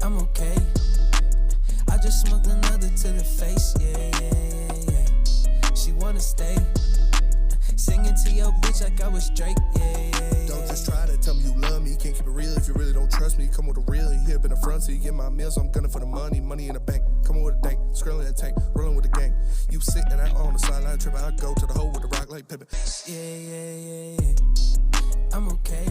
I'm okay. I just smoked another to the face, yeah. She wanna stay. Singing to your bitch like I was Drake, yeah. Don't just try to tell me you love me. Can't keep it real if you really don't trust me. Come with a real, you hip in the front, so you get my meals. I'm gunning for the money in the bank. Come with a dank, scrolling that tank, rolling with the gang. You sit and I on the sideline tripping. I go to the hole with the rock like Pippin. Yeah. I'm okay.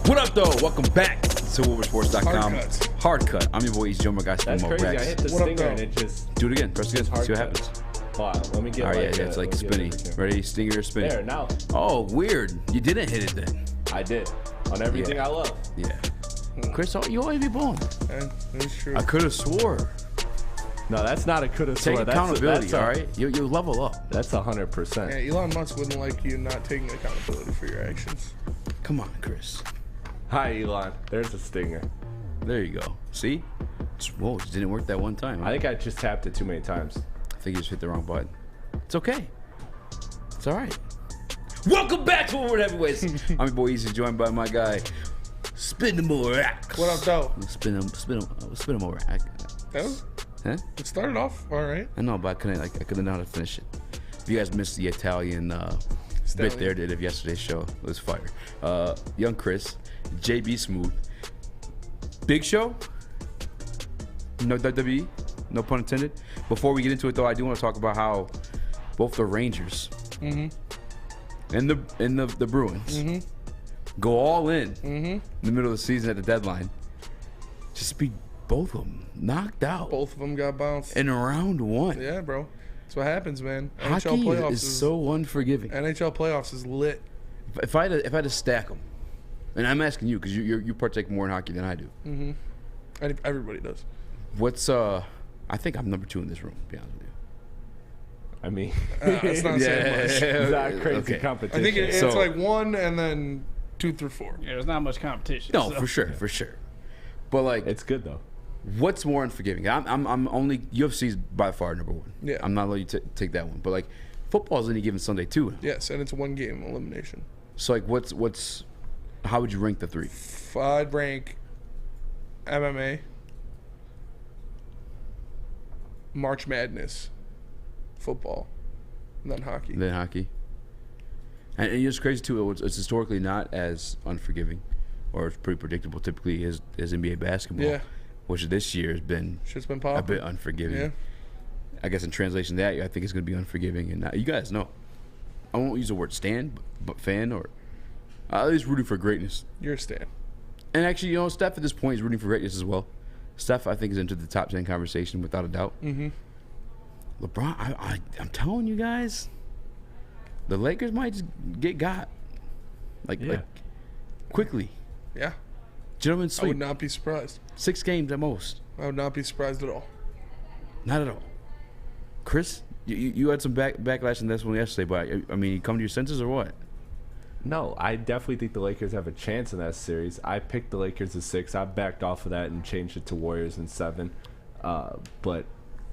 What up, though? Welcome back to WoodwardSports.com. Hard cut. I'm your boy, Eazy. My guy, That's crazy. I hit the stinger and it just... Do it again. Press it again. See what happens. Wow. Let me get All right, yeah, it's like spinning. Ready? Stinger or spin? There, now. Oh, weird. You didn't hit it then. I did. On everything I love. Yeah. Chris, you always be blowing. That's true. I could have swore. No, that's not a could have Take swore. accountability, all right? You level up. That's 100%. Yeah, Elon Musk wouldn't like you not taking accountability for your actions. Come on, Chris. Hi, Elon. There's a stinger. There you go. See? Whoa, it didn't work that one time. Huh? I think I just tapped it too many times. I think you just hit the wrong button. It's okay. It's all right. Welcome back to Woodward Heavyweights. I'm your boy Eazy, joined by my guy, Spin the Morax. What up, though? Spin him Morax. Huh? It started off all right. I know, but I couldn't know how to finish it. If you guys missed the Italian bit there did of yesterday's show, it was fire. Young Chris, JB Smooth, Big Show, no WWE, no pun intended. Before we get into it, though, I do want to talk about how both the Rangers and the Bruins go all in the middle of the season at the deadline. Just beat both of them, knocked out. Both of them got bounced. In round one. Yeah, bro. That's what happens, man. Hockey NHL playoffs is so unforgiving. NHL playoffs is lit. If I had to stack them, and I'm asking you because you partake more in hockey than I do. Mm-hmm. Everybody does. What's I think I'm number 2 in this room, to be honest with you. I mean, it's not saying much. It's not crazy competition. I think it's like 1 and then 2 through 4. Yeah, there's not much competition. No, so. for sure. But like, it's good though. What's more unforgiving? I'm only UFC's by far number 1. Yeah, I'm not letting you take that one. But like, football's any given Sunday too. Yes, and it's a 1-game elimination. So like, what's how would you rank the 3? I'd rank MMA, March Madness, football, and then hockey. And it's crazy too. It's historically not as unforgiving, or it's pretty predictable. Typically, as NBA basketball. Yeah. Which this year has been a bit unforgiving. Yeah. I guess in translation to that, I think it's going to be unforgiving. And you guys know, I won't use the word stan, but fan, or at least rooting for greatness. You're a stan. And actually, Steph at this point is rooting for greatness as well. Steph, I think, is into the top 10 conversation without a doubt. Mm-hmm. LeBron, I'm telling you guys, the Lakers might just get got. Like quickly. Yeah. Gentlemen, sleep. I would not be surprised. 6 games at most. I would not be surprised at all. Not at all. Chris, you had some backlash in this one yesterday, but I mean, you come to your senses or what? No, I definitely think the Lakers have a chance in that series. I picked the Lakers as 6. I backed off of that and changed it to Warriors in 7. But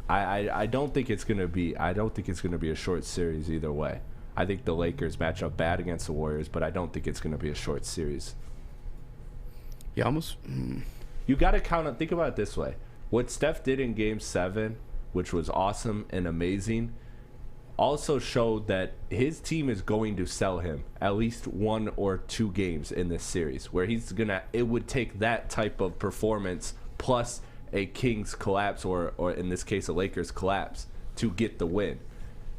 I don't think it's gonna be. I don't think it's gonna be a short series either way. I think the Lakers match up bad against the Warriors, but I don't think it's gonna be a short series. Yeah, almost. You got to count on. Think about it this way: what Steph did in Game 7, which was awesome and amazing, also showed that his team is going to sell him at least 1 or 2 games in this series, where he's gonna. It would take that type of performance plus a Kings collapse, or in this case, a Lakers collapse, to get the win.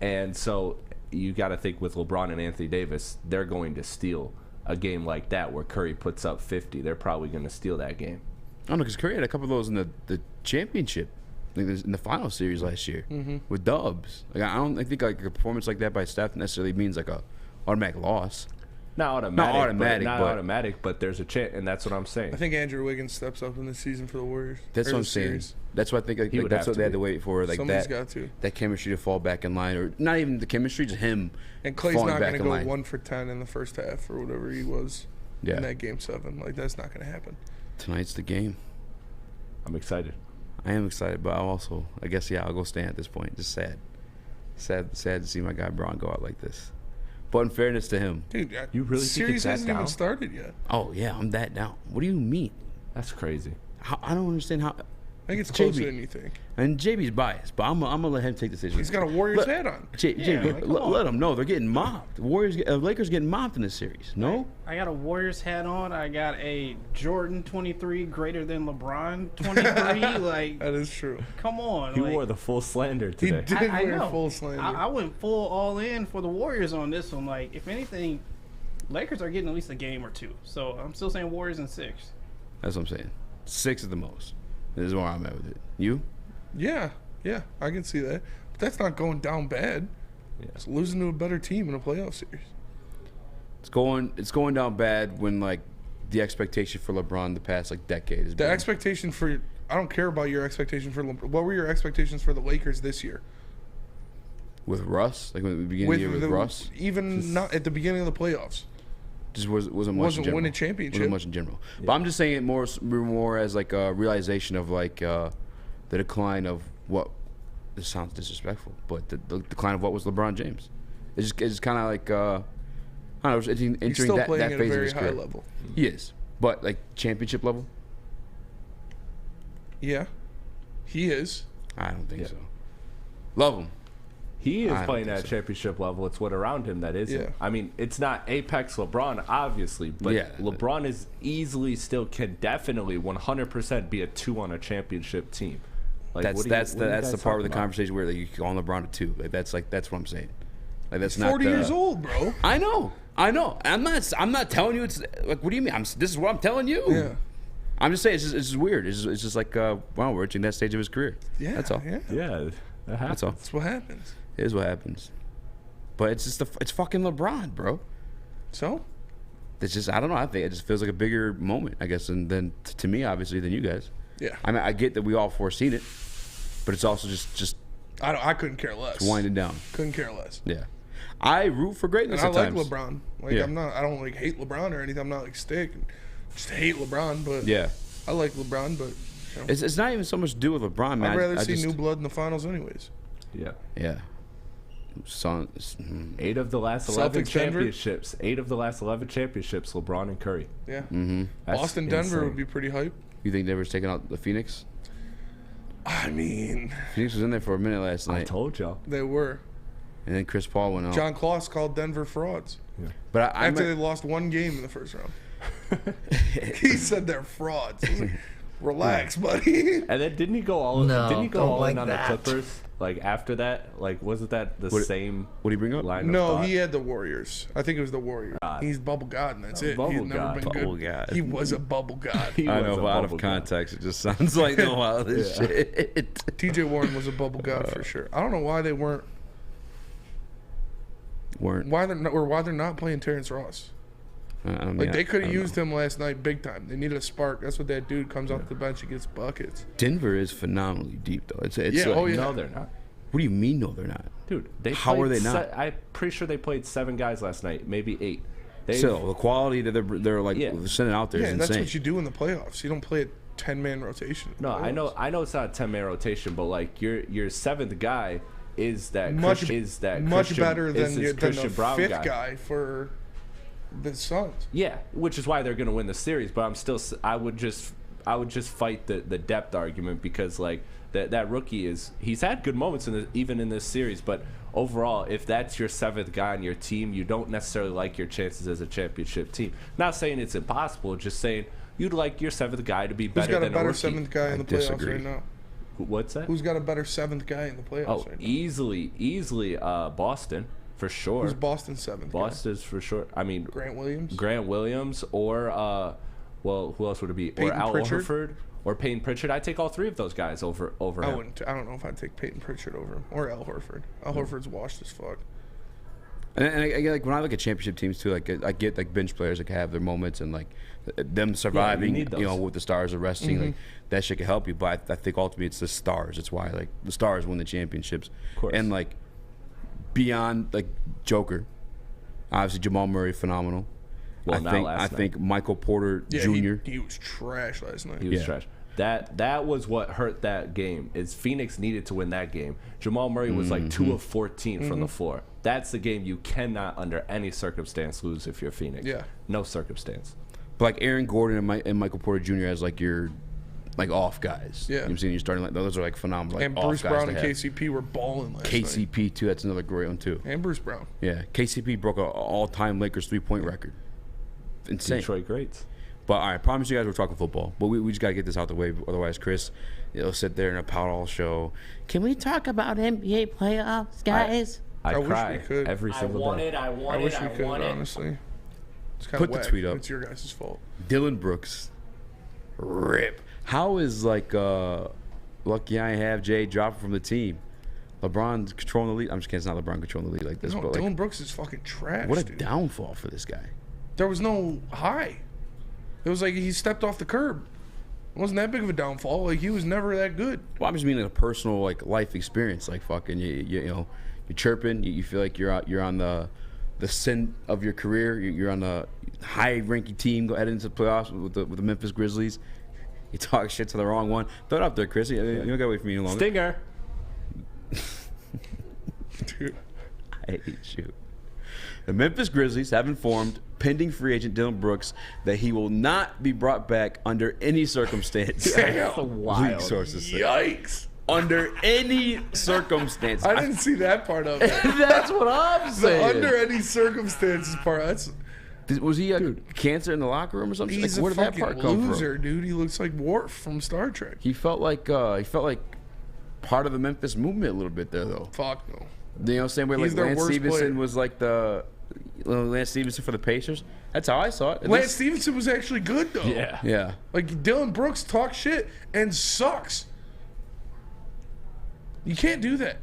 And so you got to think with LeBron and Anthony Davis, they're going to steal a game like that where Curry puts up 50. They're probably going to steal that game. I don't know, because Curry had a couple of those in the championship, I think in the final series last year with dubs. Like I think like a performance like that by Steph necessarily means like a automatic loss. Not automatic, but there's a chance, and that's what I'm saying. I think Andrew Wiggins steps up in this season for the Warriors. That's what I'm saying. That's what I think. Like that's what they had to wait for. Like somebody's got to. That chemistry to fall back in line, or not even the chemistry, just him. And Clay's not going to go line. 1 for 10 in the first half or whatever he was in that Game 7. Like that's not going to happen. Tonight's the game. I'm excited. I am excited, but I guess I'll go stand at this point. Just sad to see my guy Braun go out like this. But in fairness to him, dude, you really series think hasn't even started yet. Oh yeah, I'm that down. What do you mean? That's crazy. I don't understand how. I think it's closer JB. than you think. And JB's biased, but I'm gonna let him take the decision. He's got a Warriors hat on. JB, let him know they're getting mobbed. The Lakers getting mobbed in this series. No, I got a Warriors hat on. I got a Jordan 23 greater than LeBron 23. Like, That is true. come on. He like, wore the full slander He today. did I wear know. full slander. I went full all in for the Warriors on this one. Like, if anything, Lakers are getting at least a game or two. So I'm still saying Warriors in 6. that's what I'm saying. 6 is the most. This is where I'm at with it. You? Yeah, I can see that. But that's not going down bad. Yeah. It's losing to a better team in a playoff series. It's going down bad when like the expectation for LeBron the past like decade is The been- expectation for I don't care about your expectation for what were your expectations for the Lakers this year? with Russ, like when the beginning of the year with Russ, even not at the beginning of the playoffs. just wasn't much. Wasn't in general. winning championship. Wasn't much in general. But I'm just saying it more as like a realization of like the decline of what. This sounds disrespectful, but the decline of what was LeBron James. It's just kind of like I don't know. It's entering He's still that playing phase at a of very his high career. level. He is, but like championship level, Yeah, he is. I don't think so. Love him. He is I don't playing think at so. championship level. It's what around him that isn't. Yeah. I mean, it's not apex LeBron, obviously, but Yeah. LeBron is easily still can definitely 100% be a 2 on a championship team. Like, That's what do you- that's what are you the guys part of talking the about? conversation where like, you call LeBron a 2. Like that's what I'm saying. Like that's not 40 years old, bro. I know. I'm not telling you it's like. What do you mean? This is what I'm telling you. Yeah. I'm just saying it's just weird. It's just like wow, we're reaching that stage of his career. Yeah, That's all. Yeah, Yeah, that happens. That's all. that's what happens. It is what happens. But it's just it's fucking LeBron, bro. So It's just I don't know. I think it just feels like a bigger moment, I guess, than to me, obviously, than you guys. yeah, I mean, I get that we all foreseen it, but it's also just I couldn't care less. winding down. Couldn't care less. Yeah, I root for greatness And I at like times. LeBron. Like Yeah. I don't like hate LeBron or anything. I'm not like stick. Just hate LeBron, but Yeah, I like LeBron. But you know, it's not even so much to do with LeBron, man. I'd rather I see just, new blood in the finals, anyways. Yeah. Yeah. 8 of the last 11 Celtics, Denver? championships. 8 of the last 11 championships, LeBron and Curry. Yeah, That's Boston, Denver insane. would be pretty hype. You think Denver's taking out the Phoenix? I mean, Phoenix was in there for a minute last I night, told y'all. they were. and then Chris Paul went out. John Kloss called Denver frauds but I after meant- they lost one game in the first round. He said they're frauds. I was like, relax, buddy. And then didn't he go all No, didn't he go don't all in like on that. the Clippers? Like after that? Like wasn't that the What- same what do you bring up? line of No, thought? he had the Warriors. I think it was the Warriors. God. He's bubble god, and that's it. Bubble He's never god. been Bubble good. god. He was a bubble god. He I was know, a but out of bubble guy. context, it just sounds like the wildest shit. TJ Warren was a bubble god for sure. I don't know why they weren't. Weren't. Why they're not playing Terrence Ross. I mean, Like they could I have don't used him last night big time. They needed a spark. That's what that dude comes off the bench and gets buckets. know. Denver is phenomenally deep, though. It's Yeah, like, oh, yeah. No, they're not. What do you mean? No, they're not. Dude, they How played are they not? I'm pretty sure they played 7 guys last night, maybe 8. Still, the quality that they're like Yeah. sending out there Yeah, is and that's insane. what you do in the playoffs. You don't play a 10-man rotation. No, I know it's not a 10-man rotation, but like your 7th guy is that Much Christian- better is than, this than the Christian Brown 5th guy for the Suns. Yeah, which is why they're going to win the series. But I would just fight the depth argument because like that rookie he's had good moments even in this series. But overall, if that's your 7th guy on your team, you don't necessarily like your chances as a championship team. Not saying it's impossible, just saying you'd like your 7th guy to be Who's better got a than better a rookie. 7th guy in the playoffs disagree. right now? What's that? Who's got a better 7th guy in the playoffs Oh, right now? easily Boston for sure. Who's Boston's 7th guy? Boston's for sure. I mean, Grant Williams? Grant Williams or well, who else would it be? Peyton or Al Pritchard? Horford or Peyton Pritchard. I take all 3 of those guys over I him. don't know if I'd take Peyton Pritchard over him or Al Horford. Al Horford's washed as fuck. And I get like when I look at championship teams too, like I get like bench players that can have their moments and like them surviving, need those. with the stars are resting, like that shit can help you. But I think ultimately it's the stars. It's why like the stars win the championships. Of course. And like beyond like Joker, obviously Jamal Murray phenomenal. Well, not last I night. think Michael Porter Yeah, Jr. He was trash last night. He was Yeah. trash. That was what hurt that game. Is Phoenix needed to win that game. Jamal Murray was like 2 of 14 from the floor. That's the game you cannot under any circumstance lose if you're Phoenix. Yeah. No circumstance. But like Aaron Gordon and Michael Porter Jr. as like your like off guys. Yeah. You know what I'm saying? You're starting like those are like phenomenal. Like, And off Bruce guys Brown to and have. KCP were balling last night. KCP too. That's another great one too. And Bruce Brown. Yeah, KCP broke an all-time Lakers 3-point record. Insane. Detroit greats. But all right, I promise you guys we're talking football. But we just got to get this out the way. Otherwise, Chris, he'll sit there and a pout all show. Can we talk about NBA playoffs, guys? I wish cry we could. every single day. I I wish we could, honestly. It's kind Put of the whack. tweet up. It's your guys' fault. Dylan Brooks. Rip. How is like lucky I have Jay dropping from the team? LeBron controlling the lead. I'm just kidding. It's not LeBron controlling the lead like this. No, but Dylan like, Brooks is fucking trash, what a dude. downfall for this guy. There was no high. It was like he stepped off the curb. It wasn't that big of a downfall. Like, he was never that good. Well, I'm just meaning a personal like life experience. Like fucking, you know, you're chirping. You feel like you're on the sin of your career. You're on the high-ranking team. Go head into the playoffs with the Memphis Grizzlies. You talk shit to the wrong one. Throw it up there, Chris. You don't gotta wait for me any longer. Stinger. Dude. I hate you. The Memphis Grizzlies have informed pending free agent Dylan Brooks that he will not be brought back under any circumstance. Damn. League sources say. Yikes. Under any circumstance. I didn't see that part of it. That's what I'm The saying. under any circumstances part. That's Was he a cancer in the locker room or something? he's Like, where a did that fucking part come loser, from? dude. He looks like Worf from Star Trek. He felt like part of the Memphis movement a little bit there, though. Fuck no. You know, same way He's like their Lance worst Stevenson player. was like the Lance Stevenson for the Pacers. That's how I saw it. At Lance least- Stevenson was actually good though. Yeah. Yeah. Like, Dylan Brooks talks shit and sucks. You can't do that.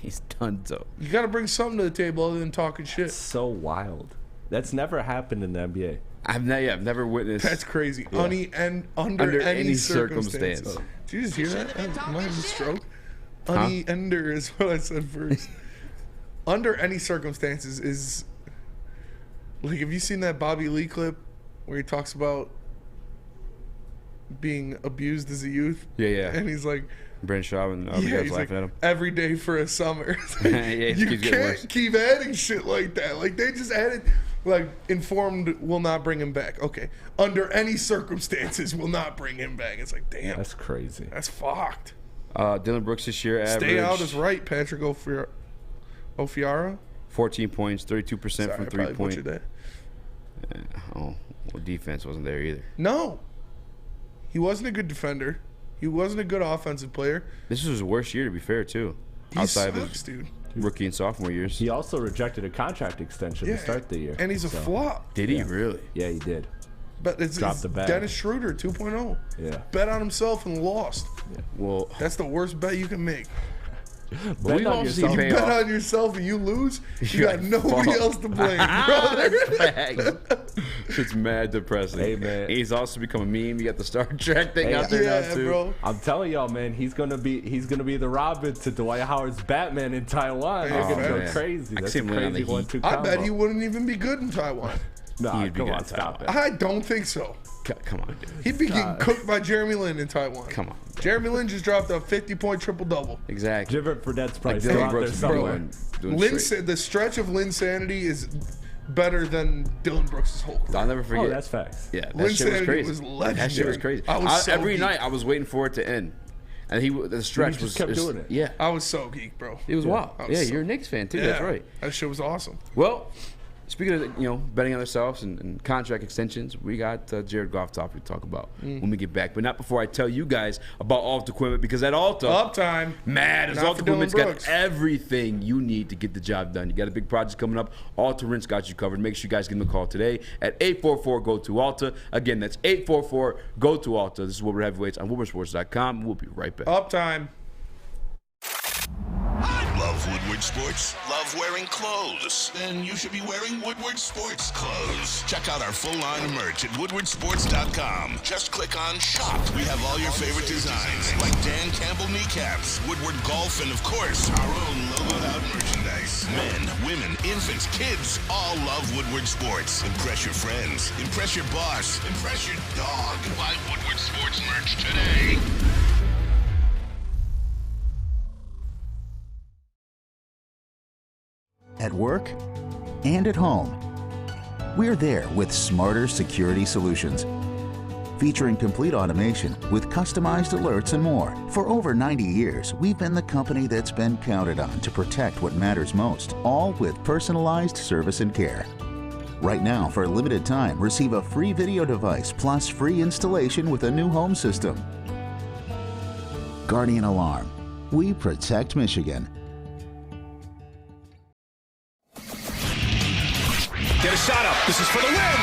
He's done so. You got to bring something to the table other than talking shit. So wild. That's never happened in the NBA. I've never witnessed. That's crazy. Under any circumstance. circumstance. Did you just hear that? Am I having a stroke? Under is what I said first. Under any circumstances is like, have you seen that Bobby Lee clip where he talks about being abused as a youth? Yeah. And he's like, Brandon Shaw and other guys he's laughing like, at him. every day for a summer. Yeah, it You keeps getting worse. can't keep adding shit like that. Like, they just added, like, informed will not bring him back. Okay. Under any circumstances will not bring him back. It's like, damn. That's crazy. That's fucked. Dylan Brooks this year averaged Stay out is right, Patrick Ofiara. 14 points, 32% Sorry, from I 3 probably point. butchered that. Well, defense wasn't there either. No. He wasn't a good defender. He wasn't a good offensive player. This was his worst year, to be fair, too. He Outside of sucks, his dude. rookie and sophomore years. He also rejected a contract extension to start the year. And he's a So, flop. Did he really? Yeah, he did. But it's Dropped the bag. Dennis Schroeder 2.0. Yeah. Bet on himself and lost. Well, That's the worst bet you can make. we've on all seen yourself. pay Bet off. on yourself and you lose, you You're got at nobody fault. else to blame, brother. Facts. It's mad depressing. Hey, man. He's also become a meme. You got the Star Trek thing Hey, out there now Yeah, too. bro. I'm telling y'all, man, he's gonna be the Robin to Dwight Howard's Batman in Taiwan. Oh, It's gonna go man. crazy. I That's see a him landing on crazy the Heat. 1-2 I combo. bet he wouldn't even be good in Taiwan. Nah, He'd be come good on, in stop Taiwan. it. I don't think so. Come on, dude. He'd be getting cooked by Jeremy Lin in Taiwan. Come on. Jeremy Lin just dropped a 50-point triple-double. Exactly. Gibert Fredette's probably Like still Dylan out there Brooks is somewhere. doing Lin straight. said the stretch of Lin sanity is better than Dylan Brooks' whole career. I'll never forget. Oh, that's facts. Yeah, that Lin shit was sanity crazy. was That shit legendary. was crazy. I was so every geeked. night I was waiting for it to end, and the stretch just was kept doing it. Yeah, I was so geeked, bro. it was wild. I was Yeah, so- you're a Knicks fan too. That's right. That shit was awesome. Well, speaking of betting on ourselves and contract extensions, we got Jared Goff topic to talk about when we get back. But not before I tell you guys about Alta Equipment, because at Alta, Uptime. mad as Not Alta for Dylan Equipment's got Brooks. everything you need to get the job done. You got a big project coming up. Alta Rinse got you covered. Make sure you guys give them a call today at 844-GO-TO-ALTA. Again, that's 844-GO-TO-ALTA. This is Woodward Heavyweights on WoodwardSports.com. We'll be right back. Uptime. Love Woodward Sports? Love wearing clothes? Then you should be wearing Woodward Sports clothes. Check out our full line of merch at woodwardsports.com. Just click on shop. We have all your favorite designs, like Dan Campbell kneecaps, Woodward golf, and of course, our own logoed out merchandise. Men, women, infants, kids, all love Woodward Sports. Impress your friends. Impress your boss. Impress your dog. Buy Woodward Sports merch today. At work and at home. We're there with smarter security solutions, featuring complete automation with customized alerts and more. For over 90 years, we've been the company that's been counted on to protect what matters most, all with personalized service and care. Right now, for a limited time, receive a free video device plus free installation with a new home system. Guardian Alarm. We protect Michigan. Get a shot up. This is for the win.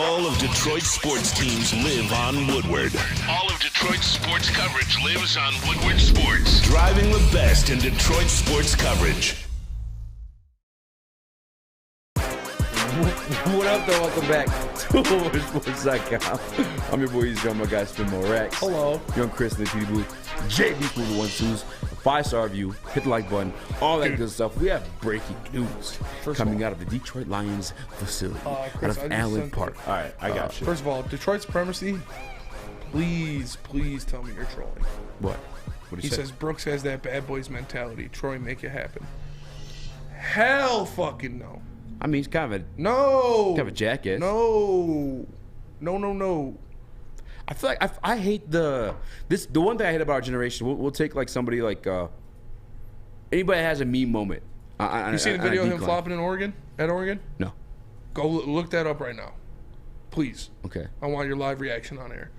All of Detroit's sports teams live on Woodward. All of Detroit's sports coverage lives on Woodward Sports. Driving the best in Detroit sports coverage. What up, though? Welcome back to WoodwardSports.com. I'm your boy Eazy, my guy Spin More Racks. Hello. Young Chris in the TV booth. JB for the 1-2s. 5-star review. Hit the like button. All that good stuff. We have breaking news coming out of the Detroit Lions facility. Chris, out of Allen Park. All right, I got you. First of all, Detroit's supremacy, please tell me you're trolling. What? What did He he say? says Brooks has that bad boys mentality. Troy, make it happen. Hell fucking no. I mean, he's kind of a No. jackass. No. I feel like I hate the one thing I hate about our generation. We'll take like somebody like anybody that has a meme moment. You seen the video of him flopping in Oregon? At Oregon? No. Go look that up right now. Please. Okay. I want your live reaction on air.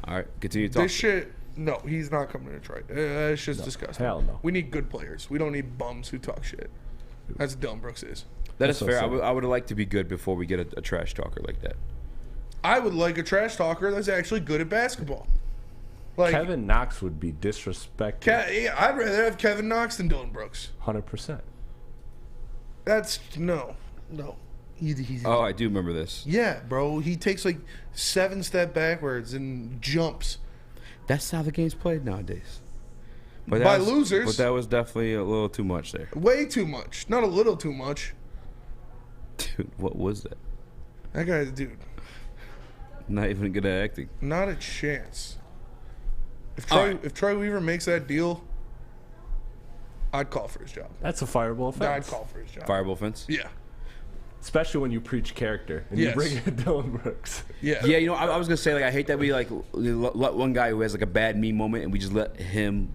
All right. Continue talking. This shit, no, he's not coming to Detroit. That shit's disgusting. Hell no. We need good players. We don't need bums who talk shit. That's what Dylan Brooks is. That is so fair. sad. I would like to be good before we get a trash talker like that. I would like a trash talker that's actually good at basketball. Like Kevin Knox would be disrespected. I'd rather have Kevin Knox than Dylan Brooks. 100%. That's no. He's Oh, I do remember this. yeah, bro. He takes like 7 steps backwards and jumps. That's how the game's played nowadays. But By was, losers. But that was definitely a little too much there. Way too much. Not a little too much. Dude, what was that? That guy's dude. Not even good at acting. Not a chance. If All Troy Weaver makes that deal, I'd call for his job. That's a fireable I'd offense. call for his job. Fireable offense? Yeah. Especially when you preach character and Yes. you bring in Dylan Brooks. Yeah. Yeah, you know, I was going to say, like, I hate that we, like, let one guy who has, like, a bad meme moment and we just let him.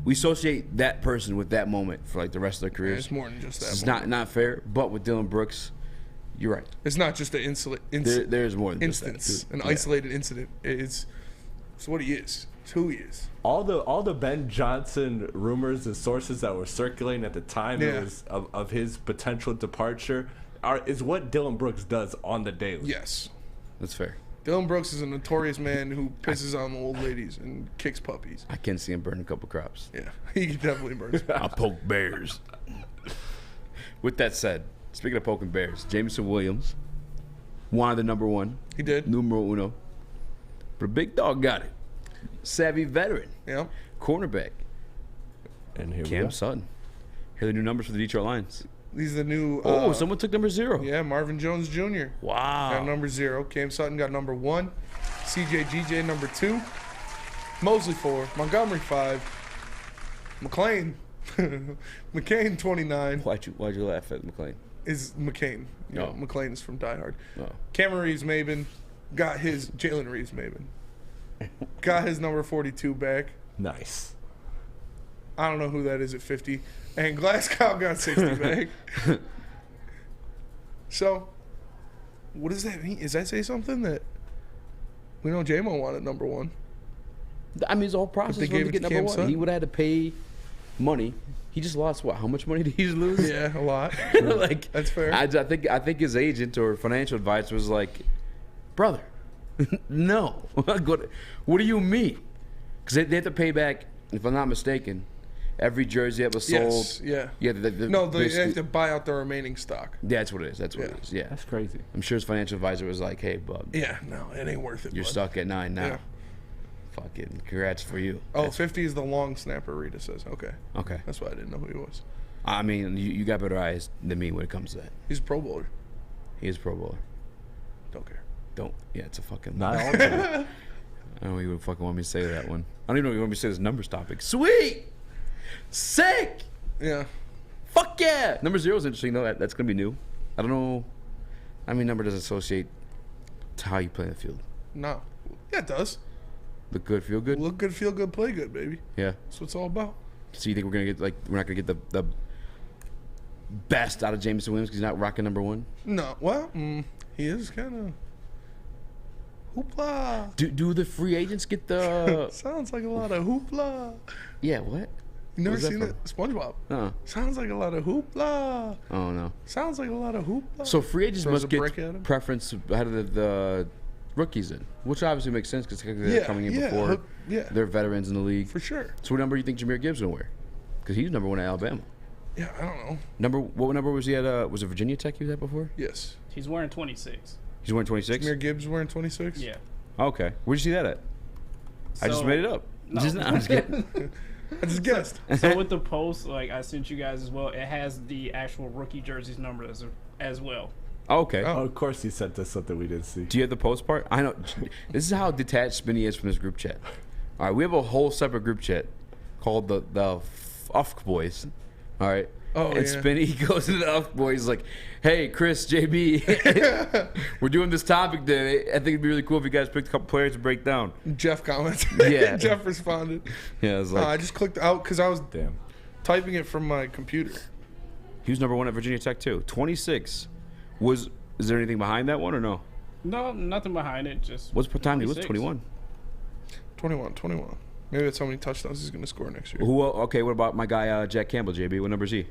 We associate that person with that moment for, like, the rest of their careers. It's more than just that. It's moment. not fair, but with Dylan Brooks, you're right. It's not just an There's more than instance, just that. an isolated incident. It's what he is. It's who he is. All the Ben Johnson rumors and sources that were circulating at the time Yeah. of his potential departure is what Dylan Brooks does on the daily. Yes. That's fair. Dylan Brooks is a notorious man who pisses on old ladies and kicks puppies. I can see him burn a couple crops. Yeah, he definitely burns. I'll poke bears. With that said, speaking of poking bears, Jameson Williams wanted the number 1. He did. Numero uno. But a big dog got it. Savvy veteran. Yeah. Cornerback. And here we Cam go. Sutton. Here are the new numbers for the Detroit Lions. These are the new. Someone took number 0. Yeah, Marvin Jones Jr. Wow. got number 0. Cam Sutton got number 1. CJ GJ number 2. Mosley 4. Montgomery 5. McLean. McCain 29 Why'd you laugh at McLean? is McCain. You know, Oh. McLean is from Die Hard. Oh. Cameron Reeves-Maben got his Jalen Reeves-Maben got his number 42 back. Nice. I don't know who that is at 50. And Glasgow got 60 back. So, what does that mean? Does that say something that we know J-Mo wanted number 1? I mean, it's a whole process they for him gave to it get to number Cam 1. Sutton? He would have had to pay money. He just lost what? How much money did he lose? Yeah, a lot. Like That's fair. I think his agent or financial advisor was like, brother, no. What do you mean? Because they have to pay back, if I'm not mistaken, every jersey that was sold. Yes, yeah. Yeah. No, they have to buy out the remaining stock. That's what it is. That's what it is. Yeah. That's crazy. I'm sure his financial advisor was like, hey, bub, Yeah, no, it ain't worth it. you're bud. stuck at 9 now. Yeah. Fucking congrats for you. Oh, 50 is the long snapper, Rita says. Okay. Okay. That's why I didn't know who he was. I mean, you got better eyes than me when it comes to that. He's a Pro Bowler. He is a Pro Bowler. Don't care. Don't. Yeah, it's a fucking. Not all of it. I don't even fucking want me to say that one. I don't even know if you want me to say this numbers topic. Sweet! Sick! Yeah. Fuck yeah! Number 0 is interesting, though. That's going to be new. I don't know. I mean, number doesn't associate to how you play in the field. No. Yeah, it does. Look good, feel good? Look good, feel good, play good, baby. Yeah. That's what it's all about. So you think we're not gonna get the best out of Jameson Williams because he's not rocking number 1? No. Well, he is kind of hoopla. Do the free agents get the? Sounds like a lot of hoopla. Yeah. What? You never What's that seen it? SpongeBob. Sounds like a lot of hoopla. Oh no. Sounds like a lot of hoopla. So free agents Throws must a get brick at him. preference ahead of the rookies then, which obviously makes sense because they're coming in before. Yeah. They're veterans in the league. For sure. So what number do you think Jahmyr Gibbs gonna wear? Because he's number 1 at Alabama. Yeah, I don't know. What number was he at? Was it Virginia Tech he was at before? Yes. He's wearing 26. He's wearing 26? Jahmyr Gibbs wearing 26? Yeah. Okay. Where'd you see that at? I just So- made it up. No. I'm just kidding. I just guessed. So with the post, like I sent you guys as well, it has the actual rookie jerseys number as well. Okay. Oh, of course, he sent us something we didn't see. Do you have the post part? I know. This is how detached Spinny is from this group chat. All right, we have a whole separate group chat called the Ufk Boys. All right. Oh, and yeah. Spinny goes to the Ufk Boys like, "Hey, Chris, JB, we're doing this topic today. I think it'd be really cool if you guys picked a couple players to break down." Jeff commented. Yeah. Jeff responded. Yeah, I was like, I just clicked out because I was Damn. typing it from my computer. he was number 1 at Virginia Tech too. 26. Is there anything behind that one or no? No, nothing behind it. Just What's per time he was? 26. 21. 21. Maybe that's how many touchdowns he's going to score next year. Who? Okay, what about my guy Jack Campbell, JB? What number is he?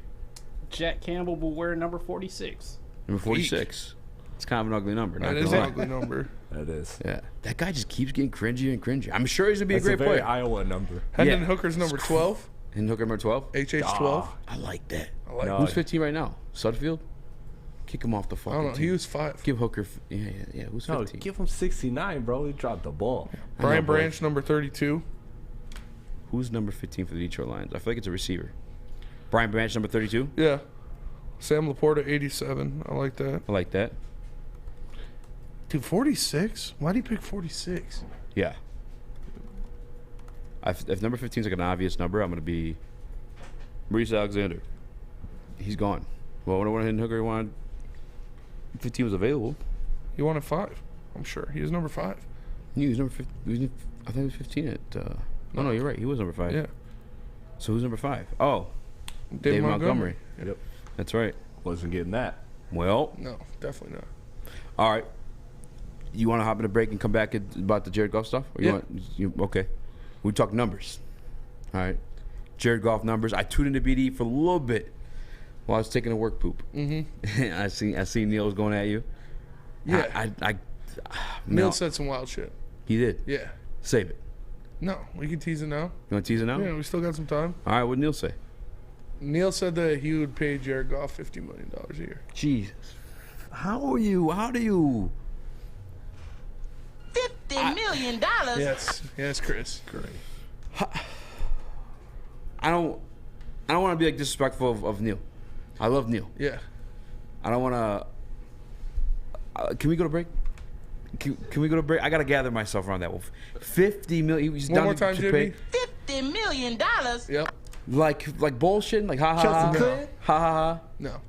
Jack Campbell will wear number 46. Number 46. It's kind of an ugly number. Not That is gonna an lie. ugly number. That is. Yeah, that guy just keeps getting cringier and cringier. I'm sure he's gonna be That's a a great very player. Iowa number. Hendon Yeah. Hooker's number 12. And Hooker number 12. HH12. I like that. I like No. Who's 15 right now? Sudfield. Kick him off the I fucking don't know. team. He was 5. Give Hooker. Yeah. Who's No, 15? give him 69, bro. He dropped the ball. Brian bro. Branch, number 32. Who's number 15 for the Detroit Lions? I feel like it's a receiver. Brian Branch, number 32. Yeah. Sam Laporta, 87. I like that. I like that. Dude, 46? Why do you pick 46? Yeah. If number 15 is like an obvious number, I'm gonna be Maurice Alexander. He's gone. Well, when I wanted Hooker, I wanted 15 was available. He wanted 5. I'm sure. He was number 5. He was number 15. I thought he was 15 at. No, you're right. He was number 5. Yeah. So who's number 5? Oh, David Montgomery. Yep. that's right. Wasn't getting that. Well, No, definitely not. all right. You want to hop in a break and come back about the Jared Goff stuff? Or Yeah. Okay. We talk numbers. All right. Jared Goff numbers. I tuned into BD for a little bit while I was taking a work poop. Mm-hmm. I see Neil's going at you. Yeah. Neil Neil said some wild shit. He did. Yeah. Save it. No, we can tease it now. You want to tease it now? Yeah, we still got some time. All right. What did Neil say? Neil said that he would pay Jared Goff $50 million a year. Jesus. How do you? $50 million. Yes, Chris. Great. I don't want to be like disrespectful of Neil. I love Neil. Yeah. I don't want to. Can we go to break? Can we go to break? I gotta gather myself around that one. 50 million. He's One down more to time, pay. JB. $50 million. Yep. Like bullshit. Like ha ha ha. Chelsea, no. Ha ha ha. No.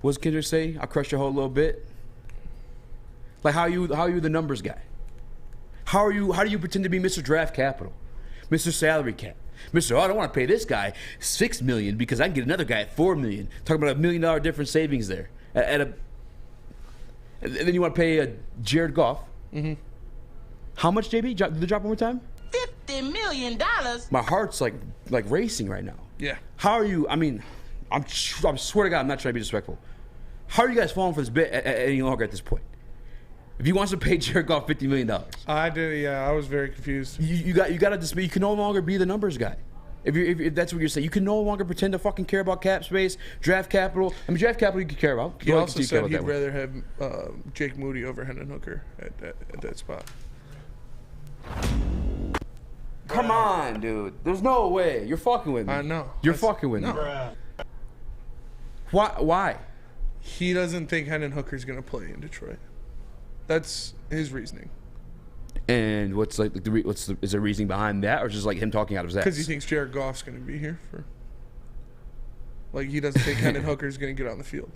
What does Kendrick say? I'll crush your hoe a little bit. Like how are you the numbers guy? How do you pretend to be Mr. Draft Capital, Mr. Salary Cap, Mr. I don't want to pay this guy $6 million because I can get another guy at $4 million. Talking about $1 million difference savings there and then you want to pay Jared Goff. Mm-hmm. How much, JB? Did they drop one more time? $50 million. My heart's like racing right now. Yeah. How are you? I mean, I swear to God, I'm not trying to be disrespectful. How are you guys falling for this bit any longer at this point? If he wants to pay Jared Goff $50 million, I did. Yeah, I was very confused. you got to dismiss. You can no longer be the numbers guy. If that's what you're saying, you can no longer pretend to fucking care about cap space, draft capital. I mean, draft capital you can care about. He also said he'd rather have Jake Moody over Hendon Hooker at that spot. Come on, dude. There's no way. You're fucking with me. I know. You're fucking with me. Why? He doesn't think Hendon Hooker's going to play in Detroit. That's his reasoning. And what's is there reasoning behind that, or just like him talking out of his ass? Because he thinks Jared Goff's going to be here for. Like he doesn't think Hendon Hooker's going to get on the field.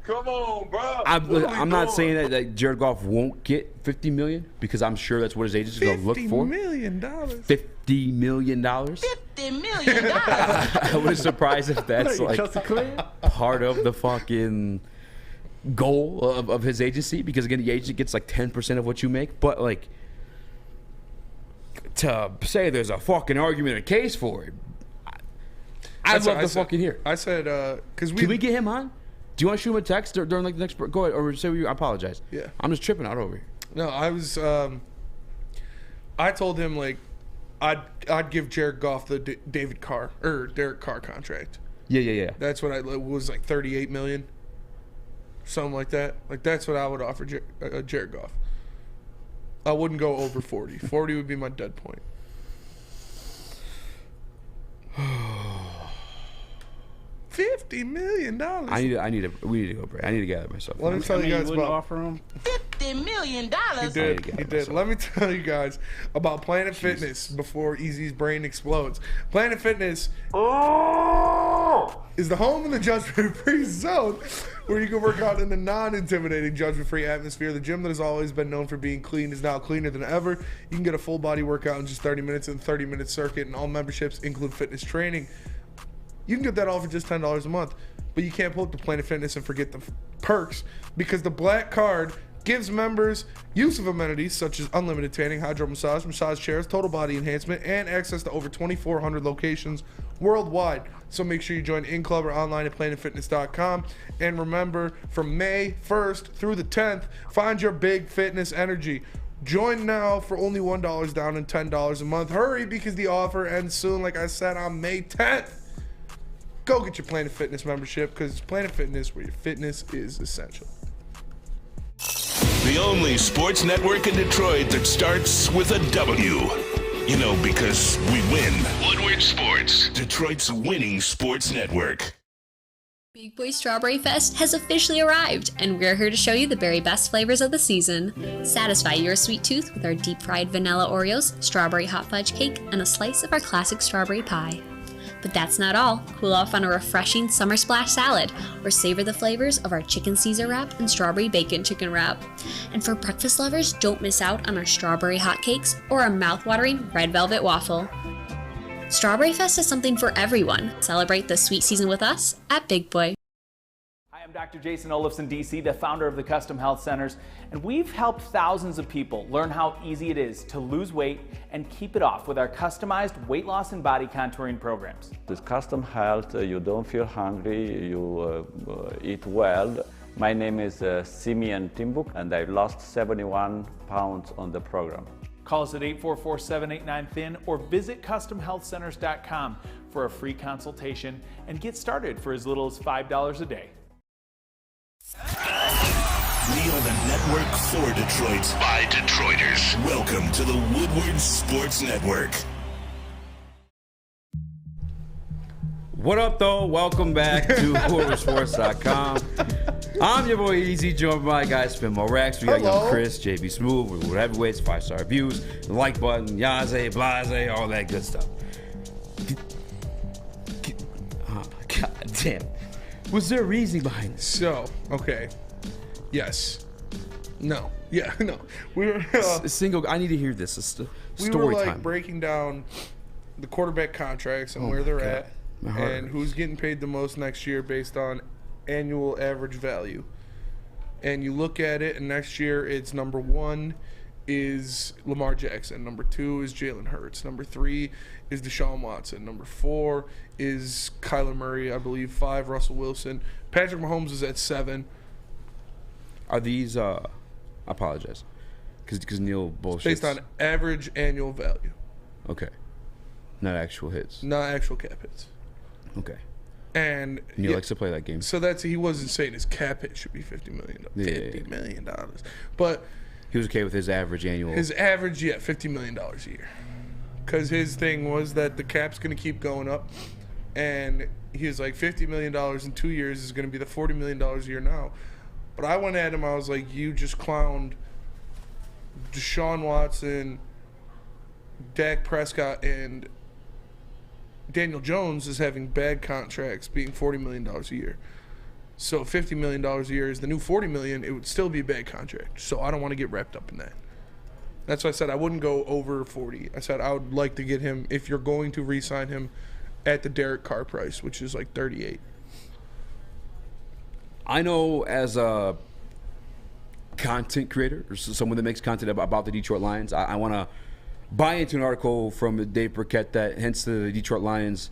Come on, bro. I'm not saying that Jared Goff won't get $50 million because I'm sure that's what his agents are going to look for. $50 million. $50 million. $50 million. I was surprised if that's like part of the fucking goal of his agency, because again, the agent gets like 10% of what you make. But like, to say there's a fucking argument or case for it, I'd love to fucking hear. I said, because can we get him on? Do you want to shoot him a text during like the next? Go ahead, or say I apologize. Yeah, I'm just tripping out over here. No, I was. I told him like, I'd give Jared Goff the Derek Carr contract. Yeah. That's what it was, like $38 million, something like that. Like that's what I would offer Jared Goff. I wouldn't go over 40. 40 would be my dead point. $50 million. We need to go break. I need to gather myself. Let me tell you guys about. Offer him $50 million. He did. Let me tell you guys about Planet Fitness before Easy's brain explodes. Planet Fitness is the home of the judgment-free zone, where you can work out in the non-intimidating judgment-free atmosphere. The gym that has always been known for being clean is now cleaner than ever. You can get a full body workout in just 30 minutes in a 30-minute circuit, and all memberships include fitness training. You can get that all for just $10 a month, but you can't pull up to Planet Fitness and forget the perks, because the Black Card gives members use of amenities such as unlimited tanning, hydro massage chairs, total body enhancement, and access to over 2,400 locations worldwide. So make sure you join in club or online at planetfitness.com. And remember, from May 1st through the 10th, find your big fitness energy. Join now for only $1 down and $10 a month. Hurry, because the offer ends soon, like I said, on May 10th. Go get your Planet Fitness membership, because it's Planet Fitness, where your fitness is essential. The only sports network in Detroit that starts with a W. You know, because we win. Woodward Sports, Detroit's winning sports network. Big Boy Strawberry Fest has officially arrived, and we're here to show you the very best flavors of the season. Satisfy your sweet tooth with our deep-fried vanilla Oreos, strawberry hot fudge cake, and a slice of our classic strawberry pie. But that's not all. Cool off on a refreshing summer splash salad, or savor the flavors of our chicken Caesar wrap and strawberry bacon chicken wrap. And for breakfast lovers, don't miss out on our strawberry hotcakes or our mouth-watering red velvet waffle. Strawberry Fest is something for everyone. Celebrate the sweet season with us at Big Boy. I'm Dr. Jason Olafson, DC, the founder of the Custom Health Centers, and we've helped thousands of people learn how easy it is to lose weight and keep it off with our customized weight loss and body contouring programs. With Custom Health, you don't feel hungry, you eat well. My name is Simeon Timbuk, and I lost 71 pounds on the program. Call us at 844-789-THIN or visit CustomHealthCenters.com for a free consultation and get started for as little as $5 a day. We are the network for Detroit by Detroiters. Welcome to the Woodward Sports Network. What up, though? Welcome back to WoodwardSports.com. I'm your boy Eazy, joined by my guy Spin Morex. We got Young Chris, JB Smooth, Woodward Heavyweights, 5-star reviews, the like button, Yaze, Blase, all that good stuff. Oh my god damn. Was there a reason behind this? So, okay. Yes. No. Yeah, no. We were I need to hear this. It's we were like breaking down the quarterback contracts and where they're at and who's getting paid the most next year based on annual average value. And you look at it, and next year it's number 1 is Lamar Jackson, number 2 is Jalen Hurts, number 3 is Deshaun Watson, number 4 is Kyler Murray, I believe 5 Russell Wilson, Patrick Mahomes is at 7. Are these I apologize because Neil bullshits. Based on average annual value. Okay. Not actual hits. Not actual cap hits. Okay. And Neil likes to play that game. So he wasn't saying his cap hit should be $50 million. $50 million. But he was okay with his average annual. His average, $50 million a year. Because his thing was that the cap's going to keep going up. And he was like, $50 million in 2 years is going to be the $40 million a year now. But I went at him, I was like, you just clowned Deshaun Watson, Dak Prescott, and Daniel Jones as having bad contracts being $40 million a year. So $50 million a year is the new $40 million. It would still be a bad contract. So I don't want to get wrapped up in that. That's why I said I wouldn't go over 40. I said I would like to get him, if you're going to re-sign him, at the Derek Carr price, which is like 38. I know as a content creator or someone that makes content about the Detroit Lions, I want to buy into an article from Dave Burkett that hints to the Detroit Lions,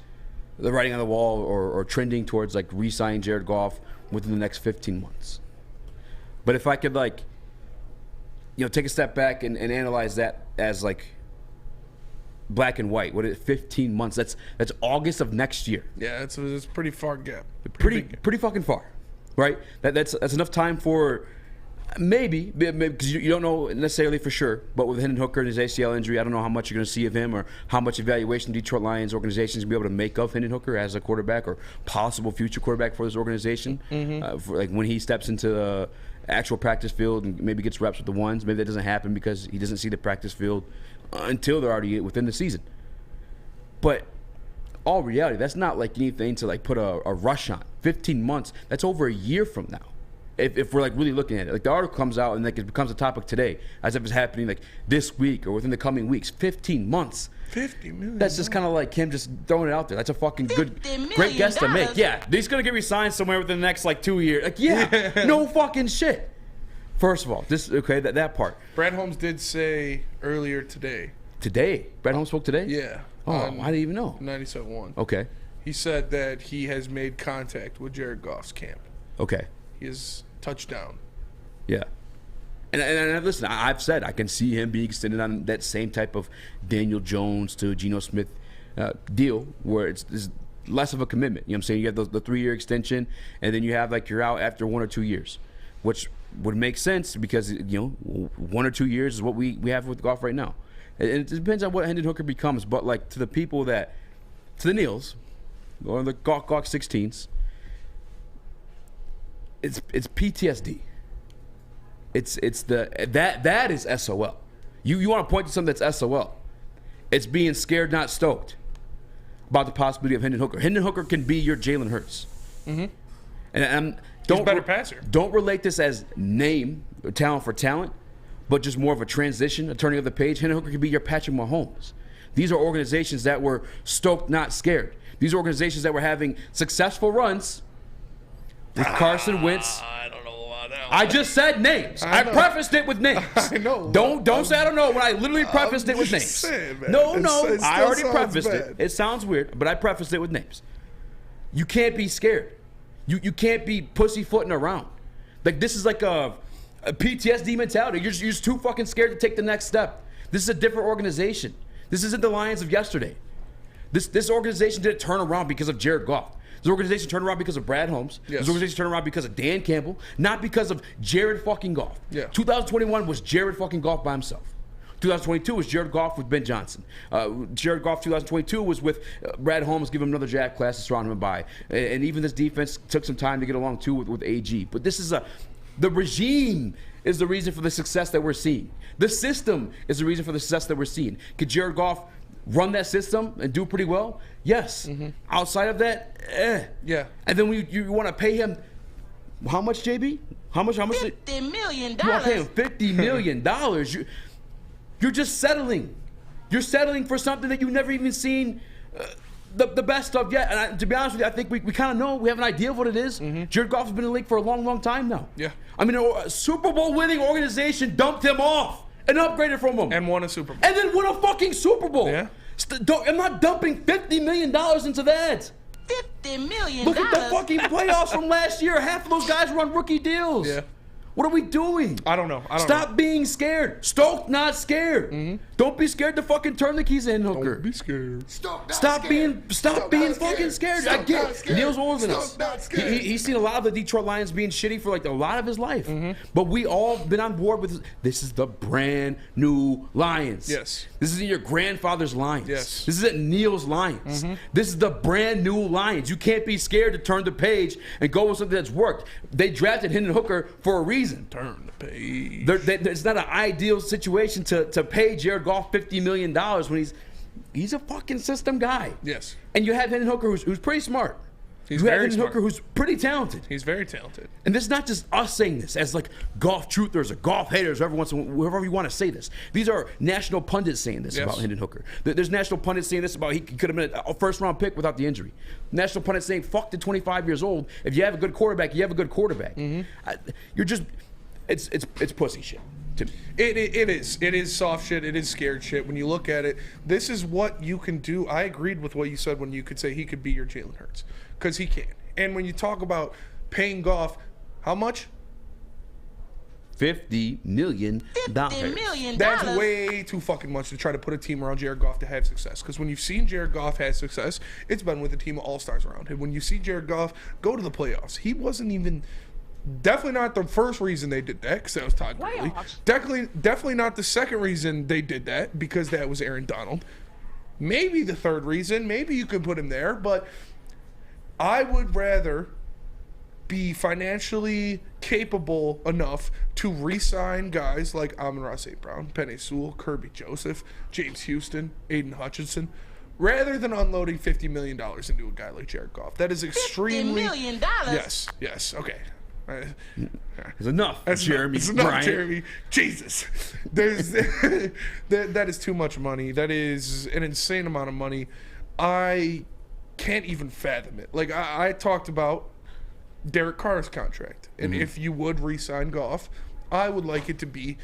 the writing on the wall or trending towards like re-signing Jared Goff within the next 15 months. But if I could take a step back and analyze that as like black and white, what is it, 15 months? That's August of next year. Yeah, it's a pretty far gap. Pretty fucking far, right? That's enough time for maybe because you don't know necessarily for sure. But with Hendon Hooker and his ACL injury, I don't know how much you're going to see of him or how much evaluation the Detroit Lions organization is going to be able to make of Hendon Hooker as a quarterback or possible future quarterback for this organization. For like when he steps into the actual practice field and maybe gets reps with the ones. Maybe that doesn't happen because he doesn't see the practice field until they're already within the season. But all reality, that's not like anything to like put a rush on. 15 months, that's over a year from now. If we're like really looking at it, like the article comes out and like it becomes a topic today, as if it's happening like this week or within the coming weeks. 15 months. $50 million. That's just kind of like him just throwing it out there. That's a fucking great guess to make. Yeah, he's gonna get re-signed somewhere within the next like 2 years. Like no fucking shit. First of all, that part. Brad Holmes did say earlier today. Today? Brad Holmes spoke today? Yeah. Oh, I didn't even know. 97.1. Okay. He said that he has made contact with Jared Goff's camp. Okay. He has touched down. Yeah. And listen, I've said I can see him being extended on that same type of Daniel Jones to Geno Smith deal where it's less of a commitment. You know what I'm saying? You have the 3-year extension, and then you have like you're out after 1 or 2 years, which would make sense because 1 or 2 years is what we have with Goff right now. It depends on what Hendon Hooker becomes, but like to the people to the Neils or the Gawk 16s, it's PTSD. That is SOL. You want to point to something that's SOL. It's being scared, not stoked about the possibility of Hendon Hooker. Hendon Hooker can be your Jalen Hurts. Mm-hmm. And he's a better passer. Don't relate this as name or talent for talent, but just more of a transition, a turning of the page. Hendon Hooker can be your Patrick Mahomes. These are organizations that were stoked, not scared. These are organizations that were having successful runs with Carson Wentz. I don't know about that one. I just said names. I prefaced it with names. I know. Don't say I don't know when I literally prefaced it with names. Saying, man. No, It I already sounds prefaced bad. it. It sounds weird, but I prefaced it with names. You can't be scared. You can't be pussyfooting around. Like this is like a PTSD mentality. You're just too fucking scared to take the next step. This is a different organization. This isn't the Lions of yesterday. This organization didn't turn around because of Jared Goff. This organization turned around because of Brad Holmes. Yes. This organization turned around because of Dan Campbell, not because of Jared fucking Goff. Yeah. 2021 was Jared fucking Goff by himself. 2022 was Jared Goff with Ben Johnson. Jared Goff 2022 was with Brad Holmes, give him another draft class to surround him by. And even this defense took some time to get along too with AG. But this is the regime is the reason for the success that we're seeing. The system is the reason for the success that we're seeing. Could Jared Goff run that system and do pretty well? Yes. Mm-hmm. Outside of that, Yeah. And then you want to pay him how much, JB? How much? $50 million. You want to pay him $50 million? You're just settling. You're settling for something that you've never even seen the best of yet. And to be honest with you, I think we kind of know. We have an idea of what it is. Mm-hmm. Jared Goff has been in the league for a long, long time now. Yeah. I mean, a Super Bowl winning organization dumped him off and upgraded from him. And won a Super Bowl. And then won a fucking Super Bowl. Yeah. I'm not dumping $50 million into that. $50 million. Look at the fucking playoffs from last year. Half of those guys were on rookie deals. Yeah. What are we doing? I don't know. Stop being scared. Stoked, not scared. Mm-hmm. Don't be scared to fucking turn the keys in, Hooker. Don't be scared. Stop being fucking scared. I get it. Neil's older than us. He's seen a lot of the Detroit Lions being shitty for like a lot of his life. Mm-hmm. But we all been on board with this is the brand new Lions. Yes. This isn't your grandfather's Lions. Yes. This isn't Neil's Lions. Mm-hmm. This is the brand new Lions. You can't be scared to turn the page and go with something that's worked. They drafted Hendon Hooker for a reason. Turn the page. It's not an ideal situation to pay Jared Goff $50 million when he's a fucking system guy. Yes. And you have Hendon Hooker who's pretty smart. He's you have very Hendon smart. Hooker, who's pretty talented. He's very talented. And this is not just us saying this as like golf truthers or golf haters, whoever you want to say this. These are national pundits saying this about Hendon Hooker. There's national pundits saying this about he could have been a first-round pick without the injury. National pundits saying, fuck the 25 years old. If you have a good quarterback, you have a good quarterback. You're just, it's pussy shit. It is soft shit. It is scared shit. When you look at it, this is what you can do. I agreed with what you said when you could say he could be your Jalen Hurts, because he can. And when you talk about paying Goff, how much? $50 million. $50 million. That's way too fucking much to try to put a team around Jared Goff to have success. Because when you've seen Jared Goff have success, it's been with a team of all-stars around him. When you see Jared Goff go to the playoffs, he wasn't even... Definitely not the first reason they did that, because that was Todd Gurley. Definitely not the second reason they did that, because that was Aaron Donald. Maybe the third reason. Maybe you could put him there, but I would rather be financially capable enough to re-sign guys like Amon-Ra St. Brown, Penei Sewell, Kirby Joseph, James Houston, Aiden Hutchinson, rather than unloading $50 million into a guy like Jared Goff. That is extremely... $50 million? Yes, okay. It's enough, Jeremy. It's enough, Jeremy. Jesus. That is too much money. That is an insane amount of money. I can't even fathom it. Like, I talked about Derek Carr's contract. And if you would re-sign Goff, I would like it to be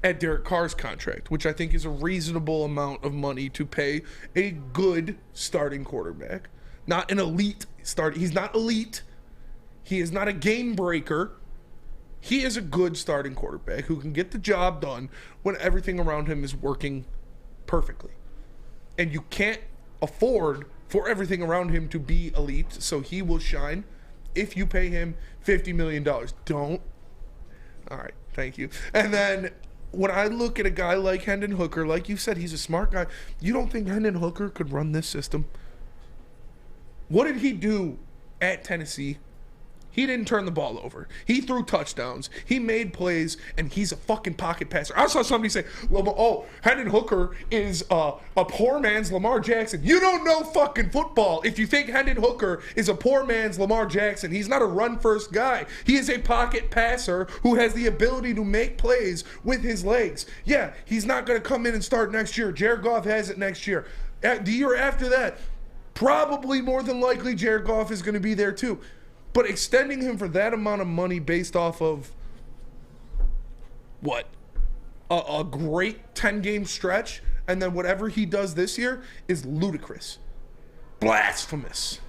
at Derek Carr's contract, which I think is a reasonable amount of money to pay a good starting quarterback. Not an elite starter. He's not elite. He is not a game breaker. He is a good starting quarterback who can get the job done when everything around him is working perfectly. And you can't afford for everything around him to be elite, so he will shine if you pay him $50 million. Don't. All right, thank you. And then when I look at a guy like Hendon Hooker, like you said, he's a smart guy. You don't think Hendon Hooker could run this system? What did he do at Tennessee? He didn't turn the ball over. He threw touchdowns. He made plays, and he's a fucking pocket passer. I saw somebody say, Hendon Hooker is a poor man's Lamar Jackson. You don't know fucking football if you think Hendon Hooker is a poor man's Lamar Jackson. He's not a run-first guy. He is a pocket passer who has the ability to make plays with his legs. Yeah, he's not going to come in and start next year. Jared Goff has it next year. The year after that, probably more than likely Jared Goff is going to be there too. But extending him for that amount of money based off of what? A great 10-game stretch, and then whatever he does this year is ludicrous. Blasphemous.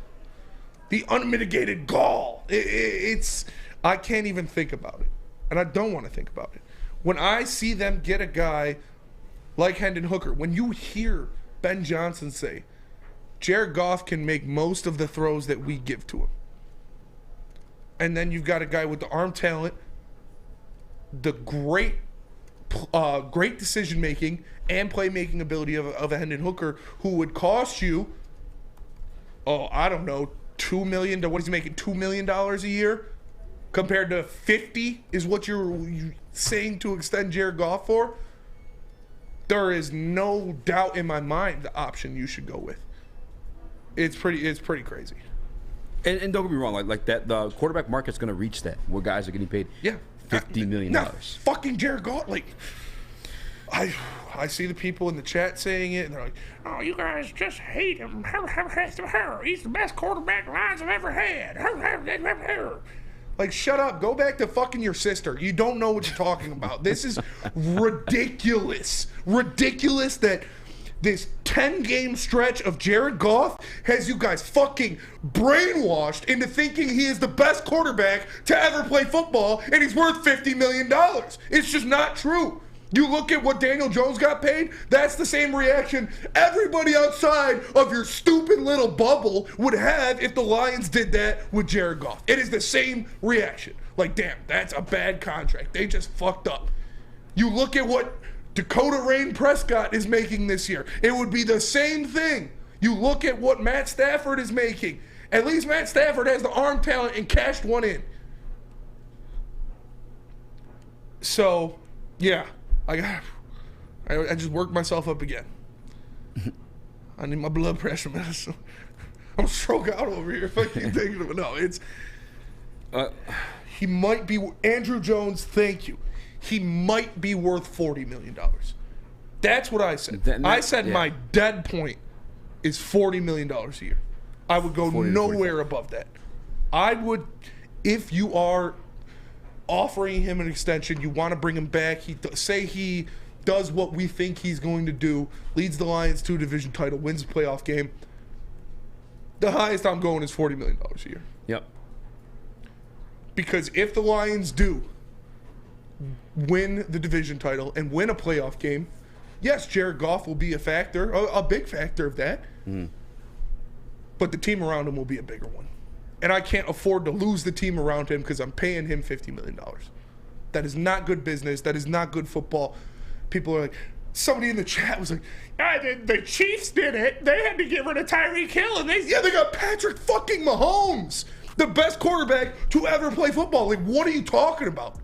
The unmitigated gall. It's I can't even think about it. And I don't want to think about it. When I see them get a guy like Hendon Hooker, when you hear Ben Johnson say, Jared Goff can make most of the throws that we give to him. And then you've got a guy with the arm talent, the great decision-making and playmaking ability of a Hendon Hooker, who would cost you, I don't know, $2 million to what is he making, $2 million a year? Compared to 50 is what you're saying to extend Jared Goff for? There is no doubt in my mind the option you should go with. It's pretty crazy. And don't get me wrong, like that, the quarterback market's going to reach that, where guys are getting paid $50 million. Fucking Jared Goff. Like, I see the people in the chat saying it, and they're like, oh, you guys just hate him. He's the best quarterback the Lions have ever had. Like, shut up. Go back to fucking your sister. You don't know what you're talking about. This is ridiculous. Ridiculous that this 10-game stretch of Jared Goff has you guys fucking brainwashed into thinking he is the best quarterback to ever play football, and he's worth $50 million. It's just not true. You look at what Daniel Jones got paid, that's the same reaction everybody outside of your stupid little bubble would have if the Lions did that with Jared Goff. It is the same reaction. Like, damn, that's a bad contract. They just fucked up. You look at what Dakota Rain Prescott is making this year. It would be the same thing. You look at what Matt Stafford is making. At least Matt Stafford has the arm talent and cashed one in. So, yeah. I just worked myself up again. I need my blood pressure medicine. I'm stroke out over here if I keep thinking of it. No, it's he might be Andrew Jones. Thank you. He might be worth $40 million. That's what I said. I said my dead point is $40 million a year. I would go nowhere above that. I would, if you are offering him an extension, you want to bring him back. Say he does what we think he's going to do, leads the Lions to a division title, wins the playoff game. The highest I'm going is $40 million a year. Yep. Because if the Lions do win the division title and win a playoff game, yes, Jared Goff will be a factor, a big factor of that. But the team around him will be a bigger one. And I can't afford to lose the team around him because I'm paying him $50 million. That is not good business. That is not good football. People are like, somebody in the chat was like, the Chiefs did it. They had to get rid of Tyreek Hill. And they got Patrick fucking Mahomes, the best quarterback to ever play football. Like, what are you talking about?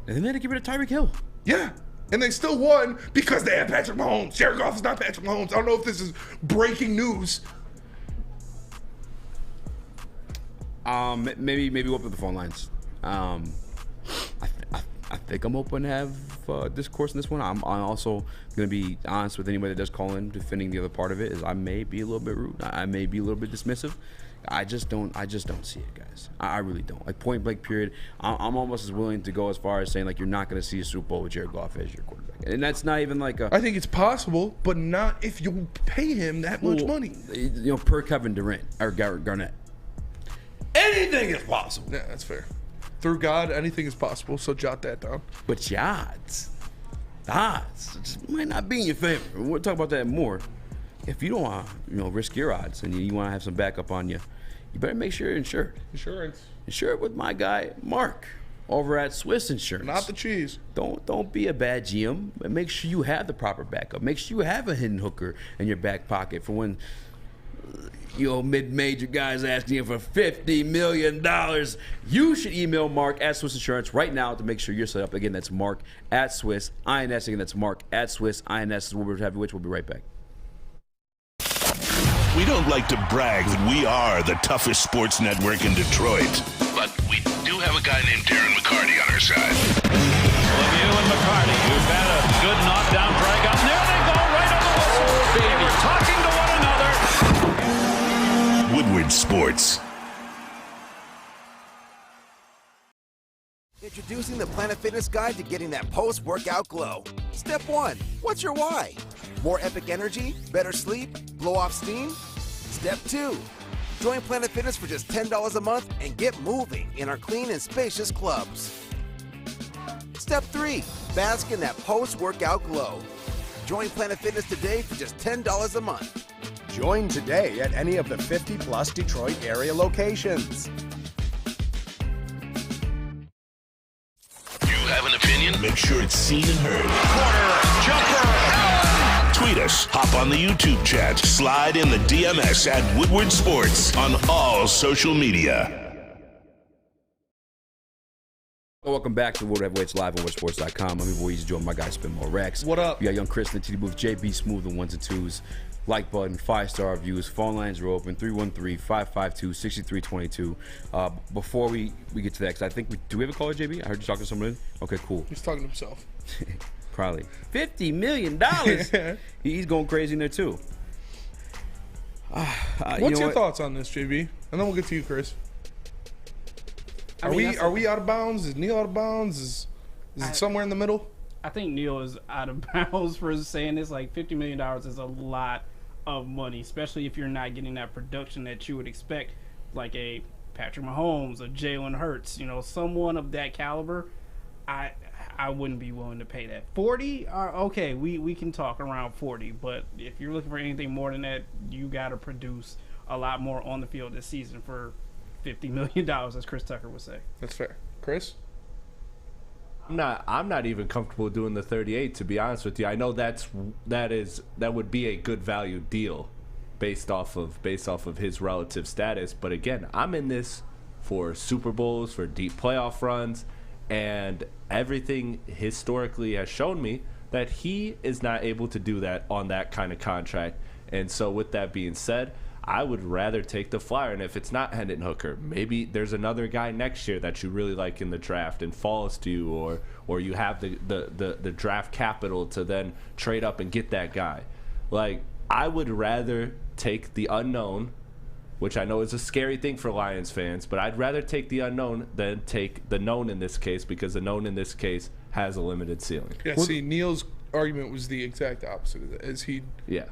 And then they had to get rid of Tyreek Hill. Yeah. And they still won because they had Patrick Mahomes. Jared Goff is not Patrick Mahomes. I don't know if this is breaking news. Maybe we'll open the phone lines. I think I'm open to have discourse in this one. I'm also going to be honest with anybody that does call in defending the other part of it. Is I may be a little bit rude. I may be a little bit dismissive. I just don't see it, guys. I really don't. Like, point blank period. I'm almost as willing to go as far as saying, like, you're not going to see a Super Bowl with Jared Goff as your quarterback, and that's not even like a. I think it's possible, but not if you pay him that much money. You know, per Kevin Durant or Garnett. Anything is possible. Yeah, that's fair. Through God, anything is possible, so jot that down. But the odds just might not be in your favor. We'll talk about that more. If you don't want to, risk your odds and you want to have some backup on you, you better make sure you're insured. Insurance. Insured with my guy, Mark, over at Swiss Insurance. Not the cheese. Don't be a bad GM, but make sure you have the proper backup. Make sure you have a hidden hooker in your back pocket for when mid-major guys asking you for $50 million. You should email Mark at Swiss Insurance right now to make sure you're set up. Again, that's Mark at Swiss INS. Again, that's Mark at Swiss INS. Woodward Heavyweights. We'll be right back. We don't like to brag that we are the toughest sports network in Detroit, but we do have a guy named Darren McCarty on our side. Lemieux and McCarty, who've had a good knockdown drag up. There they go, right on the whistle. They were talking to one another. Woodward Sports. Introducing the Planet Fitness Guide to getting that post-workout glow. Step 1. What's your why? More epic energy? Better sleep? Blow off steam? Step 2. Join Planet Fitness for just $10 a month and get moving in our clean and spacious clubs. Step 3. Bask in that post-workout glow. Join Planet Fitness today for just $10 a month. Join today at any of the 50-plus Detroit area locations. Have an opinion? Make sure it's seen and heard. Corner, jumper. Tweet us, hop on the YouTube chat, slide in the DMS at Woodward Sports on all social media. Welcome back to Woodward Heavyweights live on WoodWardSports.com. I'm your boy Eazy, joined my guy Spin More Rex. What up? We got Young Chris in the TD booth, JB Smooth on ones and twos. Like button, 5-star reviews. Phone lines are open, 313-552-6322. Before we get to that, because I think do we have a caller, JB? I heard you talking to someone. Okay, cool. He's talking to himself. Probably. $50 million. He's going crazy in there, too. What's your thoughts on this, JB? And then we'll get to you, Chris. Are we out of bounds? Is Neil out of bounds? Is it somewhere in the middle? I think Neil is out of bounds for saying this. Like, $50 million is a lot of money, especially if you're not getting that production that you would expect, like a Patrick Mahomes, a Jalen Hurts, someone of that caliber. I wouldn't be willing to pay that. 40, okay, we can talk around 40, but if you're looking for anything more than that, you got to produce a lot more on the field this season for $50 million, as Chris Tucker would say. That's fair. Chris? I'm not even comfortable doing the 38, to be honest with you. I know that would be a good value deal based off of his relative status, but again, I'm in this for Super Bowls, for deep playoff runs, and everything historically has shown me that he is not able to do that on that kind of contract. And so with that being said, I would rather take the flyer. And if it's not Hendon Hooker, maybe there's another guy next year that you really like in the draft and falls to you, or you have the draft capital to then trade up and get that guy. Like, I would rather take the unknown, which I know is a scary thing for Lions fans, but I'd rather take the unknown than take the known in this case, because the known in this case has a limited ceiling. Yeah, see, Neil's argument was the exact opposite of that, as he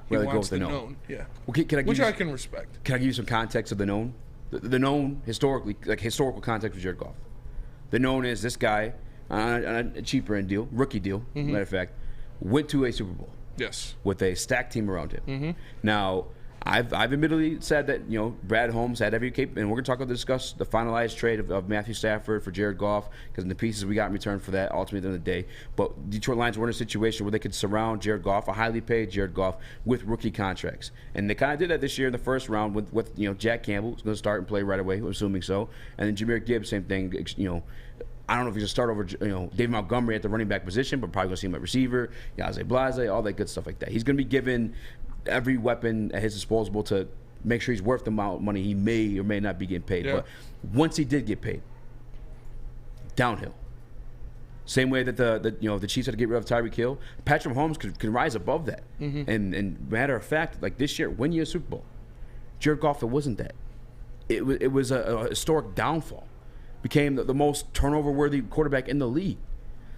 wants the known. Yeah. Well, Which I can respect. Can I give you some context of the known? The known, historically, like historical context with Jared Goff. The known is this guy on a cheaper end deal, rookie deal, matter of fact, went to a Super Bowl. Yes. With a stacked team around him. Now, I've admittedly said that, Brad Holmes had every and we're going to discuss the finalized trade of Matthew Stafford for Jared Goff, because the pieces we got in return for that, ultimately at the end of the day. But Detroit Lions were in a situation where they could surround Jared Goff, a highly paid Jared Goff, with rookie contracts. And they kind of did that this year in the first round with Jack Campbell, who's going to start and play right away, assuming so. And then Jahmyr Gibbs, same thing, I don't know if he's going to start over, David Montgomery at the running back position, but probably going to see him at receiver, Yaze Blase, all that good stuff like that. He's going to be given every weapon at his disposal to make sure he's worth the amount of money he may or may not be getting paid. Yeah. But once he did get paid, downhill. Same way that the Chiefs had to get rid of Tyreek Hill, Patrick Mahomes could rise above that. And matter of fact, like this year, win you a Super Bowl. Jared Goff, it wasn't that. It was a historic downfall. Became the most turnover-worthy quarterback in the league,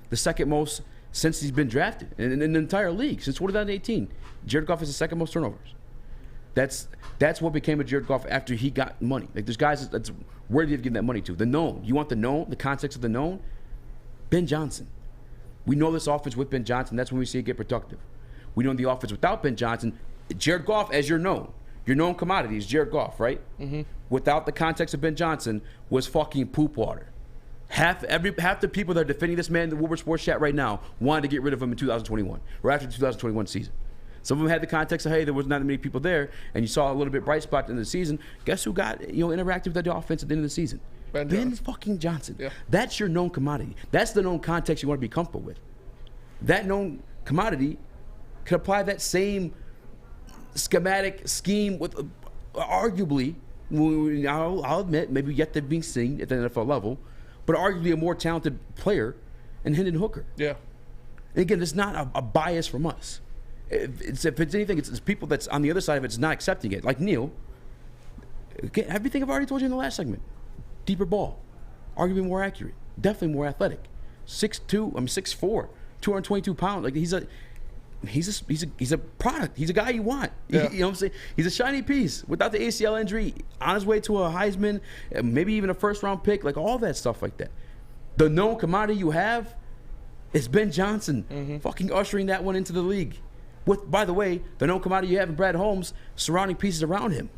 the second most since he's been drafted in the entire league since 2018. Jared Goff is the second most turnovers. That's what became of Jared Goff after he got money. Like, there's guys that's worthy of giving that money to. The known. You want the known, the context of the known? Ben Johnson. We know this offense with Ben Johnson. That's when we see it get productive. We know the offense without Ben Johnson. Jared Goff, as you're known. Your known commodity is Jared Goff, right? Without the context of Ben Johnson, was fucking poop water. Half the people that are defending this man in the Woodward Sports Chat right now wanted to get rid of him in 2021, or after the 2021 season. Some of them had the context of, hey, there was not that many people there, and you saw a little bit bright spot in the season. Guess who got interactive with the offense at the end of the season? Ben fucking Johnson. Yeah. That's your known commodity. That's the known context you want to be comfortable with. That known commodity could apply that same schematic scheme with arguably, I'll admit, maybe yet to be seen at the NFL level, but arguably a more talented player in Hendon Hooker. Yeah. And again, it's not a bias from us. If it's anything, it's people that's on the other side of it's not accepting it. Like Neil, everything I've already told you in the last segment. Deeper ball, arguably more accurate, definitely more athletic. 6'2", 6'4", 222 pounds. Like he's a product. He's a guy you want. Yeah. You know what I'm saying? He's a shiny piece without the ACL injury, on his way to a Heisman, maybe even a first-round pick, like all that stuff like that. The known commodity you have is Ben Johnson, fucking ushering that one into the league. With, by the way, the known commodity you have in Brad Holmes, surrounding pieces around him.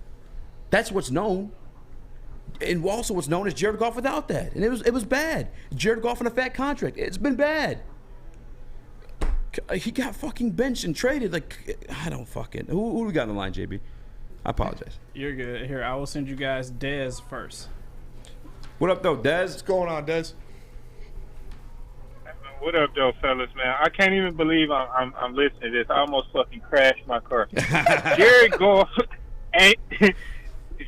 That's what's known. And also what's known is Jared Goff without that. And it was bad. Jared Goff on a fat contract. It's been bad. He got fucking benched and traded. Like, I don't fucking... Who we got on the line, JB? I apologize. You're good. Here, I will send you guys Dez first. What up, though, Dez? What's going on, Dez? What up, though, fellas, man? I can't even believe I'm listening to this. I almost fucking crashed my car. Jared Goff ain't...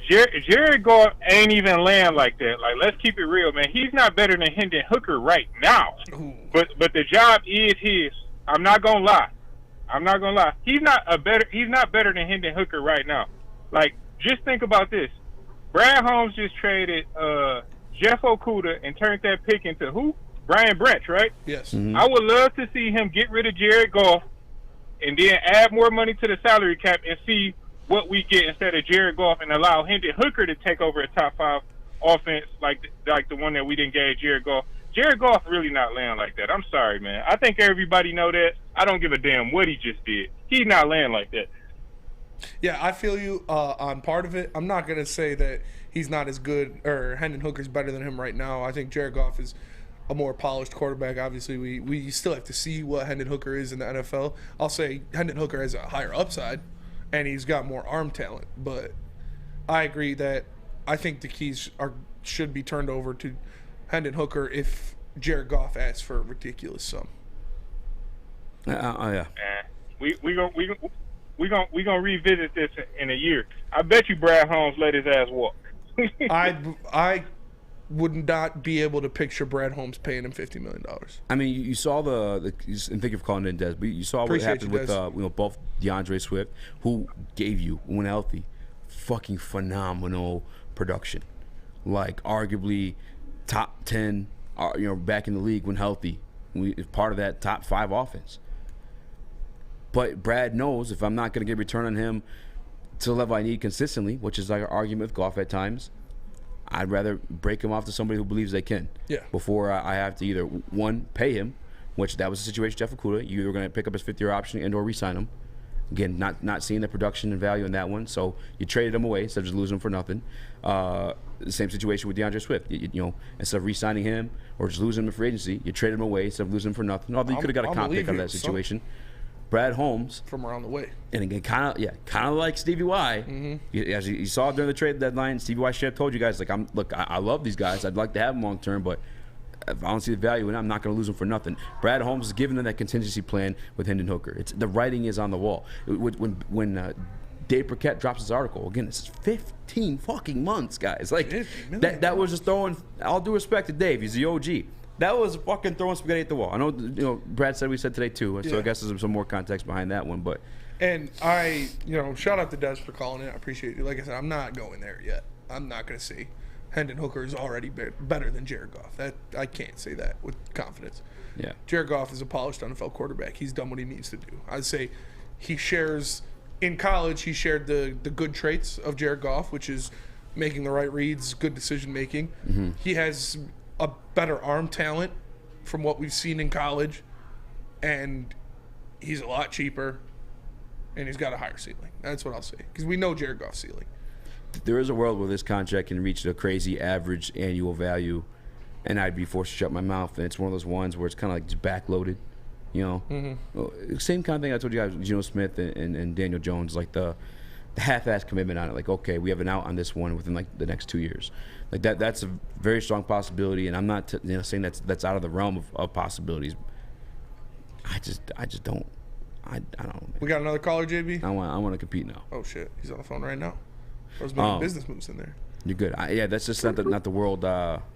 Jared Goff ain't even laying like that. Like, let's keep it real, man. He's not better than Hendon Hooker right now. But the job is his. I'm not gonna lie. He's not better than Hendon Hooker right now. Like, just think about this. Brad Holmes just traded Jeff Okudah and turned that pick into who? Brian Branch, right? Yes. I would love to see him get rid of Jared Goff and then add more money to the salary cap and see what we get instead of Jared Goff, and allow Hendon Hooker to take over a top 5 offense like the one that we didn't get Jared Goff. Jared Goff really not laying like that. I'm sorry, man. I think everybody know that. I don't give a damn what he just did. He's not laying like that. Yeah, I feel you on part of it. I'm not going to say that he's not as good, or Hendon Hooker's better than him right now. I think Jared Goff is a more polished quarterback. Obviously, we still have to see what Hendon Hooker is in the NFL. I'll say Hendon Hooker has a higher upside, and he's got more arm talent. But I agree that I think the keys should be turned over to Hendon Hooker if Jared Goff asks for a ridiculous sum. Yeah. we gonna revisit this in a year. I bet you Brad Holmes let his ass walk. I would not be able to picture Brad Holmes paying him $50 million. I mean, you saw and thank you for calling in, Des, but you saw what happened with both DeAndre Swift, who gave you, when healthy, fucking phenomenal production. Like, arguably top 10, back in the league when healthy. Part of that top 5 offense. But Brad knows if I'm not going to get return on him to the level I need consistently, which is like an argument with Goff at times, I'd rather break him off to somebody who believes they can. Yeah. Before I have to either, one, pay him, which that was the situation with Jeff Okudah. You were going to pick up his 5th-year option and or re-sign him. Again, not seeing the production and value in that one, so you traded him away instead of just losing him for nothing. The same situation with DeAndre Swift. Instead of re-signing him or just losing him in free agency, you traded him away instead of losing him for nothing. Although you could have got a comp pick out of that situation. Brad Holmes from around the way, and again, kind of like Stevie Y. Mm-hmm. As you saw during the trade deadline, Stevie Y should have told you guys, like, I love these guys. I'd like to have them long term, but if I don't see the value in it, I'm not going to lose them for nothing. Brad Holmes is giving them that contingency plan with Hendon Hooker. The writing is on the wall. When Dave Burkett drops his article, again, it's 15 fucking months, guys. Like, that was just throwing, all due respect to Dave, he's the OG. That was fucking throwing spaghetti at the wall. I know, Brad said we said today too, so I guess there's some more context behind that one. But and shout out to Des for calling in. I appreciate you. Like I said, I'm not going there yet. I'm not going to say Hendon Hooker is already better than Jared Goff. That I can't say that with confidence. Yeah, Jared Goff is a polished NFL quarterback. He's done what he needs to do. I'd say he shares in college. He shared the good traits of Jared Goff, which is making the right reads, good decision making. Mm-hmm. He has a better arm talent from what we've seen in college, and he's a lot cheaper, and he's got a higher ceiling. That's what I'll say, because we know Jared Goff's ceiling. There is a world where this contract can reach the crazy average annual value, and I'd be forced to shut my mouth, and it's one of those ones where it's kind of like just backloaded, Mm-hmm. Same kind of thing I told you guys, Geno Smith and Daniel Jones, like the half-assed commitment on it. Like, okay, we have an out on this one within like the next 2 years. Like that's a very strong possibility, and I'm not saying that's out of the realm of possibilities. I just don't. I don't. We got another caller, JB. I want to compete now. Oh shit, he's on the phone right now. I was making business moves in there. You're good. That's just not the world.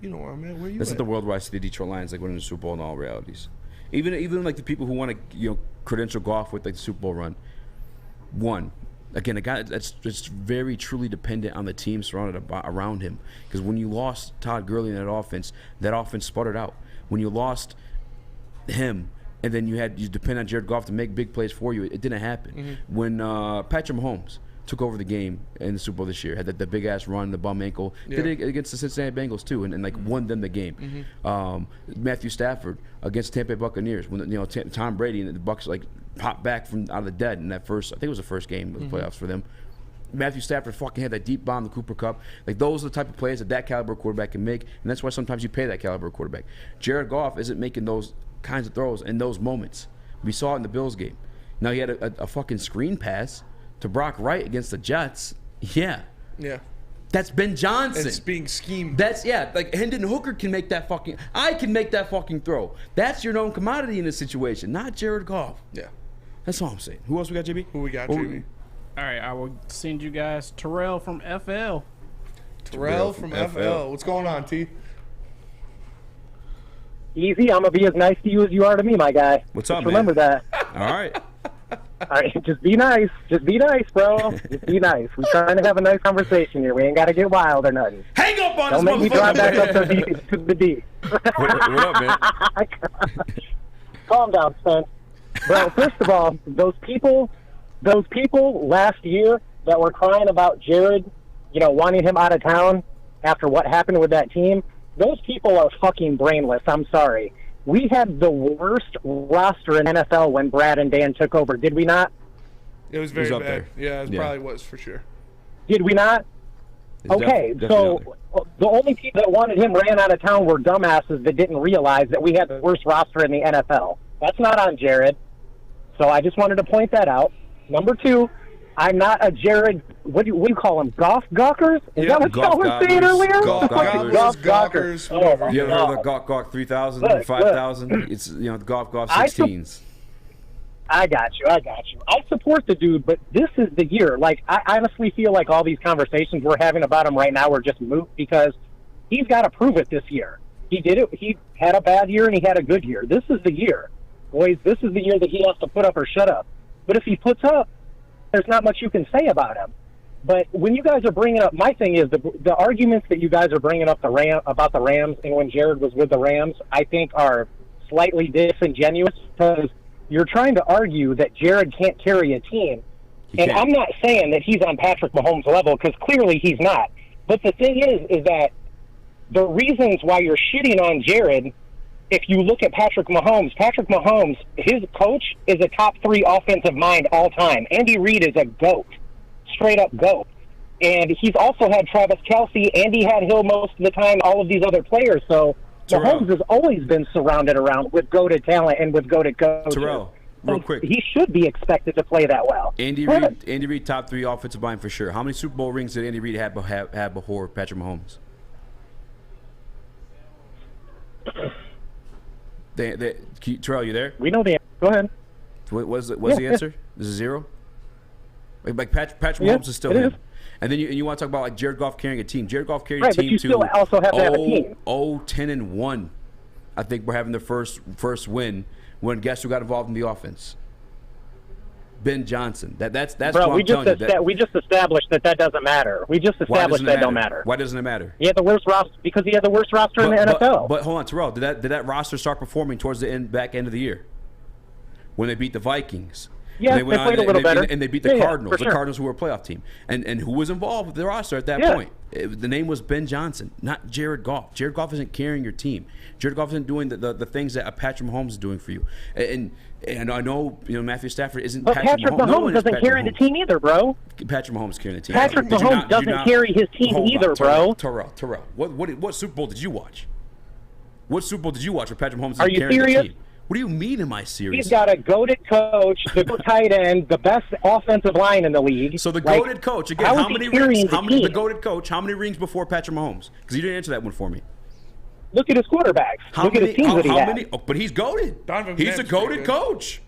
You know where I'm at. Where you? That's at? not the world where I see the Detroit Lions like winning the Super Bowl in all realities. Even like the people who want to credential Goff with like the Super Bowl run. One. Again, a guy that's just very truly dependent on the team surrounded around him. Because when you lost Todd Gurley in that offense sputtered out. When you lost him, and then you depend on Jared Goff to make big plays for you, it didn't happen. Mm-hmm. When Patrick Mahomes took over the game in the Super Bowl this year, had the big ass run, the bum ankle, did it against the Cincinnati Bengals too, and like won them the game. Mm-hmm. Matthew Stafford against Tampa Bay Buccaneers, when Tom Brady and the Bucs like popped back from out of the dead in that first, I think it was the first game of the playoffs for them. Matthew Stafford fucking had that deep bomb to Cooper Kupp. Like, those are the type of plays that caliber quarterback can make, and that's why sometimes you pay that caliber quarterback. Jared Goff isn't making those kinds of throws in those moments. We saw it in the Bills game. Now, he had a fucking screen pass to Brock Wright against the Jets. Yeah. That's Ben Johnson. It's being schemed. Like Hendon Hooker can make that fucking, I can make that fucking throw. That's your known commodity in this situation, not Jared Goff. Yeah. That's all I'm saying. Who else we got, JB? Who we got, JB? All right, I will send you guys Terrell from FL. Terrell from FL. What's going on, T? Easy, I'm going to be as nice to you as you are to me, my guy. What's up, man? Remember that. All right. All right, just be nice. Just be nice, bro. Just be nice. We're trying to have a nice conversation here. We ain't got to get wild or nothing. Hang up on us, Don't make me drive back up to the D. What up, man? Calm down, Spence. Bro, first of all, those people last year that were crying about Jared, wanting him out of town after what happened with that team, those people are fucking brainless. I'm sorry. We had the worst roster in NFL when Brad and Dan took over, did we not? It was very bad. Yeah, it probably was for sure. Did we not? Okay, so the only people that wanted him ran out of town were dumbasses that didn't realize that we had the worst roster in the NFL. That's not on Jared. So I just wanted to point that out. Number two, I'm not a Jared, what do you call them, Goff Gawkers? Is that what y'all were saying earlier? Golf Gawkers, whatever. You ever heard of the Gawk 3000, 5000? It's, the Golf 16s. I got you. I support the dude, but this is the year. Like, I honestly feel like all these conversations we're having about him right now are just moot because he's got to prove it this year. He did it. He had a bad year and he had a good year. This is the year. Boys, this is the year that he has to put up or shut up. But if he puts up, there's not much you can say about him. But when you guys are bringing up, my thing is the arguments that you guys are bringing up about the Rams and when Jared was with the Rams, I think are slightly disingenuous because you're trying to argue that Jared can't carry a team. And I'm not saying that he's on Patrick Mahomes' level because clearly he's not. But the thing is that the reasons why you're shitting on Jared, if you look at Patrick Mahomes, his coach is a top 3 offensive mind all time. Andy Reid is a GOAT, straight up GOAT. And he's also had Travis Kelce, and he had Hill most of the time, all of these other players. So Mahomes has always been surrounded around with GOAted talent and with GOAted coaches. Terrell, real quick. He should be expected to play that well. Andy Reid, top 3 offensive line for sure. How many Super Bowl rings did Andy Reid have before Patrick Mahomes? Terrell, you there? We know the answer. Go ahead. What's the answer? This is 0? Like Patrick Mahomes is still him. And then you want to talk about like Jared Goff carrying a team. Jared Goff carried a team but you still also have to have a team. 10-1. I think we're having the first win when guess who got involved in the offense? Ben Johnson. That's Bro, we just established that doesn't matter. We just established that don't matter. Why doesn't it matter? He had the worst roster because he had the worst roster in the NFL. But hold on, Terrell, did that roster start performing towards the back end of the year when they beat the Vikings? Yeah, they played a little better. And they beat the Cardinals, the Cardinals who were a playoff team. And who was involved with the roster at that point? The name was Ben Johnson, not Jared Goff. Jared Goff isn't carrying your team. Jared Goff isn't doing the things that Patrick Mahomes is doing for you. And I know Matthew Stafford isn't but Patrick Mahomes doesn't carry the team either, bro. Patrick Mahomes carrying the team. Patrick Mahomes doesn't carry his team either, bro. Terrell, what Super Bowl did you watch? What Super Bowl did you watch where Patrick Mahomes Are you carrying serious? the team? What do you mean, am I serious? He's got a goated coach, the tight end, the best offensive line in the league. So the goated coach, again, how many rings? The goated coach, how many rings before Patrick Mahomes? Because you didn't answer that one for me. Look at his quarterbacks. Look at his teams that he has. But he's goated. He's a McNabb's goated coach.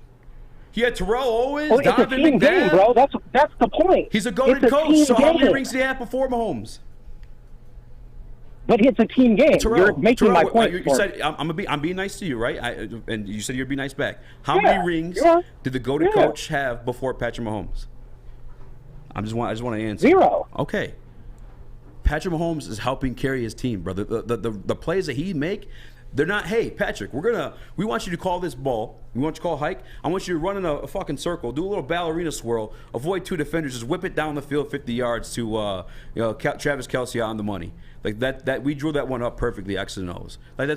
He had Terrell Owens, it's Donovan a team game, bro. That's the point. He's a goated coach. So how many rings did he have before Mahomes? But it's a team game. Terrell, you're making my point. You said I'm being nice to you, right? And you said you'd be nice back. How many rings did the goated coach have before Patrick Mahomes? I just want to answer. 0. Okay. Patrick Mahomes is helping carry his team, brother. The plays that he make, they're not. Hey, Patrick, we want you to call this ball. We want you to call a hike. I want you to run in a fucking circle, do a little ballerina swirl, avoid 2 defenders, just whip it down the field 50 yards to Travis Kelce on the money. Like that we drew that one up perfectly, X and O's. Like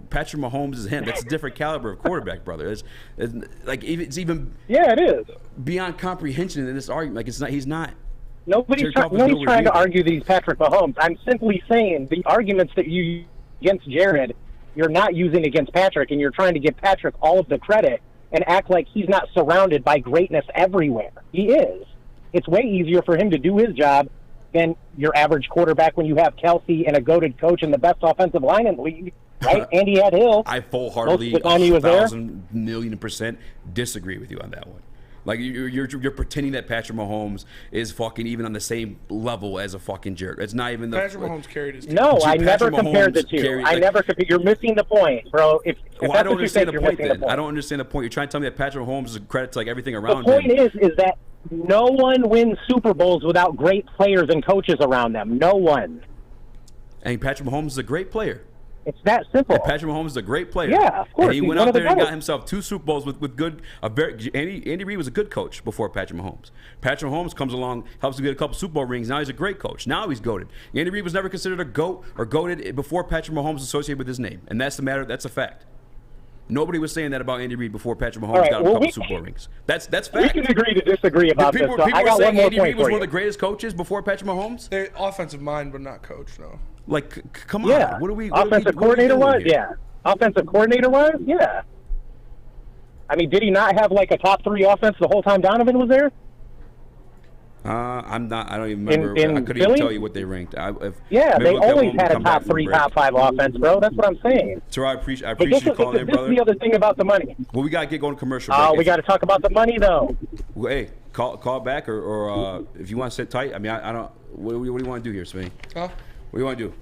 Patrick Mahomes is him. That's a different caliber of quarterback, brother. It's even it is beyond comprehension in this argument. Like it's not. He's not. Nobody's trying to argue these Patrick Mahomes. I'm simply saying the arguments that you use against Jared, you're not using against Patrick, and you're trying to give Patrick all of the credit and act like he's not surrounded by greatness everywhere. He is. It's way easier for him to do his job than your average quarterback when you have Kelce and a goated coach and the best offensive line in the league, right? Andy had Hill. I full-heartedly, 1,000,000,000% disagree with you on that one. Like you're pretending that Patrick Mahomes is fucking even on the same level as a fucking Jared. It's not even the Patrick Mahomes carried his team. No, I never compared the two. I never compared. You're missing the point, bro. If I don't understand the point. Then I don't understand the point. You're trying to tell me that Patrick Mahomes is a credit to like everything around him. The point is that no one wins Super Bowls without great players and coaches around them. No one. And Patrick Mahomes is a great player. It's that simple. And Patrick Mahomes is a great player. Yeah, of course. And he went out there and got himself 2 Super Bowls with good. Andy Reid was a good coach before Patrick Mahomes. Patrick Mahomes comes along, helps him get a couple Super Bowl rings. Now he's a great coach. Now he's goated. Andy Reid was never considered a GOAT or goated before Patrick Mahomes associated with his name, and that's the matter. That's a fact. Nobody was saying that about Andy Reid before Patrick Mahomes got a couple Super Bowl rings. That's fact. We can agree to disagree about this. People I got saying one more Andy Reid was point one of the greatest coaches before Patrick Mahomes. They're offensive mind, but not coach, no. Like, come on. Yeah. What are we? Offensive coordinator was? Yeah. Offensive coordinator was? Yeah. I mean, did he not have like a top 3 offense the whole time Donovan was there? I'm not. I don't even remember. I couldn't even tell you what they ranked. They always had a top 3, top 5 offense, bro. That's what I'm saying. So I appreciate you calling in, brother. This is the other thing about the money. Well, we gotta get going to commercial break. Oh, we got to talk about the money, though. Well, hey, call back, or if you want to sit tight. I mean, I don't. What do you want to do here, Smitty? Huh? What do you want to do?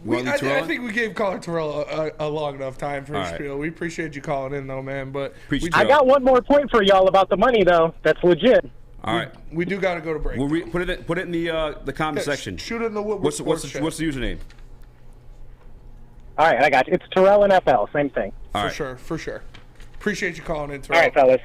I think we gave caller Terrell a long enough time for his right. spiel. We appreciate you calling in, though, man. But I got one more point for y'all about the money, though. That's legit. All right. We do got to go to break. We'll put it in the comment section. Shoot it in the Woodward What's Sports the chat. username? All right, I got you. It's Terrell NFL. Same thing. For sure. Appreciate you calling in, Terrell. All right, fellas.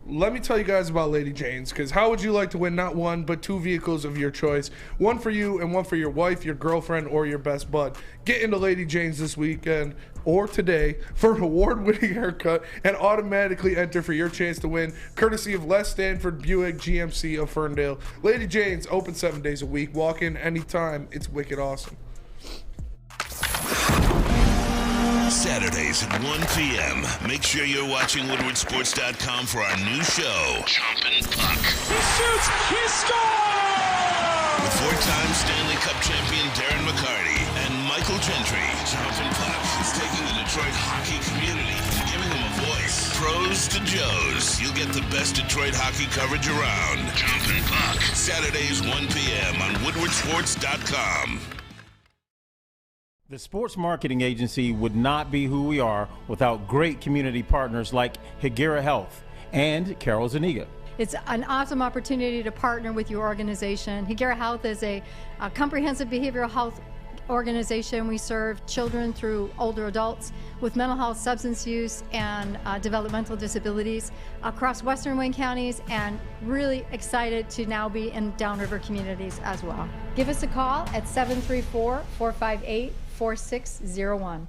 Let me tell you guys about Lady Jane's, because how would you like to win not one, but 2 vehicles of your choice? One for you and one for your wife, your girlfriend, or your best bud. Get into Lady Jane's this weekend or today for an award-winning haircut and automatically enter for your chance to win, courtesy of Les Stanford Buick GMC of Ferndale. Lady Jane's open 7 days a week. Walk in anytime. It's wicked awesome. Saturdays at 1 p.m. Make sure you're watching WoodwardSports.com for our new show, Chompin' Puck. He shoots! He scores! With 4-time Stanley Cup champion Darren McCarty and Michael Gentry, Chompin' Puck is taking the Detroit hockey community and giving them a voice. Pros to Joes. You'll get the best Detroit hockey coverage around. Chompin' Puck. Saturdays 1 p.m. on WoodwardSports.com. The Sports Marketing Agency would not be who we are without great community partners like Higuera Health and Carol Zuniga. It's an awesome opportunity to partner with your organization. Higuera Health is a comprehensive behavioral health organization. We serve children through older adults with mental health, substance use, and developmental disabilities across Western Wayne counties, and really excited to now be in downriver communities as well. Give us a call at 734-458-4601.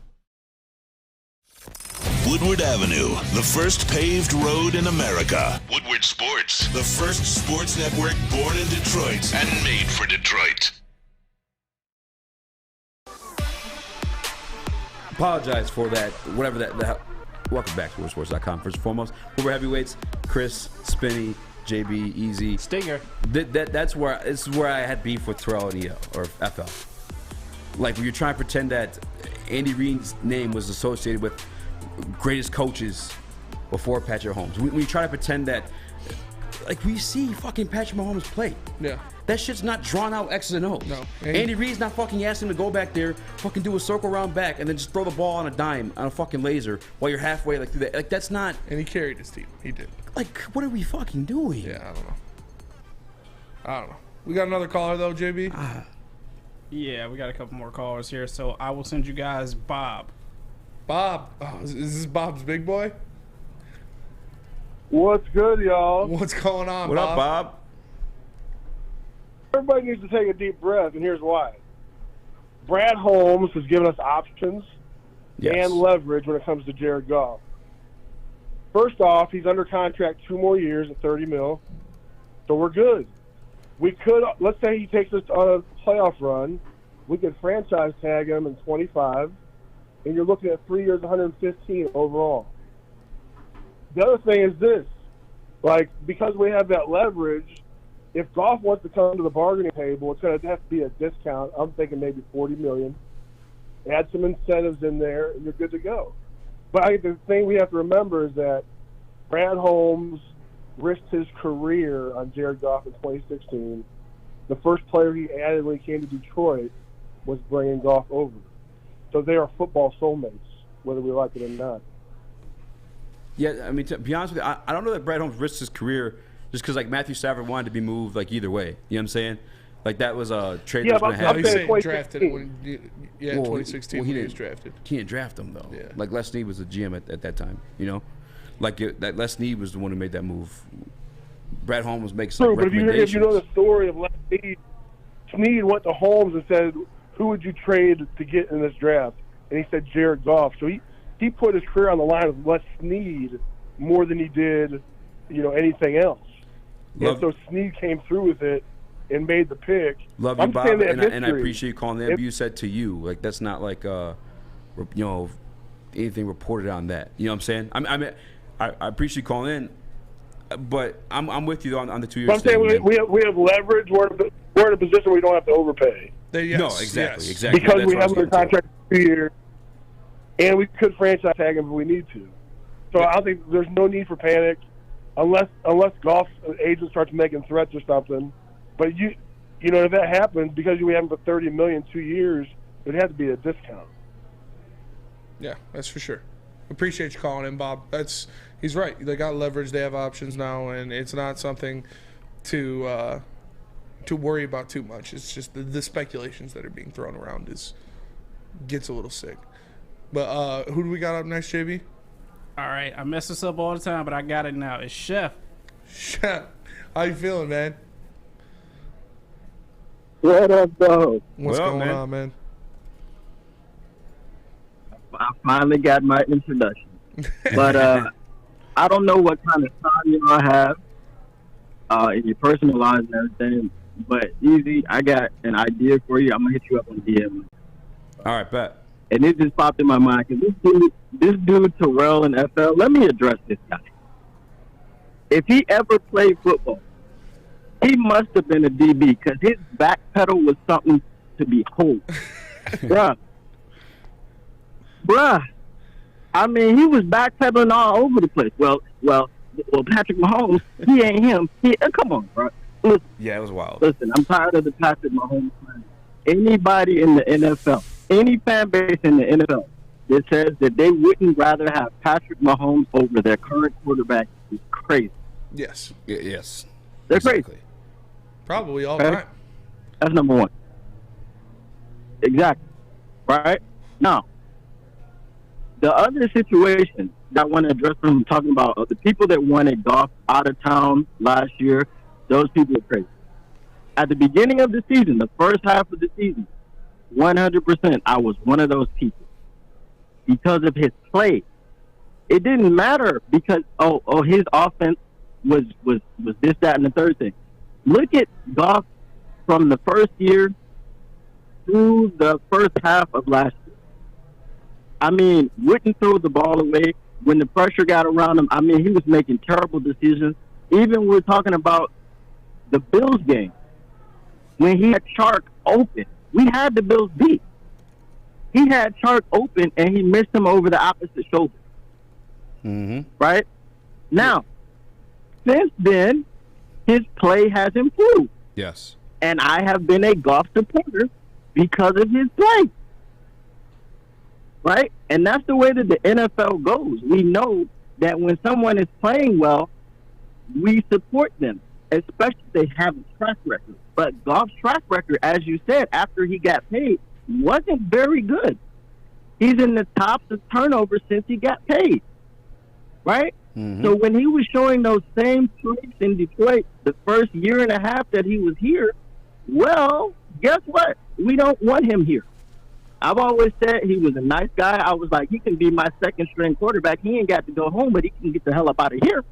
Woodward Avenue, the first paved road in America. Woodward Sports, the first sports network born in Detroit and made for Detroit. Apologize for that, whatever that. Welcome back to WoodwardSports.com. First and foremost, Woodward Heavyweights, Chris, Spinny, JB, Eazy, Stinger. This is where I had beef with Terrell and EO or FL. Like when you're trying to pretend that Andy Reid's name was associated with greatest coaches before Patrick Mahomes. When you try to pretend that, like we see fucking Patrick Mahomes play. Yeah. That shit's not drawn out X's and O's. No. Andy Reid's not fucking asking him to go back there, fucking do a circle round back, and then just throw the ball on a dime on a fucking laser while you're halfway like through that. Like that's not. And he carried his team. He did. Like what are we fucking doing? Yeah, I don't know. We got another caller though, JB. Yeah, we got a couple more callers here, so I will send you guys Bob. Bob, is this Bob's big boy? What's good, y'all? What's going on, What Bob? up, Bob? Everybody needs to take a deep breath, and here's why. Brad Holmes has given us options and leverage when it comes to Jared Goff. First off, he's under contract 2 more years at $30 million, so we're good. We could, let's say he takes us on a playoff run, we could franchise tag him in 25, and you're looking at 3 years, 115 overall. The other thing is this, like, because we have that leverage, if Goff wants to come to the bargaining table, it's going to have to be a discount. I'm thinking maybe $40 million. Add some incentives in there, and you're good to go. But I think the thing we have to remember is that Brad Holmes risked his career on Jared Goff in 2016. The first player he added when he came to Detroit was bringing Goff over. So they are football soulmates, whether we like it or not. Yeah, I mean, to be honest with you, I don't know that Brad Holmes risked his career just because, like, Matthew Stafford wanted to be moved, like, either way. You know what I'm saying? Like, that was a trade that was going to happen. He drafted it when, 2016 when he was drafted. He didn't draft him, though. Yeah. Like, Les Snead was the GM at that time, you know? Like, that Les Snead was the one who made that move. Brad Holmes makes some True, but recommendations. if you know the story of Les Snead, Snead went to Holmes and said, who would you trade to get in this draft? And he said Jared Goff. So he put his career on the line with Les Snead more than he did, anything else. And so Snead came through with it and made the pick. Love you, Bob, and I appreciate you calling that. But you said to you, like, that's not like, anything reported on that. You know what I'm saying? I appreciate you calling in. But I'm with you on the 2 years. I'm saying we have leverage. We're in a position where we don't have to overpay. No, exactly. Because That's we what I have was under getting to. contract for 2 years, and we could franchise tag him if we need to. So I think there's no need for panic, unless golf agents start making threats or something. But you know, if that happens, because we have him for $30 million 2 years, it'd have to be a discount. Yeah, that's for sure. Appreciate you calling in, Bob. He's right. They got leverage. They have options now, and it's not something to worry about too much. It's just the speculations that are being thrown around gets a little sick. But who do we got up next, JB? All right, I mess this up all the time, but I got it now. It's Chef. Chef, how you feeling, man? What up, dog? What's going on, man? I finally got my introduction. But I don't know what kind of time y'all have in your personal lives and everything. But Eazy, I got an idea for you. I'm gonna hit you up on DM. All right, bet. And it just popped in my mind because this dude Terrell in FL. Let me address this guy. If he ever played football, he must have been a DB because his back pedal was something to behold, bruh. I mean, he was backpedaling all over the place. Well, Patrick Mahomes, he ain't him. Come on, bro. Listen, yeah, it was wild. Listen, I'm tired of the Patrick Mahomes fan. Anybody in the NFL, any fan base in the NFL that says that they wouldn't rather have Patrick Mahomes over their current quarterback is crazy. Yes. Yes. They're crazy. Probably all the time. That's number one. Exactly. Right? Now, the other situation that I want to address when I'm talking about the people that wanted Goff out of town last year, those people are crazy. At the beginning of the season, the first half of the season, 100%, I was one of those people. Because of his play. It didn't matter because, his offense was this, that, and the third thing. Look at Goff from the first year through the first half of last year. I mean, wouldn't throw the ball away. When the pressure got around him, I mean, he was making terrible decisions. Even we're talking about the Bills game. When he had Chark open, we had the Bills beat. He had Chark open, and he missed him over the opposite shoulder. Mm-hmm. Right? Now, since then, his play has improved. Yes. And I have been a Goff supporter because of his play. Right? And that's the way that the NFL goes. We know that when someone is playing well, we support them, especially if they have a track record. But Goff's track record, as you said, after he got paid, wasn't very good. He's in the tops of turnovers since he got paid. Right? Mm-hmm. So when he was showing those same traits in Detroit the first year and a half that he was here, well, guess what? We don't want him here. I've always said he was a nice guy. I was like, he can be my second-string quarterback. He ain't got to go home, but he can get the hell up out of here.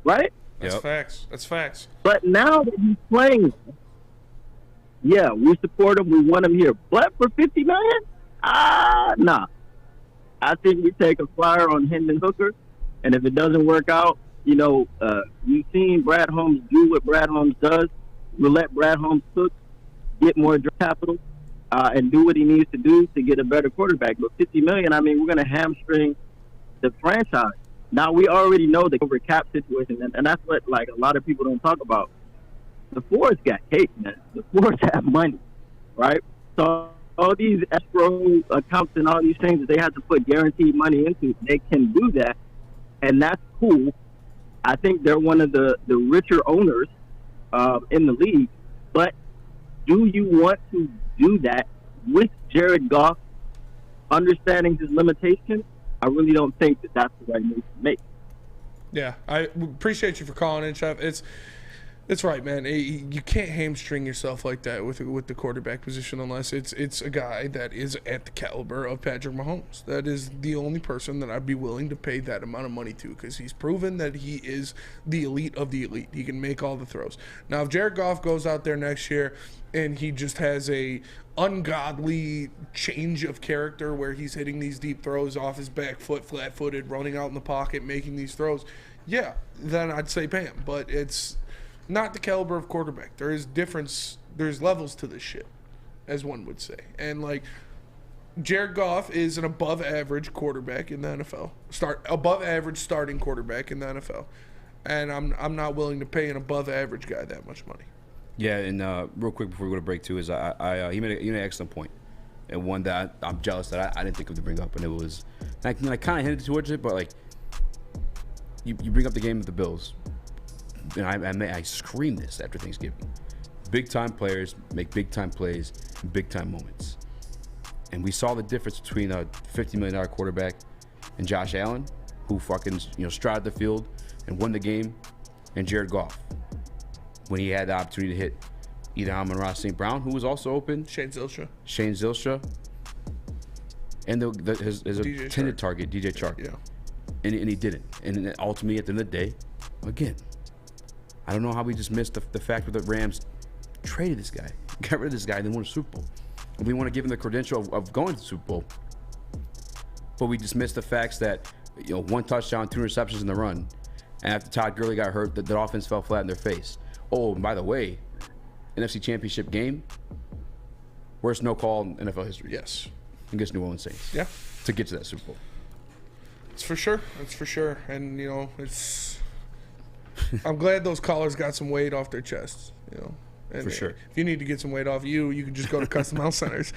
Right? That's facts. That's facts. But now that he's playing, yeah, we support him. We want him here. But for $50 million? Nah. I think we take a flyer on Hendon Hooker, and if it doesn't work out, we've seen Brad Holmes do what Brad Holmes does. We'll let Brad Holmes cook, get more draft capital, and do what he needs to do to get a better quarterback. But $50 million, I mean, we're going to hamstring the franchise. Now, we already know the over cap situation, and that's what, like, a lot of people don't talk about. The Fords got cake, man. The Fords have money, right? So all these escrow accounts and all these things that they have to put guaranteed money into, they can do that, and that's cool. I think they're one of the richer owners in the league, but do you want to do that with Jared Goff, understanding his limitations? I really don't think that that's the right move to make. Yeah, I appreciate you for calling in, Chef. It's right, man. You can't hamstring yourself like that with the quarterback position unless it's a guy that is at the caliber of Patrick Mahomes. That is the only person that I'd be willing to pay that amount of money to because he's proven that he is the elite of the elite. He can make all the throws. Now, if Jared Goff goes out there next year and he just has a ungodly change of character where he's hitting these deep throws off his back foot, flat-footed, running out in the pocket, making these throws, yeah, then I'd say pay him. But it's not the caliber of quarterback. There is difference. There's levels to this shit, as one would say. And, like, Jared Goff is an above-average quarterback in the NFL. Above-average starting quarterback in the NFL. And I'm not willing to pay an above-average guy that much money. Yeah, and real quick before we go to break, too, is he made an excellent point. And one that I'm jealous that I didn't think of to bring up. And it was, I kind of hinted towards it, but, like, you bring up the game with the Bills. And I scream this after Thanksgiving. Big-time players make big-time plays in big-time moments. And we saw the difference between a $50 million quarterback and Josh Allen, who fucking strided the field and won the game, and Jared Goff, when he had the opportunity to hit either Amon-Ra St. Brown, who was also open, Shane Zylstra, and his intended target, DJ Chark. Yeah. And he didn't. And ultimately, at the end of the day, again, I don't know how we just missed the fact that the Rams traded this guy, got rid of this guy, and then won a Super Bowl. And we want to give him the credential of going to the Super Bowl, but we just missed the facts that 1 touchdown, 2 interceptions in the run, and after Todd Gurley got hurt, the offense fell flat in their face. Oh, and by the way, NFC Championship game, worst no call in NFL history. Yes, against New Orleans Saints. Yeah, to get to that Super Bowl. It's for sure. It's for sure, and it's. I'm glad those callers got some weight off their chests. And for sure. If you need to get some weight off you can just go to Custom Health Centers.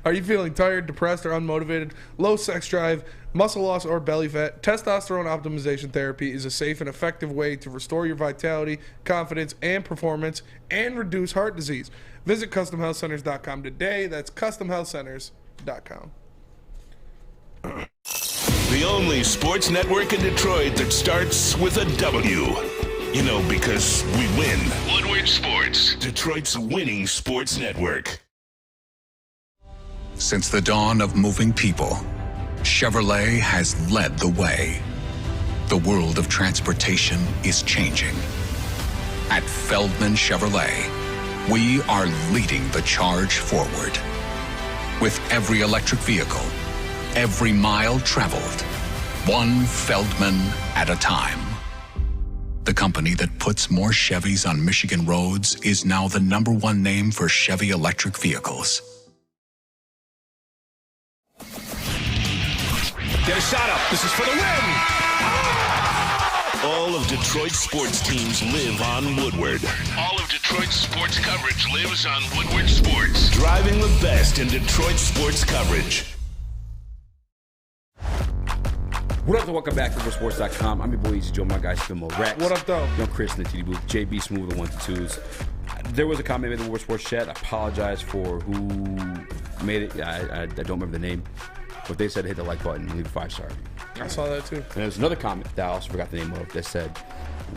Are you feeling tired, depressed, or unmotivated? Low sex drive, muscle loss, or belly fat? Testosterone optimization therapy is a safe and effective way to restore your vitality, confidence, and performance, and reduce heart disease. Visit CustomHealthCenters.com today. That's CustomHealthCenters.com. The only sports network in Detroit that starts with a W. Because we win. Woodward Sports, Detroit's winning sports network. Since the dawn of moving people, Chevrolet has led the way. The world of transportation is changing. At Feldman Chevrolet, we are leading the charge forward. With every electric vehicle, every mile traveled, one Feldman at a time. The company that puts more Chevys on Michigan roads is now the #1 name for Chevy electric vehicles. Get a shot up. This is for the win. All of Detroit's sports teams live on Woodward. All of Detroit's sports coverage lives on Woodward Sports. Driving the best in Detroit sports coverage. What up, welcome back to WoodwardSports.com. I'm your boy Eazy Joe, my guy Spimo Rex. What up, though? Young Chris in the TD booth, JB Smooth, the 1-2s. There was a comment made in the Woodward Sports chat. I apologize for who made it. I don't remember the name, but they said hit the like button and leave a 5-star. I saw that too. And there's another comment that I also forgot the name of that said,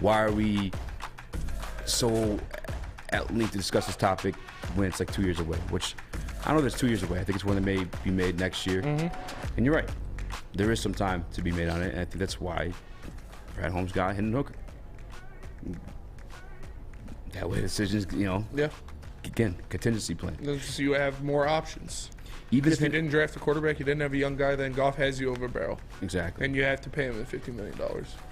why are we so at length to discuss this topic when it's like 2 years away? Which, I don't know if it's 2 years away. I think it's one that may be made next year. Mm-hmm. And you're right. There is some time to be made on it, and I think that's why Brad Holmes got Hendon Hooker. That way, decisions, Yeah. Again, contingency plan. So you have more options. Even if you didn't draft a quarterback, you didn't have a young guy, then Goff has you over a barrel. Exactly. And you have to pay him the $50 million.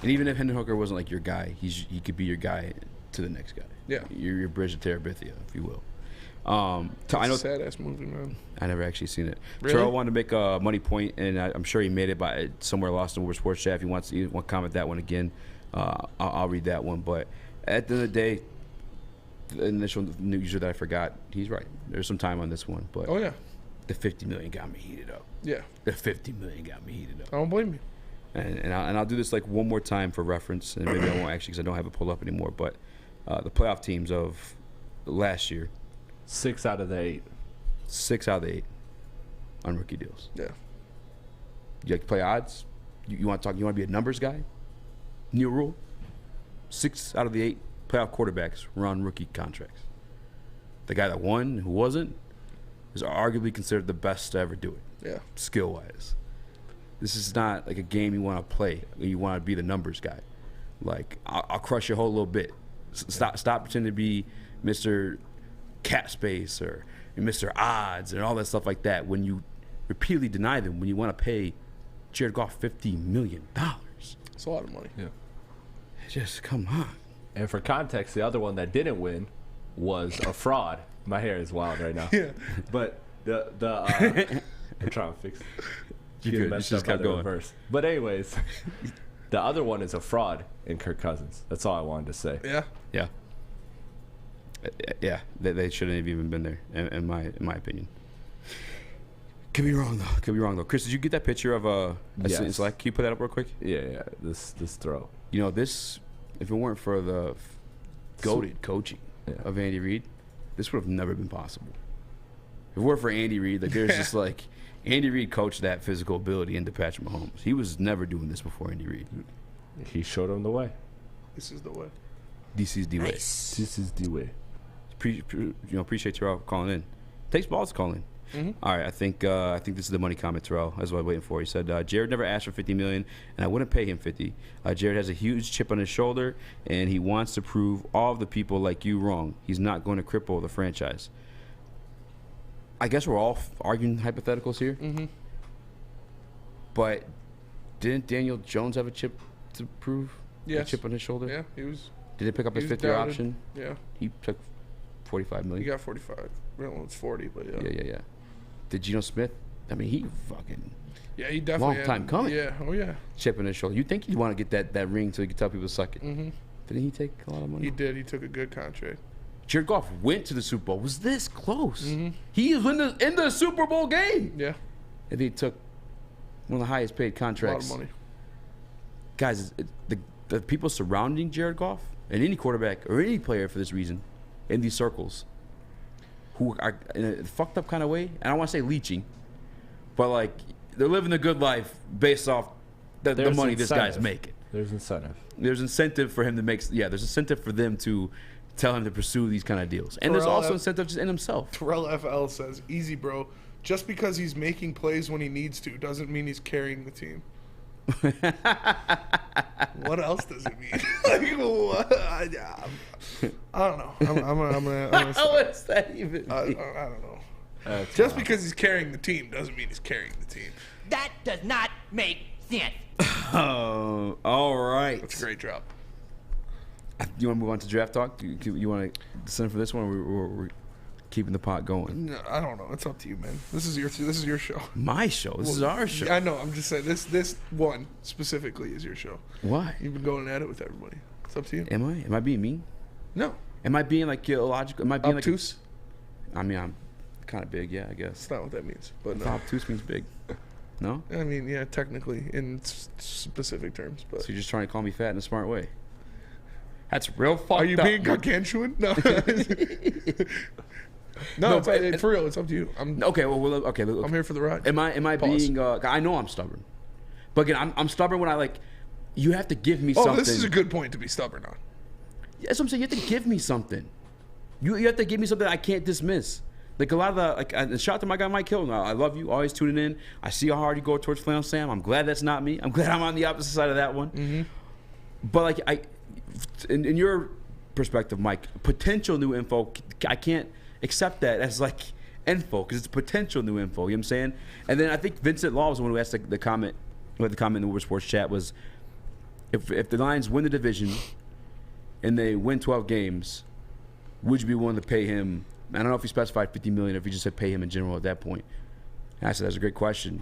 And even if Hendon Hooker wasn't like your guy, he could be your guy to the next guy. Yeah. Your bridge to Terabithia, if you will. I know, sad ass movie, man. I never actually seen it. Really? Terrell wanted to make a money point, and I'm sure he made it by somewhere lost in Woodward Sports chat. If you want to comment that one again, I'll read that one. But at the end of the day, the initial user that I forgot, he's right. There's some time on this one, but oh yeah, the $50 million got me heated up. Yeah, the $50 million got me heated up. I don't blame you. And I'll do this like one more time for reference, and maybe I won't actually because I don't have it pulled up anymore. But the playoff teams of last year. 6 out of the 8. 6 out of the 8 on rookie deals. Yeah. You like to play odds? You want to talk? You want to be a numbers guy? New rule: 6 out of the 8 playoff quarterbacks were on rookie contracts. The guy that won, who wasn't, is arguably considered the best to ever do it. Yeah. Skill wise, this is not like a game you want to play. You want to be the numbers guy. Like I'll crush your whole little bit. Stop pretending to be Mr. Cap Space or Mr. Odds and all that stuff like that when you repeatedly deny them when you want to pay Jared Goff $50 million. It's a lot of money. Yeah. Just come on. And for context, the other one that didn't win was a fraud. My hair is wild right now. Yeah. But the I'm trying to fix it. You Getting good. messed You just up by kept the going. reverse. But anyways, the other one is a fraud in Kirk Cousins. That's all I wanted to say. Yeah. Yeah. Yeah. They shouldn't have even been there, in my opinion. Could be wrong though. Chris, did you get that picture of Yes. Slack? Can you put that up real quick? Yeah. This throw. You know, this, if it weren't for the goated coaching of Andy Reid, this would have never been possible. If it weren't for Andy Reid, like there's just like Andy Reid coached that physical ability into Patrick Mahomes. He was never doing this before Andy Reid. He showed him the way. This is the way. This is the way. This is the way. Appreciate Terrell calling in. Takes balls to call in. All right, I think this is the money comment, Terrell. That's what I'm waiting for. He said, Jared never asked for $50 million, and I wouldn't pay him $50. Jared has a huge chip on his shoulder, and he wants to prove all of the people like you wrong. He's not going to cripple the franchise. I guess we're all arguing hypotheticals here. But didn't Daniel Jones have a chip to prove? Yes. A chip on his shoulder? Yeah, he was. Did he pick up his he was 5th-year doubted. option? Yeah. He took $45 million. He got 45. Well, it's 40, but yeah. Yeah. Did Geno Smith? I mean, he fucking Yeah, he definitely long time coming. Yeah, oh yeah. Chip on his shoulder. You think he'd want to get that ring so he could tell people to suck it? Didn't he take a lot of money? He did. He took a good contract. Jared Goff went to the Super Bowl. Was this close? He is in the Super Bowl game. Yeah. And he took one of the highest paid contracts. A lot of money. Guys, the people surrounding Jared Goff and any quarterback or any player for this reason in these circles who are in a fucked up kind of way, and I don't want to say leeching, but like they're living a good life based off the money this guy's making. There's incentive. There's incentive for him to make. Yeah, there's incentive for them to tell him to pursue these kind of deals, and there's also incentive just in himself. Terrell FL says, "Easy, bro. Just because he's making plays when he needs to doesn't mean he's carrying the team." What else does it mean? Like, what? I don't know. I'm gonna What's that even? I don't know. Just because he's carrying the team doesn't mean he's carrying the team. That does not make sense. Oh, all right. That's a great drop. You want to move on to draft talk? You want to send for this one? Or we're keeping the pot going. No, I don't know. It's up to you, man. This is your show. My show. This is our show. I know. I'm just saying this one specifically is your show. Why? You've been going at it with everybody. It's up to you. Am I? Am I being mean? No. Am I being like illogical? Am I being obtuse? I mean, I'm kind of big. Yeah, I guess. That's not what that means. But no. Obtuse means big. No. I mean, yeah, technically in specific terms, but. So you're just trying to call me fat in a smart way. That's real fucked up. Are you being gargantuan? No. No, but for real, it's up to you. Okay. Well, okay. I'm here for the ride. Am I Pause. being? I know I'm stubborn, but again, I'm stubborn when I like. You have to give me something. Oh, this is a good point to be stubborn on. That's what I'm saying. You have to give me something. You have to give me something I can't dismiss. Like a lot of the and shout out to my guy Mike Hill. I love you. Always tuning in. I see how hard you go towards Flannel Sam. I'm glad that's not me. I'm glad I'm on the opposite side of that one. But like in your perspective, Mike, potential new info, I can't accept that as like info because it's potential new info. You know what I'm saying? And then I think Vincent Law was the one who asked the comment. The comment in the Woodward Sports chat was, if the Lions win the division and they win 12 games, would you be willing to pay him? I don't know if he specified $50 million, or if he just said pay him in general at that point. And I said that's a great question.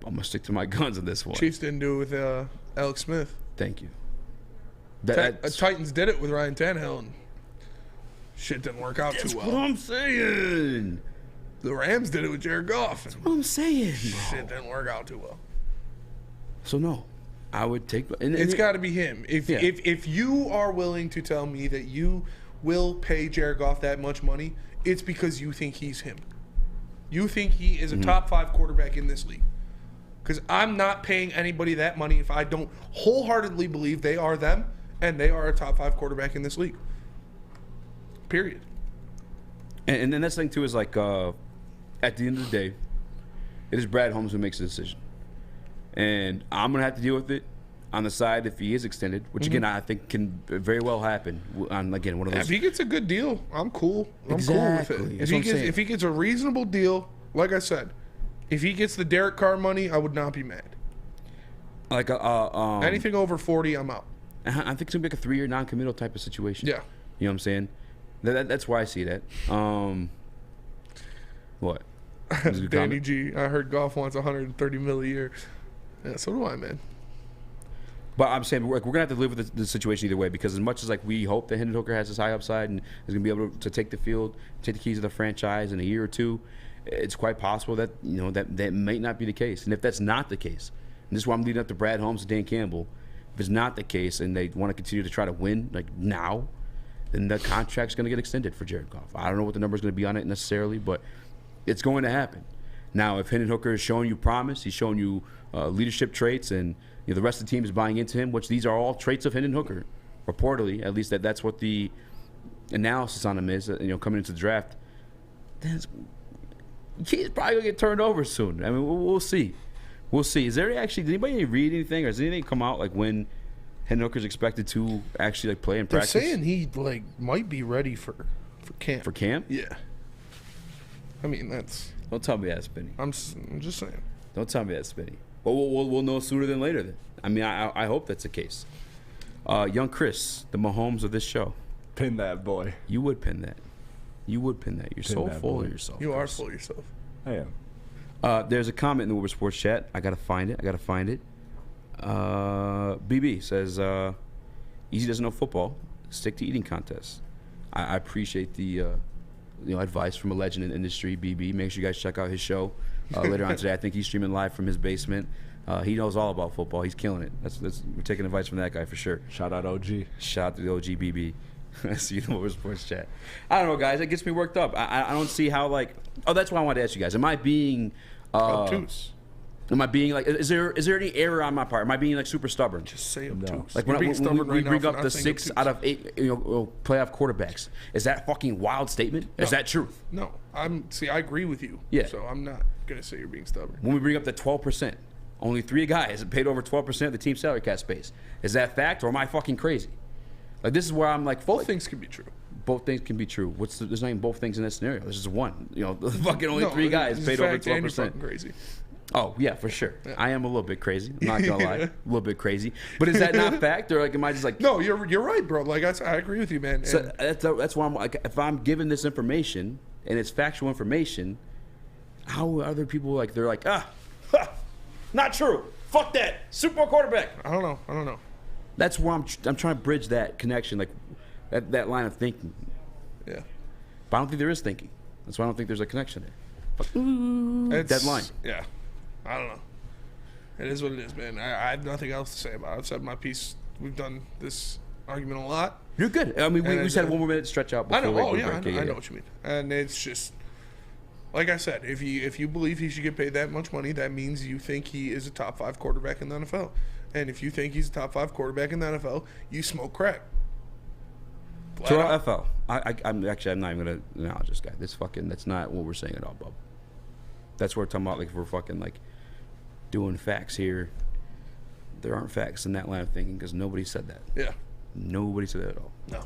I'm gonna stick to my guns on this one. Chiefs didn't do it with Alex Smith. Thank you. Titans did it with Ryan Tannehill, and shit didn't work out too well. That's what I'm saying. The Rams did it with Jared Goff. That's what I'm saying. Shit didn't work out too well. So no, I would take. It's got to be him. If you are willing to tell me that you will pay Jared Goff that much money, it's because you think he's him. You think he is a top 5 quarterback in this league. Because I'm not paying anybody that money if I don't wholeheartedly believe they are them and they are a top 5 quarterback in this league. Period. And then that's the thing too is like at the end of the day, it is Brad Holmes who makes the decision, and I'm gonna have to deal with it on the side if he is extended, which again I think can very well happen. On again one of those. If he gets a good deal, I'm cool. I'm cool with it. That's If he gets a reasonable deal, like I said, if he gets the Derek Carr money, I would not be mad. Like anything over 40, I'm out. I think it's going to be like a 3-year non-committal type of situation. Yeah. You know what I'm saying? That's why I see that. What? Danny G, I heard Goff wants $130 million a year. Yeah, so do I, man. But I'm saying we're gonna have to live with the situation either way, because as much as like we hope that Hendon Hooker has this high upside and is gonna be able to take the field, take the keys of the franchise in a year or two, it's quite possible that that may not be the case. And if that's not the case, and this is why I'm leading up to Brad Holmes and Dan Campbell, if it's not the case and they want to continue to try to win like now, then the contract's gonna get extended for Jared Goff. I don't know what the number's gonna be on it necessarily, but it's going to happen. Now, if Hendon Hooker is showing you promise, he's showing you leadership traits, and the rest of the team is buying into him, which these are all traits of Hendon Hooker, reportedly. At least that's what the analysis on him is. Coming into the draft, then he's probably gonna get turned over soon. I mean, we'll see. We'll see. Is there actually? Did anybody read anything, or does anything come out like when Hendon Hooker's expected to actually like play in practice? They're saying he might be ready for camp. For camp? Yeah. I mean, that's. Don't tell me that's Spinny. I'm just saying. Don't tell me that's Spinny. Well, we'll know sooner than later then. I mean, I hope that's the case. Young Chris, the Mahomes of this show. Pin that boy. You would pin that. You would pin that. You're so full of yourself. You are full of yourself. I am. There's a comment in the Woodward Sports chat. I gotta find it. BB says, Eazy doesn't know football. Stick to eating contests. I appreciate the advice from a legend in the industry, BB. Make sure you guys check out his show later on today. I think he's streaming live from his basement. He knows all about football. He's killing it. We're taking advice from that guy for sure. Shout out OG. Shout out to the OG BB. I see you in the Woodward Sports chat. I don't know, guys. It gets me worked up. I don't see how that's why I wanted to ask you guys. Am I being obtuse? Am I being is there any error on my part? Am I being super stubborn? Just say obtuse. Like when we bring up the 6 out of 8 playoff quarterbacks, is that fucking wild statement? No. Is that truth? No, I agree with you. Yeah. So I'm not gonna say you're being stubborn. When we bring up the 12%, only 3 guys have paid over 12% of the team salary cap space. Is that fact, or am I fucking crazy? Like, this is where I'm like, both things can be true. Both things can be true. There's not even both things in that scenario. There's just one. Fucking only 3 guys paid over 12%. You're fucking crazy. Oh, yeah, for sure. Yeah. I am a little bit crazy. I'm not going to lie. A little bit crazy. But is that not fact? Or am I just like... No, you're right, bro. I agree with you, man. So that's why I'm like, if I'm given this information and it's factual information, how are other people they're like, not true. Fuck that. Super Bowl quarterback. I don't know. That's where I'm trying to bridge that connection, that line of thinking. Yeah. But I don't think there is thinking. That's why I don't think there's a connection there. Dead line. Yeah. I don't know. It is what it is, man. I have nothing else to say about it. I've said my piece. We've done this argument a lot. You're good. I mean, we just had 1 more minute to stretch out. I know. Oh, yeah. I know what you mean. And it's just, like I said, if you believe he should get paid that much money, that means you think he is a top 5 quarterback in the NFL. And if you think he's a top 5 quarterback in the NFL, you smoke crack. To NFL. I'm not even gonna acknowledge this guy. That's not what we're saying at all, Bub. That's what we're talking about. If we're fucking doing facts here, there aren't facts in that line of thinking because nobody said that. Yeah. Nobody said that at all. No.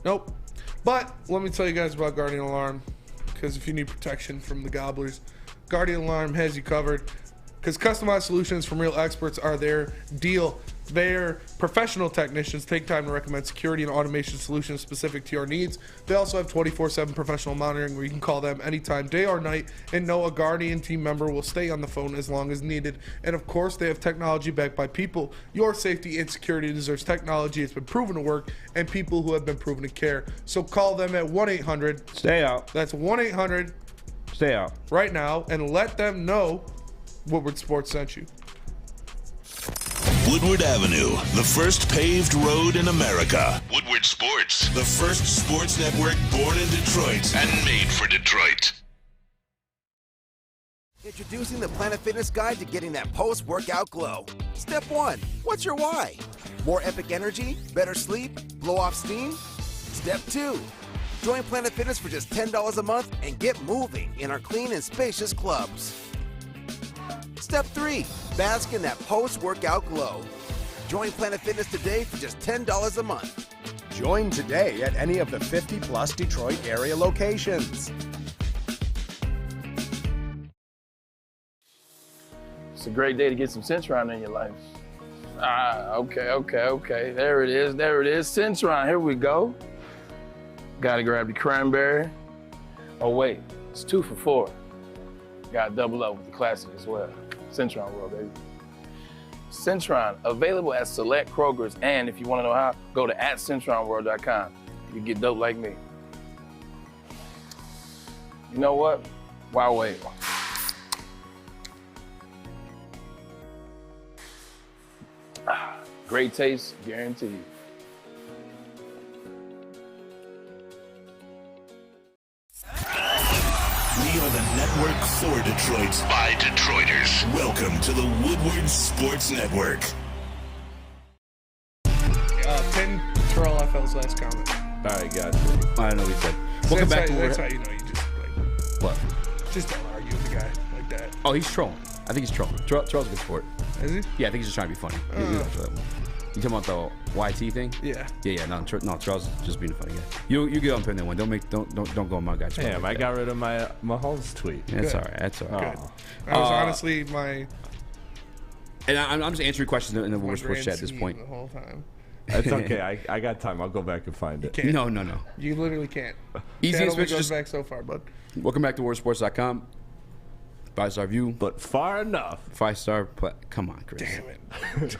Nope. But let me tell you guys about Guardian Alarm, because if you need protection from the gobblers, Guardian Alarm has you covered. Because customized solutions from real experts are their deal. Their professional technicians take time to recommend security and automation solutions specific to your needs. They also have 24/7 professional monitoring where you can call them anytime, day or night, and know a Guardian team member will stay on the phone as long as needed. And of course, they have technology backed by people. Your safety and security deserves technology. It's been proven to work, and people who have been proven to care. So call them at 1-800. Stay out. That's 1-800. Stay out. Right now, and let them know Woodward Sports sent you. Woodward Avenue, the first paved road in America. Woodward Sports, the first sports network born in Detroit and made for Detroit. Introducing the Planet Fitness Guide to getting that post-workout glow. Step 1, what's your why? More epic energy, better sleep, blow off steam? Step 2, join Planet Fitness for just $10 a month and get moving in our clean and spacious clubs. Step 3, bask in that post-workout glow. Join Planet Fitness today for just $10 a month. Join today at any of the 50-plus Detroit area locations. It's a great day to get some sunshine in your life. Okay. There it is. Centron, here we go. Gotta grab the cranberry. Oh, wait, it's 2 for $4. Gotta double up with the classic as well. Centron World, baby. Centron, available at select Krogers, and if you wanna know how, go to @CentronWorld.com. You get dope like me. You know what? Why wait? Great taste, guaranteed. We are the network for Detroit by Detroiters. Welcome to the Woodward Sports Network. Pin Terrell FL's last comment. All right, guys. I don't know what he said. Welcome back to That's how you know you just like. What? Just don't argue with the guy like that. Oh, he's trolling. I think he's trolling. Charles a good sport. Is he? Yeah, I think he's just trying to be funny. You talking about the YT thing? Yeah. Yeah. No, Charles is just being a funny guy. You get on pin that one. Don't go on my guy. Damn, I got rid of my Mahomes tweet. That's all right. That's all right. Good. That was honestly my. And I'm just answering questions in the Woodward Sports chat at this point. The whole time. That's okay. I got time. I'll go back and find it. No. You literally can't. Easy Channel and goes back so far, bud. Welcome back to WoodwardSports.com. 5-star view. But far enough. 5-star play. Come on, Chris. Damn it.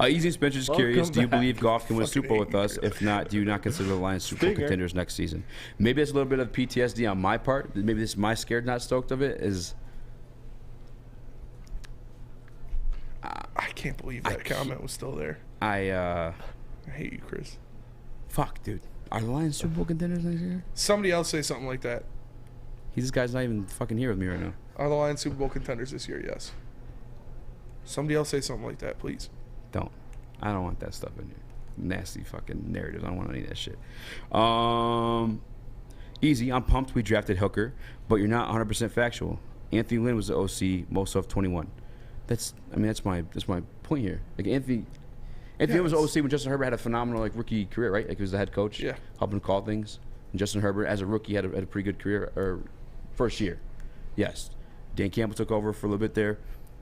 Easy and Spencer is curious. Do you believe golf can win a Super Bowl with us? Chris. If not, do you not consider the Lions Super Bowl contenders next season? Maybe it's a little bit of PTSD on my part. Maybe this is my scared, not stoked of it. I can't believe that comment was still there. I hate you, Chris. Fuck, dude. Are the Lions Super Bowl contenders next year? Somebody else say something like that. This guy's not even fucking here with me right now. Are the Lions Super Bowl contenders this year? Yes. Somebody else say something like that, please. Don't. I don't want that stuff in here. Nasty fucking narratives. I don't want any of that shit. Easy. I'm pumped we drafted Hooker, but you're not 100% factual. Anthony Lynn was the OC most of 21. That's my point here. Like Anthony Lynn was the OC when Justin Herbert had a phenomenal rookie career, right? Like he was the head coach, helping call things. And Justin Herbert, as a rookie, had a pretty good career or first year. Yes. Dan Campbell took over for a little bit there.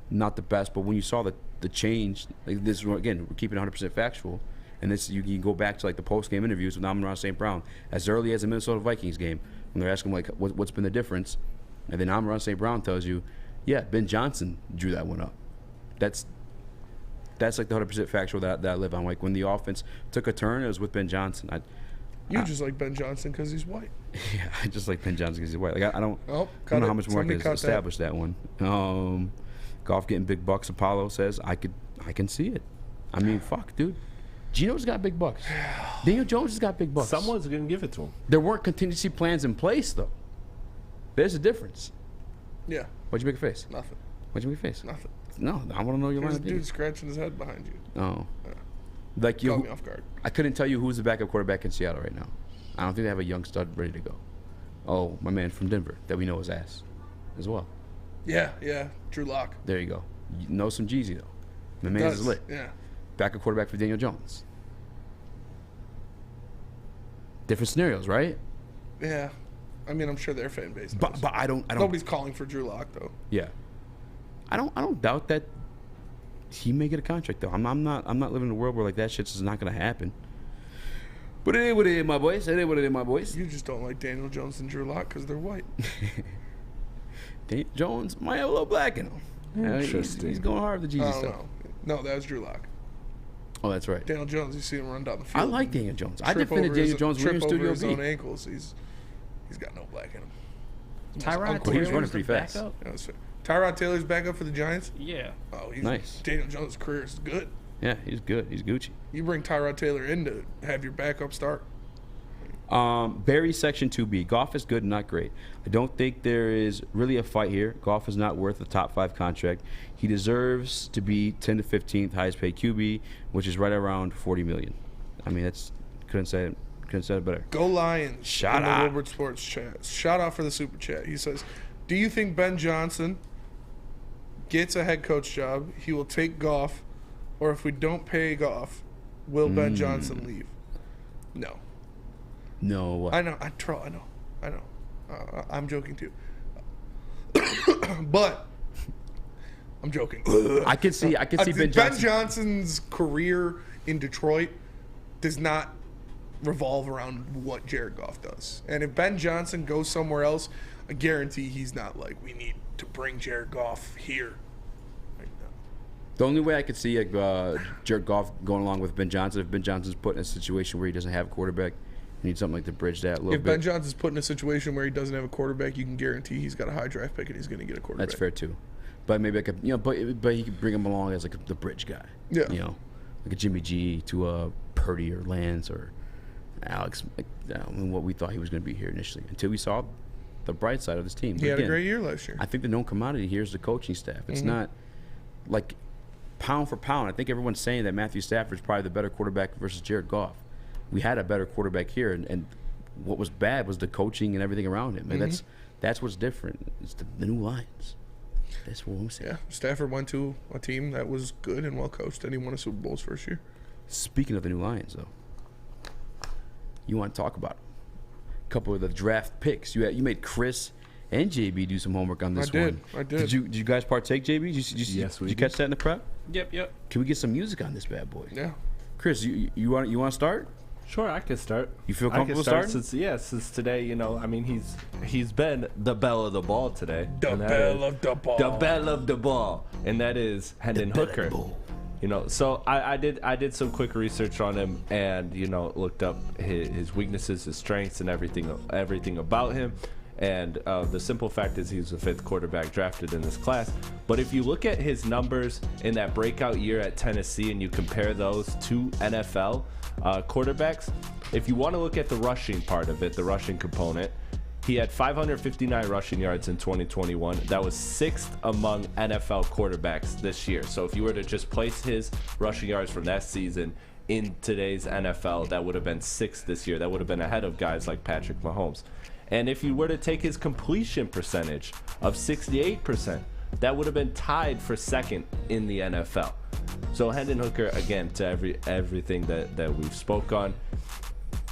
Not the best, but when you saw the change, like this again, we're keeping 100% factual, and this you can go back to the post game interviews with Amon-Ra St. Brown as early as the Minnesota Vikings game when they're asking what's been the difference, and then Amon-Ra St. Brown tells you, yeah, Ben Johnson drew that one up. That's like the 100% factual that I live on. Like when the offense took a turn, it was with Ben Johnson. You just like Ben Johnson because he's white. Yeah, I just like Ben Johnson because he's white. Like I don't know how much more I can establish that one. Golf getting big bucks. Apollo says I can see it. I mean, fuck, dude. Gino's got big bucks. Daniel Jones has got big bucks. Someone's gonna give it to him. There weren't contingency plans in place though. There's a difference. Yeah. Why'd you make a face? Nothing. Why'd you make a face? Nothing. No, I want to know your line There's of a dude scratching his head behind you. Oh. Like you. Caught me off guard. I couldn't tell you who's the backup quarterback in Seattle right now. I don't think they have a young stud ready to go. Oh, my man from Denver that we know is ass as well. Yeah, Drew Lock. There you go. You know some Jeezy though. My man is lit. Yeah. Backup quarterback for Daniel Jones. Different scenarios, right? Yeah. I mean, I'm sure their fan base knows. But I don't. Nobody's calling for Drew Lock though. Yeah. I don't doubt that he may get a contract though. I'm not living in a world where that shit's just not gonna happen. But it ain't what it is, my boys. It ain't what it is, my boys. You just don't like Daniel Jones and Drew Lock because they're white. Daniel Jones might have a little black in him. Interesting. He's going hard with the Jeezy stuff. No, that was Drew Lock. Oh, that's right. Daniel Jones, you see him run down the field. I like Daniel Jones. I defended Daniel Jones when we were in Studio his B. own ankles. He's got no black in him. Tyrod Taylor was running pretty fast. Yeah, that's fair. Tyrod Taylor's back up for the Giants? Yeah. Oh, he's nice. Daniel Jones' career is good. Yeah, he's good. He's Gucci. You bring Tyrod Taylor in to have your backup start. Barry Section 2B. Goff is good, not great. I don't think there is really a fight here. Goff is not worth a top 5 contract. He deserves to be 10 to 15th highest paid QB, which is right around $40 million. I mean, couldn't say it better. Go Lions. Shout in out. the Woodward Sports chat. Shout out for the super chat. He says, do you think Ben Johnson gets a head coach job, he will take Goff, or if we don't pay Goff, will Ben Johnson leave? No. No. What? I know. I know. I'm joking too. But I'm joking. I can see Ben Johnson. Ben Johnson's career in Detroit does not revolve around what Jared Goff does. And if Ben Johnson goes somewhere else, I guarantee he's not like, we need to bring Jared Goff here. The only way I could see Jared Goff going along with Ben Johnson, if Ben Johnson's put in a situation where he doesn't have a quarterback, he needs something like to bridge that a little bit. If Ben Johnson's put in a situation where he doesn't have a quarterback, you can guarantee he's got a high draft pick and he's going to get a quarterback. That's fair too. But maybe I could, but he could bring him along as like the bridge guy. Yeah. Like a Jimmy G to a Purdy or Lance or Alex. What we thought he was going to be here initially, until we saw the bright side of this team. He had a great year last year. I think the known commodity here is the coaching staff. It's not like pound for pound. I think everyone's saying that Matthew Stafford's probably the better quarterback versus Jared Goff. We had a better quarterback here, and what was bad was the coaching and everything around him. And that's what's different. It's the new lines. That's what I'm saying. Yeah, Stafford went to a team that was good and well coached, and he won a Super Bowl his first year. Speaking of the new Lions, though, you want to talk about a couple of the draft picks. You made Chris and JB do some homework on this one. I did. Did you guys partake, JB? Did you catch that in the prep? Yep. Can we get some music on this bad boy? Yeah. Chris, you want to start? Sure, I can start. You feel comfortable starting? Since today, he's been the belle of the ball today. The belle of the ball. The belle of the ball, and that is Hendon Hooker. So I did some quick research on him, and looked up his weaknesses, his strengths, and everything about him. And the simple fact is he's the 5th quarterback drafted in this class. But if you look at his numbers in that breakout year at Tennessee and you compare those to NFL quarterbacks, if you want to look at the rushing part of it, the rushing component, he had 559 rushing yards in 2021. That was 6th among NFL quarterbacks this year. So if you were to just place his rushing yards from that season in today's NFL, that would have been 6th this year. That would have been ahead of guys like Patrick Mahomes. And if you were to take his completion percentage of 68%, that would have been tied for 2nd in the NFL. So Hendon Hooker, again, to everything that we've spoke on,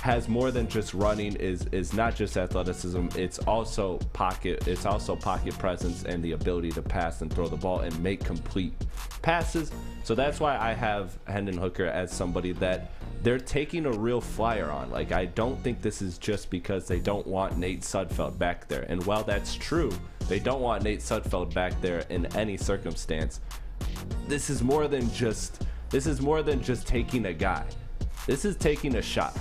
has more than just running, is not just athleticism, it's also pocket presence and the ability to pass and throw the ball and make complete passes. So that's why I have Hendon Hooker as somebody that they're taking a real flyer on. Like, I don't think this is just because they don't want Nate Sudfeld back there. And while that's true, they don't want Nate Sudfeld back there in any circumstance. This is more than just taking a guy. This is taking a shot.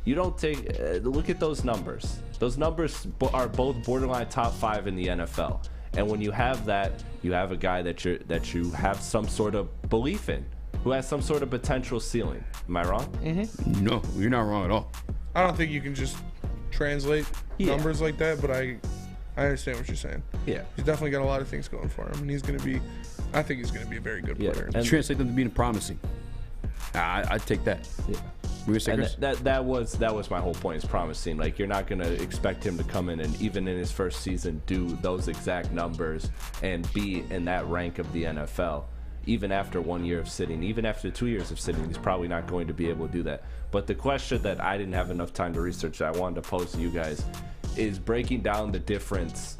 You don't take look at those numbers. Those numbers are both borderline top 5 in the NFL. And when you have that, you have a guy that you have some sort of belief in, who has some sort of potential ceiling. Am I wrong? Mm-hmm. No, you're not wrong at all. I don't think you can just translate numbers like that, but I understand what you're saying. Yeah. He's definitely got a lot of things going for him, and I think he's going to be a very good player. And translate them to being promising. I'd take that. Yeah. And that was my whole point, is promising. Like, you're not going to expect him to come in and even in his first season do those exact numbers and be in that rank of the NFL. Even after 1 year of sitting, even after 2 years of sitting, he's probably not going to be able to do that. But the question that I didn't have enough time to research that I wanted to pose to you guys is breaking down the difference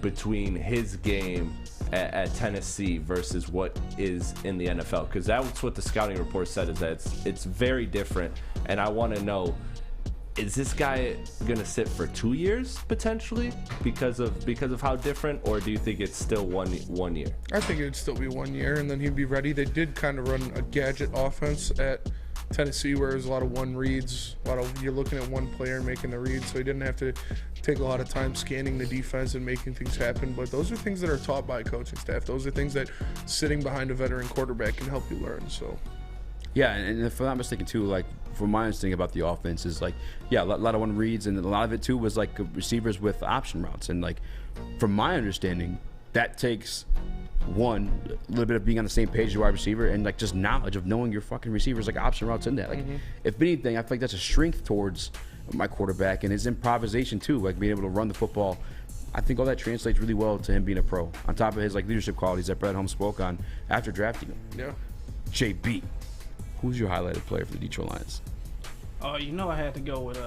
between his game at Tennessee versus what is in the NFL, because that's what the scouting report said, is that it's very different. And I want to know, is this guy gonna sit for 2 years potentially because of how different, or do you think it's still one year? I think it'd still be 1 year, and then he'd be ready. They did kind of run a gadget offense at Tennessee, where there's a lot of one reads, you're looking at one player and making the reads, so he didn't have to take a lot of time scanning the defense and making things happen. But those are things that are taught by coaching staff. Those are things that sitting behind a veteran quarterback can help you learn. So yeah, and if I'm not mistaken too, like, from my understanding about the offense is, like, yeah, a lot of one reads, and a lot of it too was like receivers with option routes. And, like, from my understanding, that takes a little bit of being on the same page as your wide receiver, and, like, just knowledge of knowing your fucking receivers, like option routes in that. Like, if anything, I feel like that's a strength towards my quarterback, and his improvisation too, like being able to run the football. I think all that translates really well to him being a pro, on top of his, like, leadership qualities that Brad Holmes spoke on after drafting him. Yeah. JB, who's your highlighted player for the Detroit Lions? Oh, I had to go with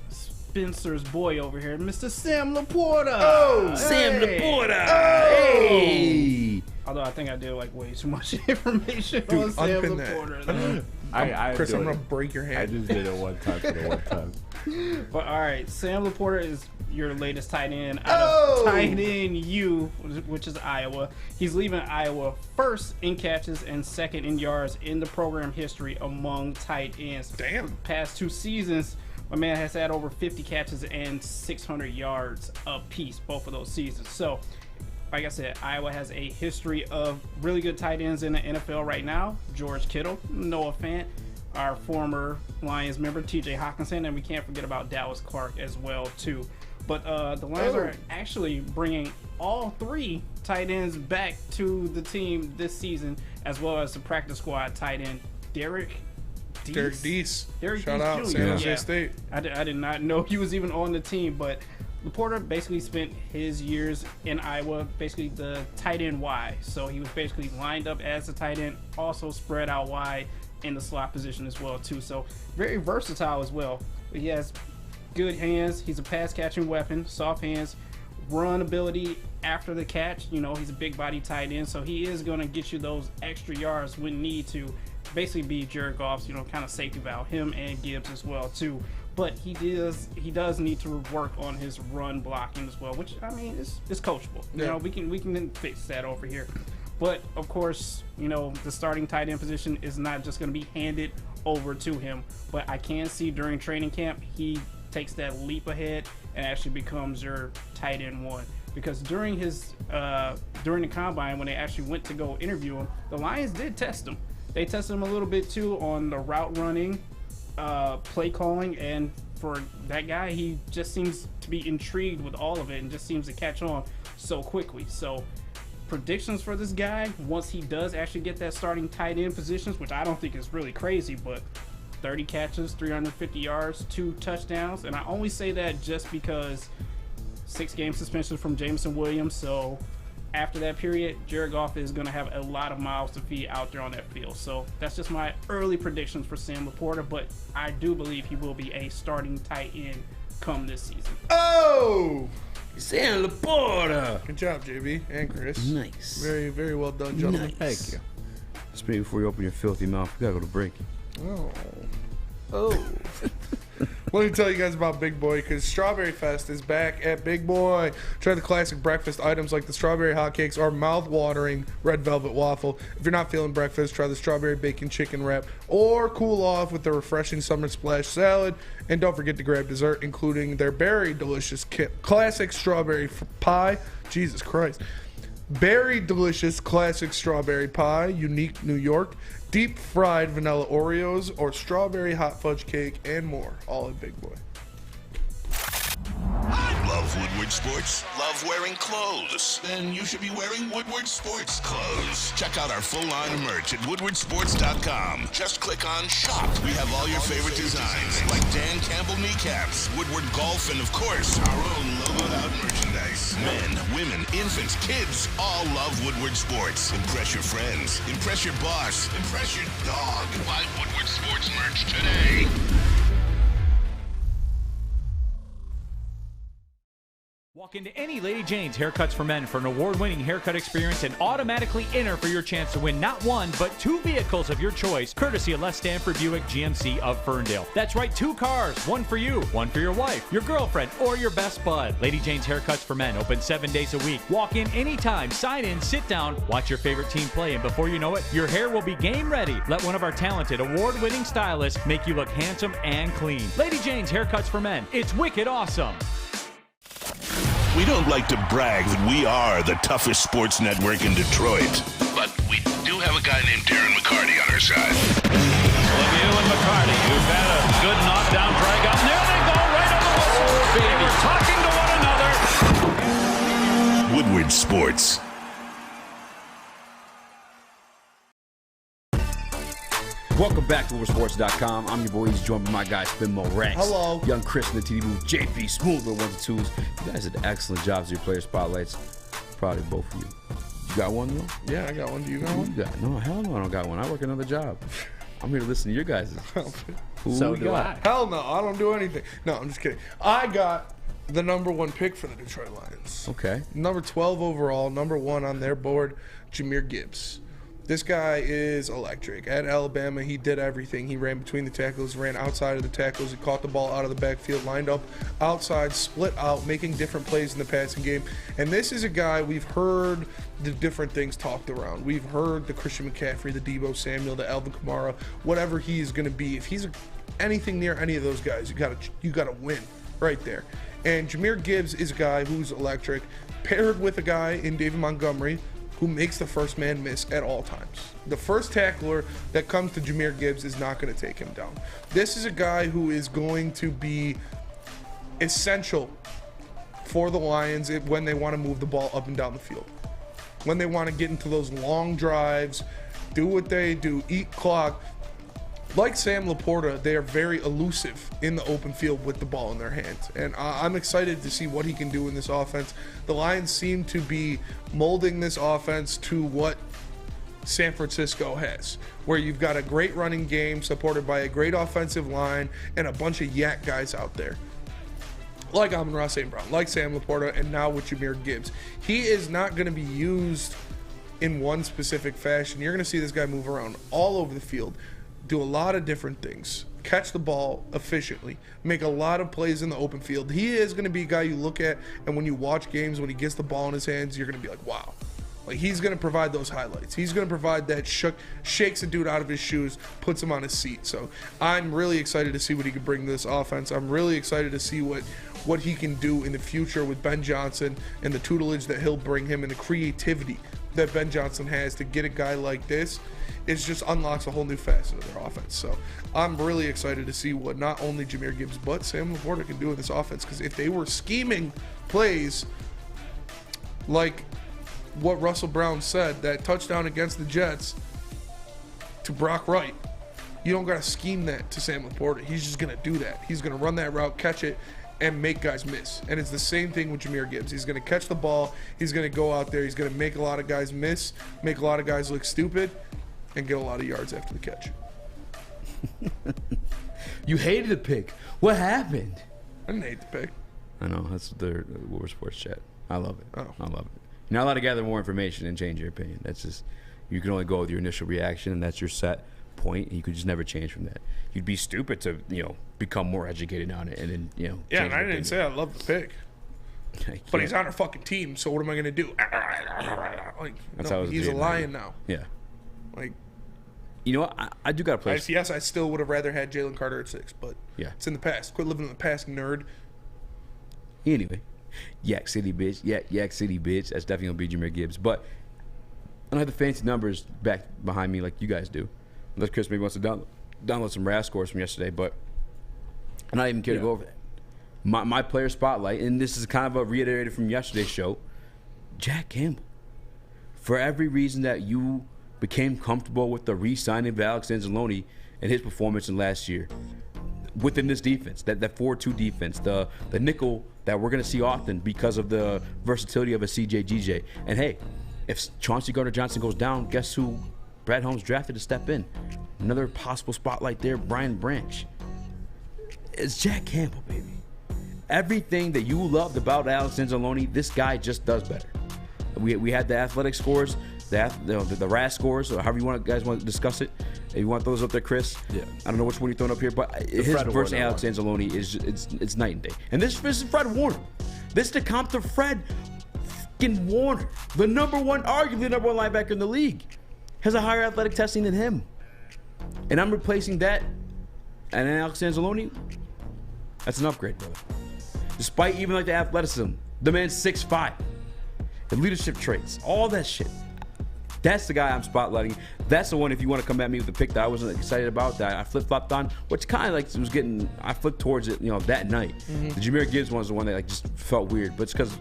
Spencer's boy over here, Mr. Sam Laporta. Oh, hey. Sam Laporta. Hey. Although I think I did like way too much information Dude, on Sam unpin Laporta. that. Chris, I'm going to break your hand. I just did it one time for the one time. But all right, Sam Laporta is your latest tight end out of tight end U, which is Iowa. He's leaving Iowa first in catches and second in yards in the program history among tight ends. Damn. The past 2 seasons, my man has had over 50 catches and 600 yards apiece, both of those seasons. So, like I said, Iowa has a history of really good tight ends in the NFL right now. George Kittle, Noah Fant, our former Lions member, TJ Hawkinson, and we can't forget about Dallas Clark as well, too. But the Lions are actually bringing all 3 tight ends back to the team this season, as well as the practice squad tight end, Derek Deese. Shout out, San Jose State. I did not know he was even on the team, but Laporta basically spent his years in Iowa, basically the tight end Y. So he was basically lined up as a tight end, also spread out wide in the slot position as well, too. So very versatile as well. But he has good hands. He's a pass catching weapon, soft hands, run ability after the catch. You know, he's a big body tight end, so he is going to get you those extra yards when need to. Basically be Jared Goff's, kind of safety valve, him and Gibbs as well too. But he does need to work on his run blocking as well, which I mean is coachable. Yeah. We can fix that over here. But of course, the starting tight end position is not just going to be handed over to him. But I can see during training camp he takes that leap ahead and actually becomes your tight end 1. Because during the combine, when they actually went to go interview him, the Lions did test him. They tested him a little bit too on the route running, play calling, and for that guy, he just seems to be intrigued with all of it and just seems to catch on so quickly. So predictions for this guy, once he does actually get that starting tight end positions, which I don't think is really crazy, but 30 catches, 350 yards, 2 touchdowns. And I only say that just because 6-game suspension from Jameson Williams. So after that period, Jared Goff is going to have a lot of miles to feed out there on that field. So that's just my early predictions for Sam Laporta, but I do believe he will be a starting tight end come this season. Oh! Sam Laporta! Good job, JB and Chris. Nice. Very, very well done, gentlemen. Nice. Thank you. Just maybe before you open your filthy mouth, we gotta go to break. Oh. Let me tell you guys about Big Boy, because Strawberry Fest is back at Big Boy. Try the classic breakfast items like the strawberry hotcakes or mouth-watering red velvet waffle. If you're not feeling breakfast, try the strawberry bacon chicken wrap, or cool off with the refreshing summer splash salad. And don't forget to grab dessert, including their berry delicious classic strawberry pie. Jesus Christ. Berry delicious classic strawberry pie, unique New York, deep fried vanilla Oreos, or strawberry hot fudge cake, and more. All at Big Boy. Love Woodward Sports? Love wearing clothes? Then you should be wearing Woodward Sports clothes. Check out our full line of merch at woodwardsports.com. Just click on shop. We have all your favorite designs, like Dan Campbell kneecaps, Woodward golf, and of course, our own logoed out merchandise. Men, women, infants, kids, all love Woodward Sports. Impress your friends. Impress your boss. Impress your dog. Buy Woodward Sports merch today. Walk into any Lady Jane's Haircuts for Men for an award-winning haircut experience and automatically enter for your chance to win not 1, but 2 vehicles of your choice, courtesy of Les Stanford Buick GMC of Ferndale. That's right, 2 cars, 1 for you, 1 for your wife, your girlfriend, or your best bud. Lady Jane's Haircuts for Men, open 7 days a week. Walk in anytime, sign in, sit down, watch your favorite team play, and before you know it, your hair will be game ready. Let one of our talented, award-winning stylists make you look handsome and clean. Lady Jane's Haircuts for Men. It's wicked awesome. We don't like to brag that we are the toughest sports network in Detroit, but we do have a guy named Darren McCarty on our side. Lemieux and McCarty, who've had a good knockdown drag out. And there they go, right on the whistle. They were talking to one another. Woodward Sports. Welcome back to WoodwardSports.com. I'm your boy. He's joined by my guy, Spinmo Rex. Hello. Young Chris in the TD booth. JP Smooth with 1s and 2s. You guys did excellent jobs with your player spotlights. Proud of both of you. You got one, though? Yeah, I got one. Do you got one? No, hell no, I don't got one. I work another job. I'm here to listen to your guys'. So do I. Hell no, I don't do anything. No, I'm just kidding. I got the number 1 pick for the Detroit Lions. Okay. Number 12 overall, number 1 on their board, Jahmyr Gibbs. This guy is electric. At Alabama, he did everything. He ran between the tackles, ran outside of the tackles. He caught the ball out of the backfield, lined up outside, split out, making different plays in the passing game. And this is a guy we've heard the different things talked around. We've heard the Christian McCaffrey, the Deebo Samuel, the Alvin Kamara, whatever he is going to be. If he's anything near any of those guys, you got to win right there. And Jahmyr Gibbs is a guy who's electric, paired with a guy in David Montgomery who makes the first man miss at all times. The first tackler that comes to Jahmyr Gibbs is not going to take him down. This is a guy who is going to be essential for the Lions when they want to move the ball up and down the field. When they want to get into those long drives, do what they do, eat clock. Like Sam Laporta, they are very elusive in the open field with the ball in their hands. And I'm excited to see what he can do in this offense. The Lions seem to be molding this offense to what San Francisco has, where you've got a great running game supported by a great offensive line and a bunch of yak guys out there. Like Amon-Ra St. Brown, like Sam Laporta, and now with Jahmyr Gibbs. He is not going to be used in one specific fashion. You're going to see this guy move around all over the field, do a lot of different things, catch the ball efficiently, make a lot of plays in the open field. He is going to be a guy you look at, and when you watch games, when he gets the ball in his hands, you're going to be like, wow. Like, he's going to provide those highlights. He's going to provide that shakes a dude out of his shoes, puts him on his seat. So I'm really excited to see what he can bring to this offense. I'm really excited to see what he can do in the future with Ben Johnson and the tutelage that he'll bring him and the creativity that Ben Johnson has to get a guy like this. It just unlocks a whole new facet of their offense. So I'm really excited to see what not only Jahmyr Gibbs but Sam Laporta can do in this offense. Because if they were scheming plays like what Russell Brown said, that touchdown against the Jets to Brock Wright, you don't got to scheme that to Sam Laporta. He's just going to do that. He's going to run that route, catch it, and make guys miss. And it's the same thing with Jahmyr Gibbs. He's going to catch the ball. He's going to go out there. He's going to make a lot of guys miss, make a lot of guys look stupid, and get a lot of yards after the catch. You hated the pick. What happened? I didn't hate the pick. I know. That's the Woodward Sports Chat. I love it. Oh. I love it. You're not allowed to gather more information and change your opinion. That's just, you can only go with your initial reaction, and that's your set point. And you could just never change from that. You'd be stupid to, become more educated on it and then, Yeah, and I didn't say I love the pick. But he's on our fucking team, so what am I going to do? Like, That's no, how he's a lion now. Yeah. Like, you know what? I do got to play. Yes, I still would have rather had Jalen Carter at 6, but yeah, it's in the past. Quit living in the past, nerd. Anyway, Yak City, bitch. Yak City, bitch. That's definitely going to be Jahmyr Gibbs. But I don't have the fancy numbers back behind me like you guys do. Unless Chris maybe wants to download some RAS scores from yesterday, but I'm not even care to go over that. My player spotlight, and this is kind of a reiterated from yesterday's show, Jack Campbell. For every reason that you became comfortable with the re-signing of Alex Anzalone and his performance in last year within this defense, that 4-2 defense, the nickel that we're going to see often because of the versatility of a CJ/GJ. And hey, if Chauncey Gardner-Johnson goes down, guess who Brad Holmes drafted to step in? Another possible spotlight there, Brian Branch. It's Jack Campbell, baby. Everything that you loved about Alex Anzalone, this guy just does better. We had the athletic scores, the RAS scores, or however you guys want to discuss it. If you want those up there, Chris. Yeah. I don't know which one you're throwing up here, but his versus Alex Anzalone it's night and day. And this is Fred Warner. This is the comp to Fred fucking Warner, arguably the number one linebacker in the league, has a higher athletic testing than him. And I'm replacing that and Alex Anzalone. That's an upgrade, brother. Despite even like the athleticism, the man's 6'5", the leadership traits, all that shit. That's the guy I'm spotlighting. That's the one, if you want to come at me with the pick that I wasn't excited about, that I flip-flopped on, which kind of like was getting, I flipped towards it, that night. Mm-hmm. The Jahmyr Gibbs one was the one that just felt weird, but it's because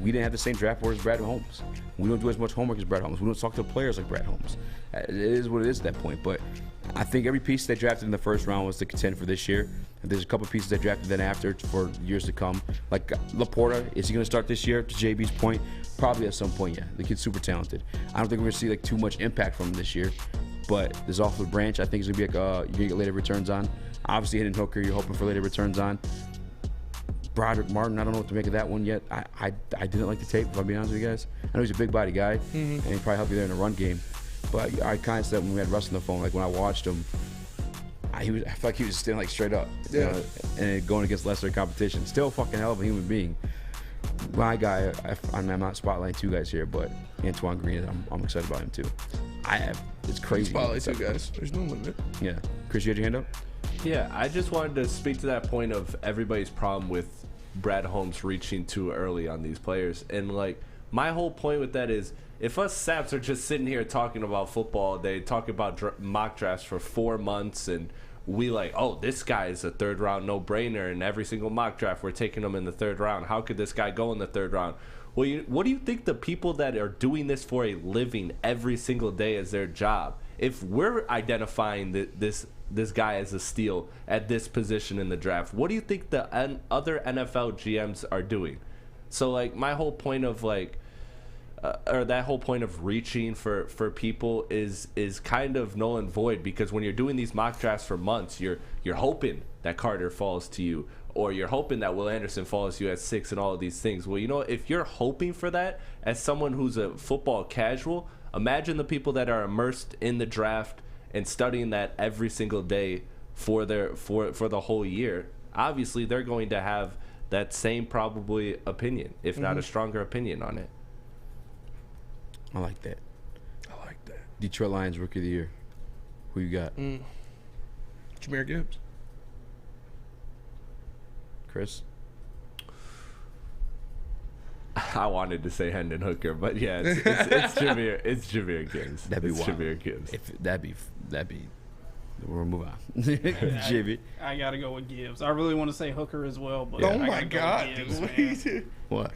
we didn't have the same draft board as Brad Holmes. We don't do as much homework as Brad Holmes. We don't talk to players like Brad Holmes. It is what it is at that point, but I think every piece they drafted in the first round was to contend for this year. And there's a couple pieces they drafted then after for years to come. Like Laporta, is he going to start this year? To JB's point, probably at some point, yeah. The kid's super talented. I don't think we're going to see too much impact from him this year. But there's also Branch. I think he's going to be you're going to get later returns on. Obviously, Hidden Hooker, you're hoping for later returns on. Broderick Martin, I don't know what to make of that one yet. I didn't like the tape, if I'll be honest with you guys. I know he's a big body guy, and he probably helped you there in the run game. But I kind of said when we had Russ on the phone, like when I watched him, I felt like he was standing like straight up, you know, and going against lesser competition. Still a fucking hell of a human being. My guy, I'm not spotlighting two guys here, but Antoine Green, I'm excited about him too. It's crazy. Spotlight two guys. There's no limit. Yeah. Chris, you had your hand up? Yeah, I just wanted to speak to that point of everybody's problem with Brad Holmes reaching too early on these players. And, like, my whole point with that is if us saps are just sitting here talking about football, they talk about mock drafts for 4 months, and we like, oh, this guy is a third-round no-brainer, and every single mock draft we're taking him in the third round. How could this guy go in the third round? Well, what do you think the people that are doing this for a living every single day as their job, if we're identifying this guy as a steal at this position in the draft, what do you think the other NFL GMs are doing? So, like, my whole point of, like, or that whole point of reaching for people is kind of null and void, because when you're doing these mock drafts for months, you're hoping that Carter falls to you, or you're hoping that Will Anderson falls to you at 6 and all of these things. Well, you know, if you're hoping for that as someone who's a football casual, imagine the people that are immersed in the draft and studying that every single day for the whole year. Obviously, they're going to have that same probably opinion, if not a stronger opinion on it. I like that. Detroit Lions Rookie of the Year. Who you got? Jahmyr Gibbs. Chris? I wanted to say Hendon Hooker, but yeah, it's Jahmyr Gibbs. That'd be wild. Jahmyr Gibbs. That'd be. We'll move on. JB. I gotta go with Gibbs. I really want to say Hooker as well, but oh my God, Gibbs, what?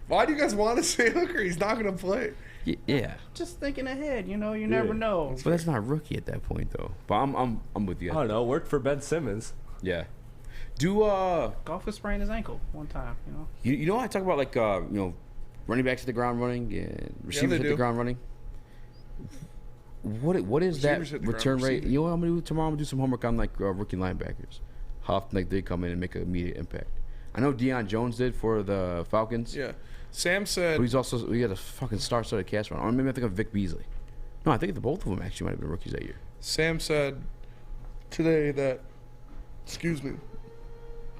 Why do you guys want to say Hooker? He's not gonna play. Yeah. Just thinking ahead, you know, you never know. But that's not rookie at that point, though. But I'm with you. I don't know. Worked for Ben Simmons. Yeah. Do Golfer sprained his ankle one time, you know. You know, I talk about like running backs at the ground running and receivers at the ground running. What is that return rate? You know what I'm gonna do tomorrow? I'm gonna do some homework on like rookie linebackers. How often like they come in and make an immediate impact. I know Deion Jones did for the Falcons. Yeah. Sam said. But he had a fucking star-studded cast run. Or maybe I think of Vic Beasley. No, I think both of them actually might have been rookies that year. Sam said today that. Excuse me.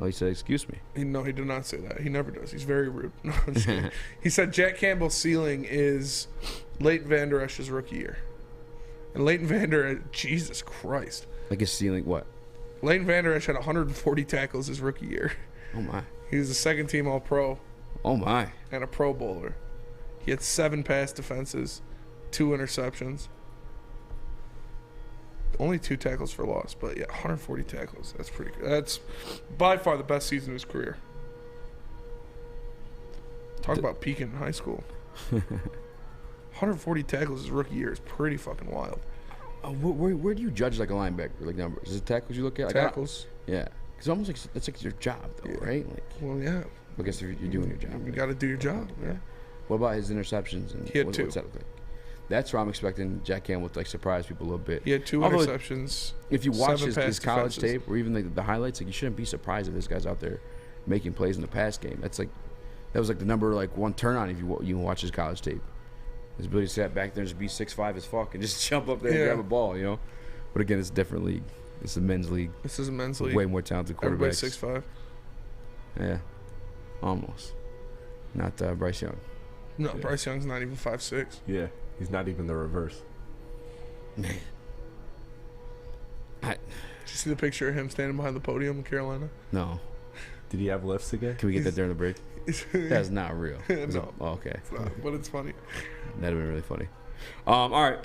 Oh, he said, excuse me. No, he did not say that. He never does. He's very rude. No, I'm just kidding. He said Jack Campbell's ceiling is Leighton Vander Esch's rookie year. And Leighton Vander Esch, Jesus Christ. Like his ceiling, what? Leighton Vander Esch had 140 tackles his rookie year. Oh, my. He was a second-team All-Pro. Oh, my. And a Pro Bowler. He had 7 pass defenses, 2 interceptions. Only 2 tackles for loss, but yeah, 140 tackles. That's pretty good. That's by far the best season of his career. Talk about peaking in high school. 140 tackles his rookie year is pretty fucking wild. Where do you judge like a linebacker? Like numbers? Is it tackles you look at? Tackles. Yeah. Because almost like that's like your job, though, right? Like. Well, yeah. I guess if you're doing your job. You got to do your job. Yeah. What about his interceptions? And he had 2. What's that look like? That's where I'm expecting Jack Campbell to like surprise people a little bit. He had 2 interceptions. If you watch his college tape or even like the highlights, like you shouldn't be surprised if this guy's out there making plays in the pass game. That was like the number like 1 turn on if you watch his college tape. His ability to sit back there and just be 6'5" as fuck and just jump up there and grab a ball, you know. But again, it's a different league. It's a men's league. This is a men's league. Way more talented quarterbacks. Everybody's 6'5". Yeah, almost. Not Bryce Young. No, yeah. Bryce Young's not even 5'6". Yeah, he's not even the reverse. Man. Did you see the picture of him standing behind the podium in Carolina? No. Did he have lifts again? Can we get that during the break? That's not real. No. Oh, okay. It's not, but it's funny. That'd have been really funny. All right.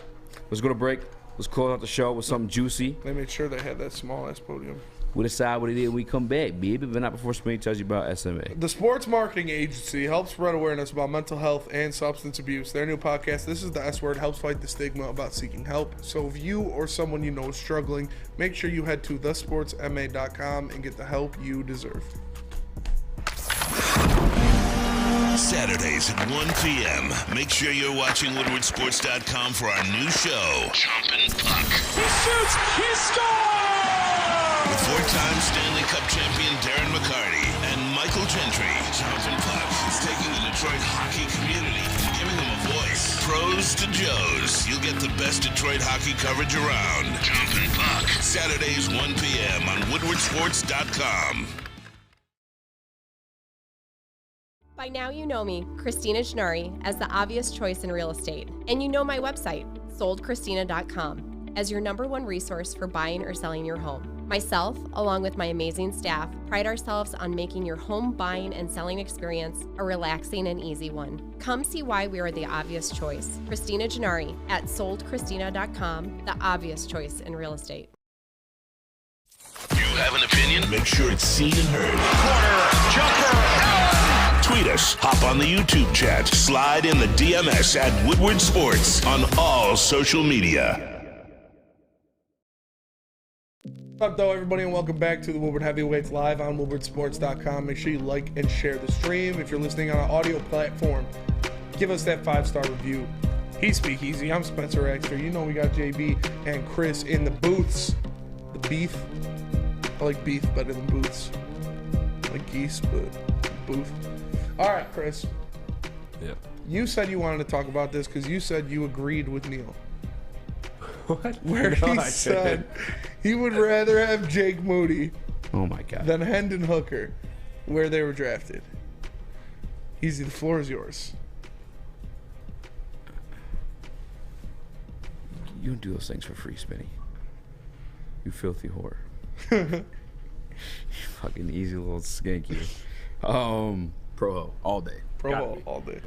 Let's go to break. Let's close out the show with something juicy. They made sure they had that small-ass podium. We'll decide what it is when we come back, baby. But not before Spring tells you about SMA. The Sports Marketing Agency helps spread awareness about mental health and substance abuse. Their new podcast, This is the S Word, helps fight the stigma about seeking help. So if you or someone you know is struggling, make sure you head to thesportsma.com and get the help you deserve. Saturdays at 1 p.m. Make sure you're watching WoodwardSports.com for our new show, Chompin' Puck. He shoots! He scores! With 4-time Stanley Cup champion Darren McCarty and Michael Gentry. Jonathan Puck is taking the Detroit hockey community and giving them a voice. Pros to Joes. You'll get the best Detroit hockey coverage around. Jonathan Puck. Saturdays, 1 p.m. on WoodwardSports.com. By now you know me, Christina Gennari, as the obvious choice in real estate. And you know my website, soldchristina.com, as your #1 resource for buying or selling your home. Myself, along with my amazing staff, pride ourselves on making your home buying and selling experience a relaxing and easy one. Come see why we are the obvious choice. Christina Gennari at soldchristina.com, the obvious choice in real estate. You have an opinion? Make sure it's seen and heard. Corner, jumper, tweet us, hop on the YouTube chat, slide in the DMS at Woodward Sports on all social media. What's up, though, everybody, and welcome back to the Woodward Heavyweights live on WoodwardSports.com. Make sure you like and share the stream. If you're listening on an audio platform, give us that 5-star review. He's Speakeasy. I'm Spencer Exter. You know we got JB and Chris in the booths. The beef. I like beef better than booths. I like geese, but booth. All right, Chris. Yeah. You said you wanted to talk about this because you said you agreed with Neil. What? Where No, he I said didn't. he would rather have Jake Moody Oh my God. than Hendon Hooker where they were drafted. Easy, the floor is yours. You don't do those things for free, Spinny. You filthy whore. You fucking easy little skanky. Pro all day. Pro all day.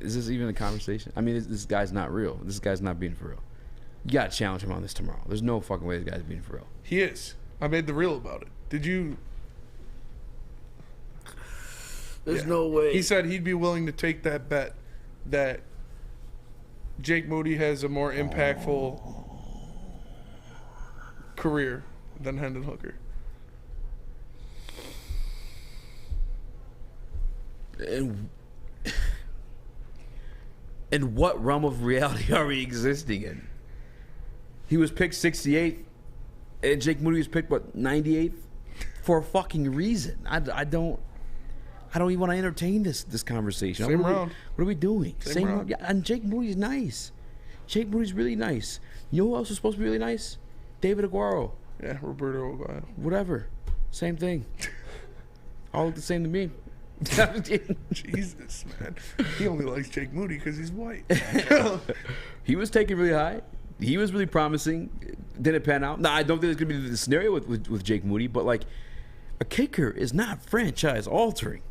Is this even a conversation? I mean, this guy's not real. This guy's not being for real. You gotta challenge him on this tomorrow. There's no fucking way this guy's being for real. He is. I made the reel about it. Did you? There's no way. He said he'd be willing to take that bet that Jake Moody has a more impactful career than Hendon Hooker. And what realm of reality are we existing in? He was picked 68th, and Jake Moody was picked, what, 98th? For a fucking reason. I don't even want to entertain this conversation. Same what round. What are we doing? Same round. Yeah, and Jake Moody's nice. Jake Moody's really nice. You know who else is supposed to be really nice? David Aguero. Yeah, Roberto Aguero. Whatever. Same thing. All look the same to me. Jesus, man. He only likes Jake Moody because he's white. He was taken really high. He was really promising. Didn't pan out. Now, I don't think it's going to be the scenario with Jake Moody, but, like, a kicker is not franchise-altering.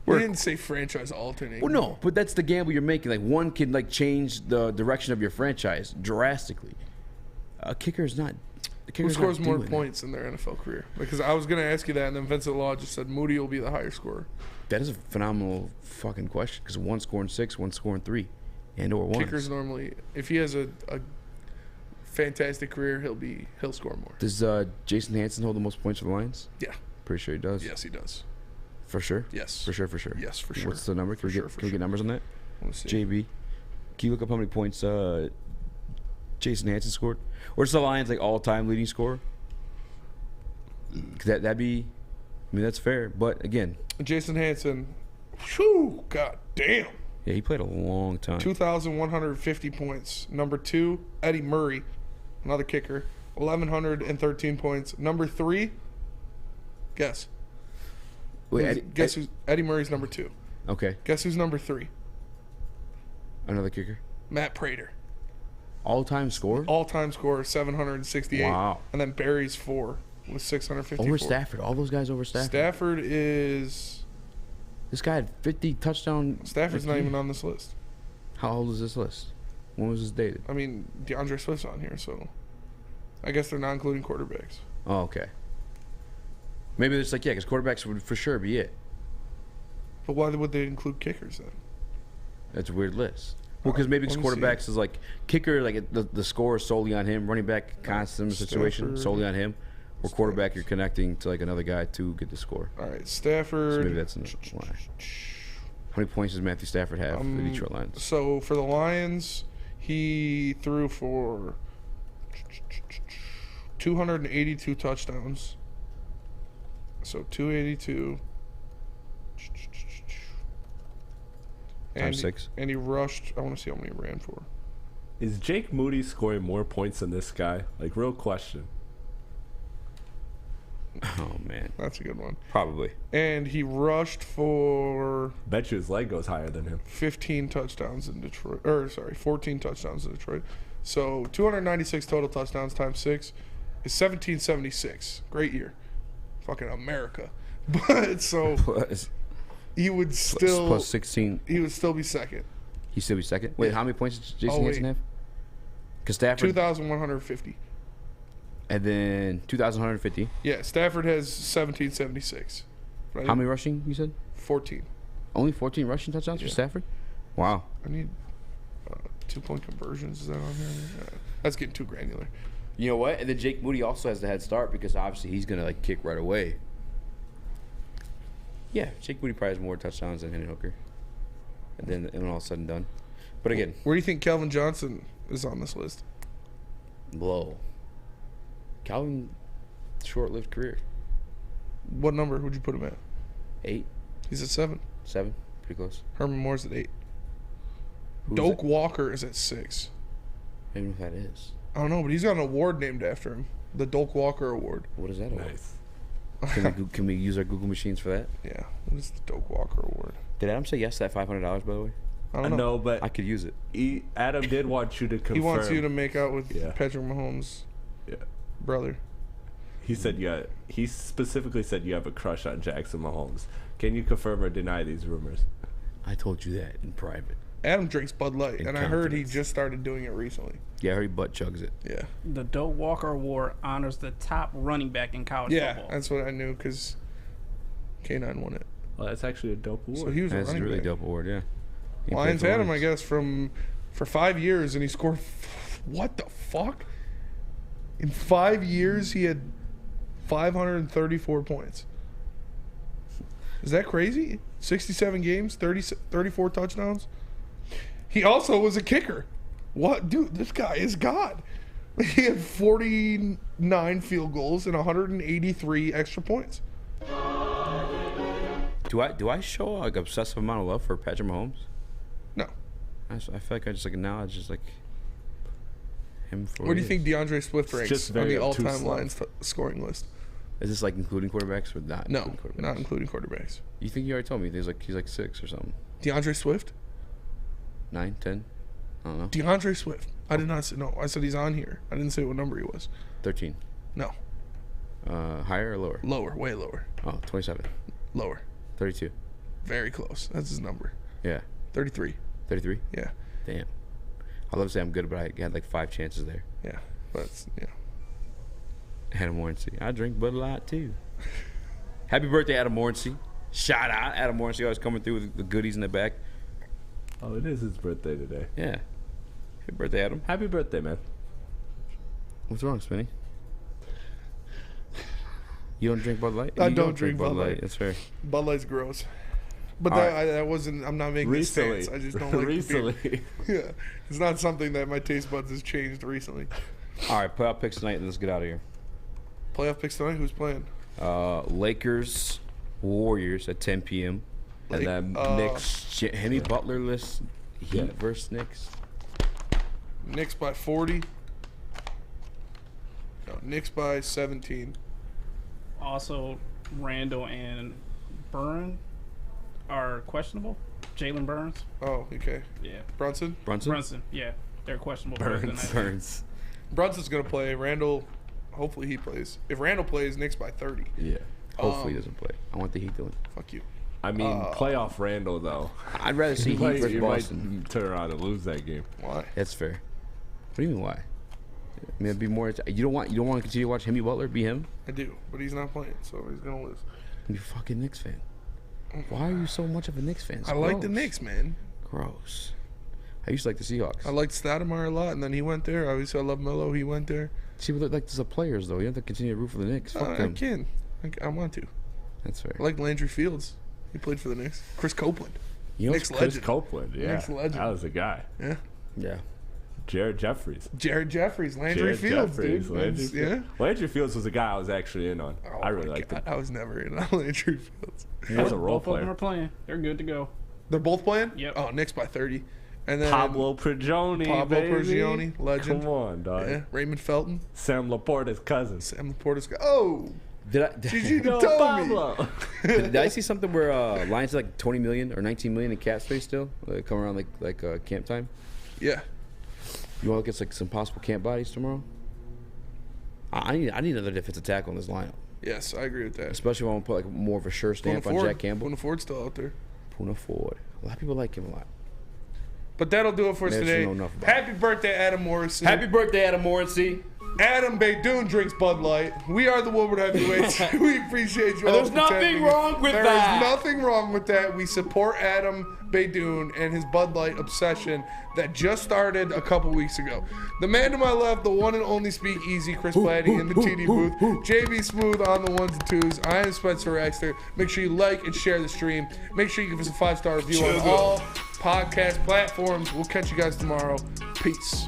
He didn't say franchise-altering. Well, no, but that's the gamble you're making. Like, one can, like, change the direction of your franchise drastically. A kicker is not... Who scores more points in their NFL career? Because I was going to ask you that, and then Vincent Law just said Moody will be the higher scorer. That is a phenomenal fucking question, because one's scoring 6, one's scoring 3, and/or 1. Kickers normally, if he has a fantastic career, he'll score more. Does Jason Hansen hold the most points for the Lions? Yeah. Pretty sure he does. Yes, he does. For sure? Yes. For sure, for sure. Yes, for sure. What's the number? Can we get numbers on that? Let's see. JB, can you look up how many points Jason Hansen scored? Or is the Lions like all-time leading scorer? That'd be, I mean, that's fair. But again, Jason Hansen, whew, god damn. Yeah, he played a long time. 2,150 points. Number 2, Eddie Murray, another kicker, 1,113 points. Number 3, guess. Wait, guess who's Eddie Murray's number 2. Okay. Guess who's number 3? Another kicker. Matt Prater. All-time scorer? All-time scorer, 768. Wow. And then Barry's 4 with 654. Over Stafford. All those guys over Stafford. Stafford is... This guy had 50 touchdown... Stafford's not even on this list. How old is this list? When was this dated? I mean, DeAndre Swift's on here, so... I guess they're not including quarterbacks. Oh, okay. Maybe it's like, yeah, because quarterbacks would for sure be it. But why would they include kickers then? That's a weird list. Well, because maybe quarterbacks is like kicker, like the score is solely on him. Running back, constant situation, solely on him. Or quarterback, you're connecting to like another guy to get the score. All right, Stafford. So maybe that's why. How many points does Matthew Stafford have for the Detroit Lions? So for the Lions, he threw for 282 touchdowns. So 282 Times 6. And he rushed. I want to see how many he ran for. Is Jake Moody scoring more points than this guy? Like, real question. Oh, man. That's a good one. Probably. And he rushed for... Bet you his leg goes higher than him. 15 touchdowns in Detroit. 14 touchdowns in Detroit. So 296 total touchdowns times 6 is 1776. Great year. Fucking America. But so he would still... Plus 16. He would still be second. He'd still be second? Wait, how many points did Jason Hansen have? Because Stafford... 2,150. And then 2,150. Yeah, Stafford has 1776. Right? How many rushing, you said? 14. Only 14 rushing touchdowns for Stafford? Wow. I need 2-point conversions. Is that on here? That's getting too granular. You know what? And then Jake Moody also has the head start because obviously he's going to like kick right away. Yeah, Jake Moody probably has more touchdowns than Hendon Hooker. And then when all said and done. But again. Where do you think Calvin Johnson is on this list? Low. Calvin, short-lived career. What number would you put him at? 8. He's at 7. 7, pretty close. Herman Moore's at 8. Who's Doak that? Walker is at 6. I don't know who that is. I don't know, but he's got an award named after him. The Doak Walker Award. What is that award? Nice. Can we use our Google machines for that? Yeah. What is the Doak Walker Award? Did Adam say yes to that $500, by the way? I don't know. No, but I could use it. Adam did want you to confirm. He wants you to make out with Patrick Mahomes' brother. He said he specifically said you have a crush on Jackson Mahomes. Can you confirm or deny these rumors? I told you that in private. Adam drinks Bud Light, and I heard he just started doing it recently. Yeah, I heard he butt chugs it. Yeah. The Doak Walker Award honors the top running back in college football. Yeah, that's what I knew because K9 won it. Well, that's actually a dope award. So he was That's a a running really back. dope award, yeah. He Lions played for had him, I Lions. guess, for 5 years, and he scored. What the fuck? In 5 years, he had 534 points. Is that crazy? 67 games, 34 touchdowns. He also was a kicker. What, dude? This guy is God. He had 49 field goals and 183 extra points. Do I show like obsessive amount of love for Patrick Mahomes? No. I feel like I just like acknowledge just like him for. Where do you think DeAndre Swift ranks just on very the all-time obtuse love. Lions scoring list? Is this like including quarterbacks or not? No, including quarterbacks? not including quarterbacks. You think you already told me he's like 6 or something? DeAndre Swift? 9, 10? I don't know. DeAndre Swift. I did not say no. I said he's on here. I didn't say what number he was. 13. No, Higher or lower? lower, way lower, Oh, 27. lower. 32. Very close. That's his number. Yeah. 33. 33? Yeah, Damn. I love to say I'm good, but I had like 5 chances there. yeah. But it's, yeah. Adam Morrissey. I drink Bud Light too. Happy birthday, Adam Morrissey. Shout out. Adam Morrissey always coming through with the goodies in the back. Oh, it is his birthday today. Yeah. Happy birthday, Adam. Happy birthday, man. What's wrong, Spinny? You don't drink Bud Light? I You don't drink Bud Light. That's fair. Bud Light's gross. But All that wasn't. I'm not making a Recently. stance. I just don't like Recently. the beer. Yeah, it's not something that my taste buds has changed recently. All right, playoff picks tonight, and let's get out of here. Playoff picks tonight. Who's playing? Lakers, Warriors at 10 p.m. And then Knicks, Henry Butler-less Heat versus Knicks. Knicks by 40. No, Knicks by 17. Also, Randall and Byrne are questionable. Jalen Burns. Oh, okay. Yeah. Brunson? Brunson. Yeah, they're questionable. Burns. Brunson's gonna play. Randall, hopefully he plays. If Randall plays, Knicks by 30. Yeah. Hopefully he doesn't play. I want the Heat to win. Fuck you. I mean, playoff Randall, though. I'd rather see Heat versus you Boston. might turn around and lose that game. Why? That's fair. What do you mean why? I mean, it'd be more. You don't want to continue to watch Henry Butler be him? I do, but he's not playing, so he's gonna lose. You fucking Knicks fan. Why are you so much of a Knicks fan? It's I like the gross. Knicks, man. Gross. I used to like the Seahawks. I liked Stoudemire a lot, and then he went there. Obviously, I love Melo. He went there. See, but like the players though, you have to continue to root for the Knicks. Fuck I them. can. I want to. That's fair. I like Landry Fields. He played for the Knicks. Chris Copeland. You know, Knicks Chris legend. Copeland, yeah. Knicks legend. That was a guy. Yeah. Yeah. Jared Jeffries. Landry Fields, dude. Landry Fields was a guy I was actually in on. I really liked him. I was never in on Landry Fields. As a role Both of them player. are playing. They're good to go. They're both playing? Yep. Oh, Knicks by 30. And then Pablo Prigioni, baby. legend. Come on, dog. Yeah. Raymond Felton. Sam Laporta's cousin. Oh! Did you tell me? Did I see something where Lions are like 20 million or 19 million in cap space still? Come around like camp time? Yeah. You want to get like some possible camp bodies tomorrow? I need another defensive tackle on this lineup. Yes, I agree with that. Especially if I want to put like more of a sure stamp on Jack Campbell. Puna Ford's still out there. Puna Ford. A lot of people like him a lot. But that'll do it for us today. Happy birthday, Adam Morrissey. Happy birthday, Adam Morrissey. Adam Beydoun drinks Bud Light. We are the Woodward Heavyweights. We appreciate you all. There's nothing wrong with that. There is nothing wrong with that. We support Adam Beydoun and his Bud Light obsession that just started a couple weeks ago. The man to my left, the one and only Speak Easy, Chris Platty in the TD booth. JB Smooth on the ones and twos. I am Spencer Raxter. Make sure you like and share the stream. Make sure you give us a 5-star review on all podcast platforms. We'll catch you guys tomorrow. Peace.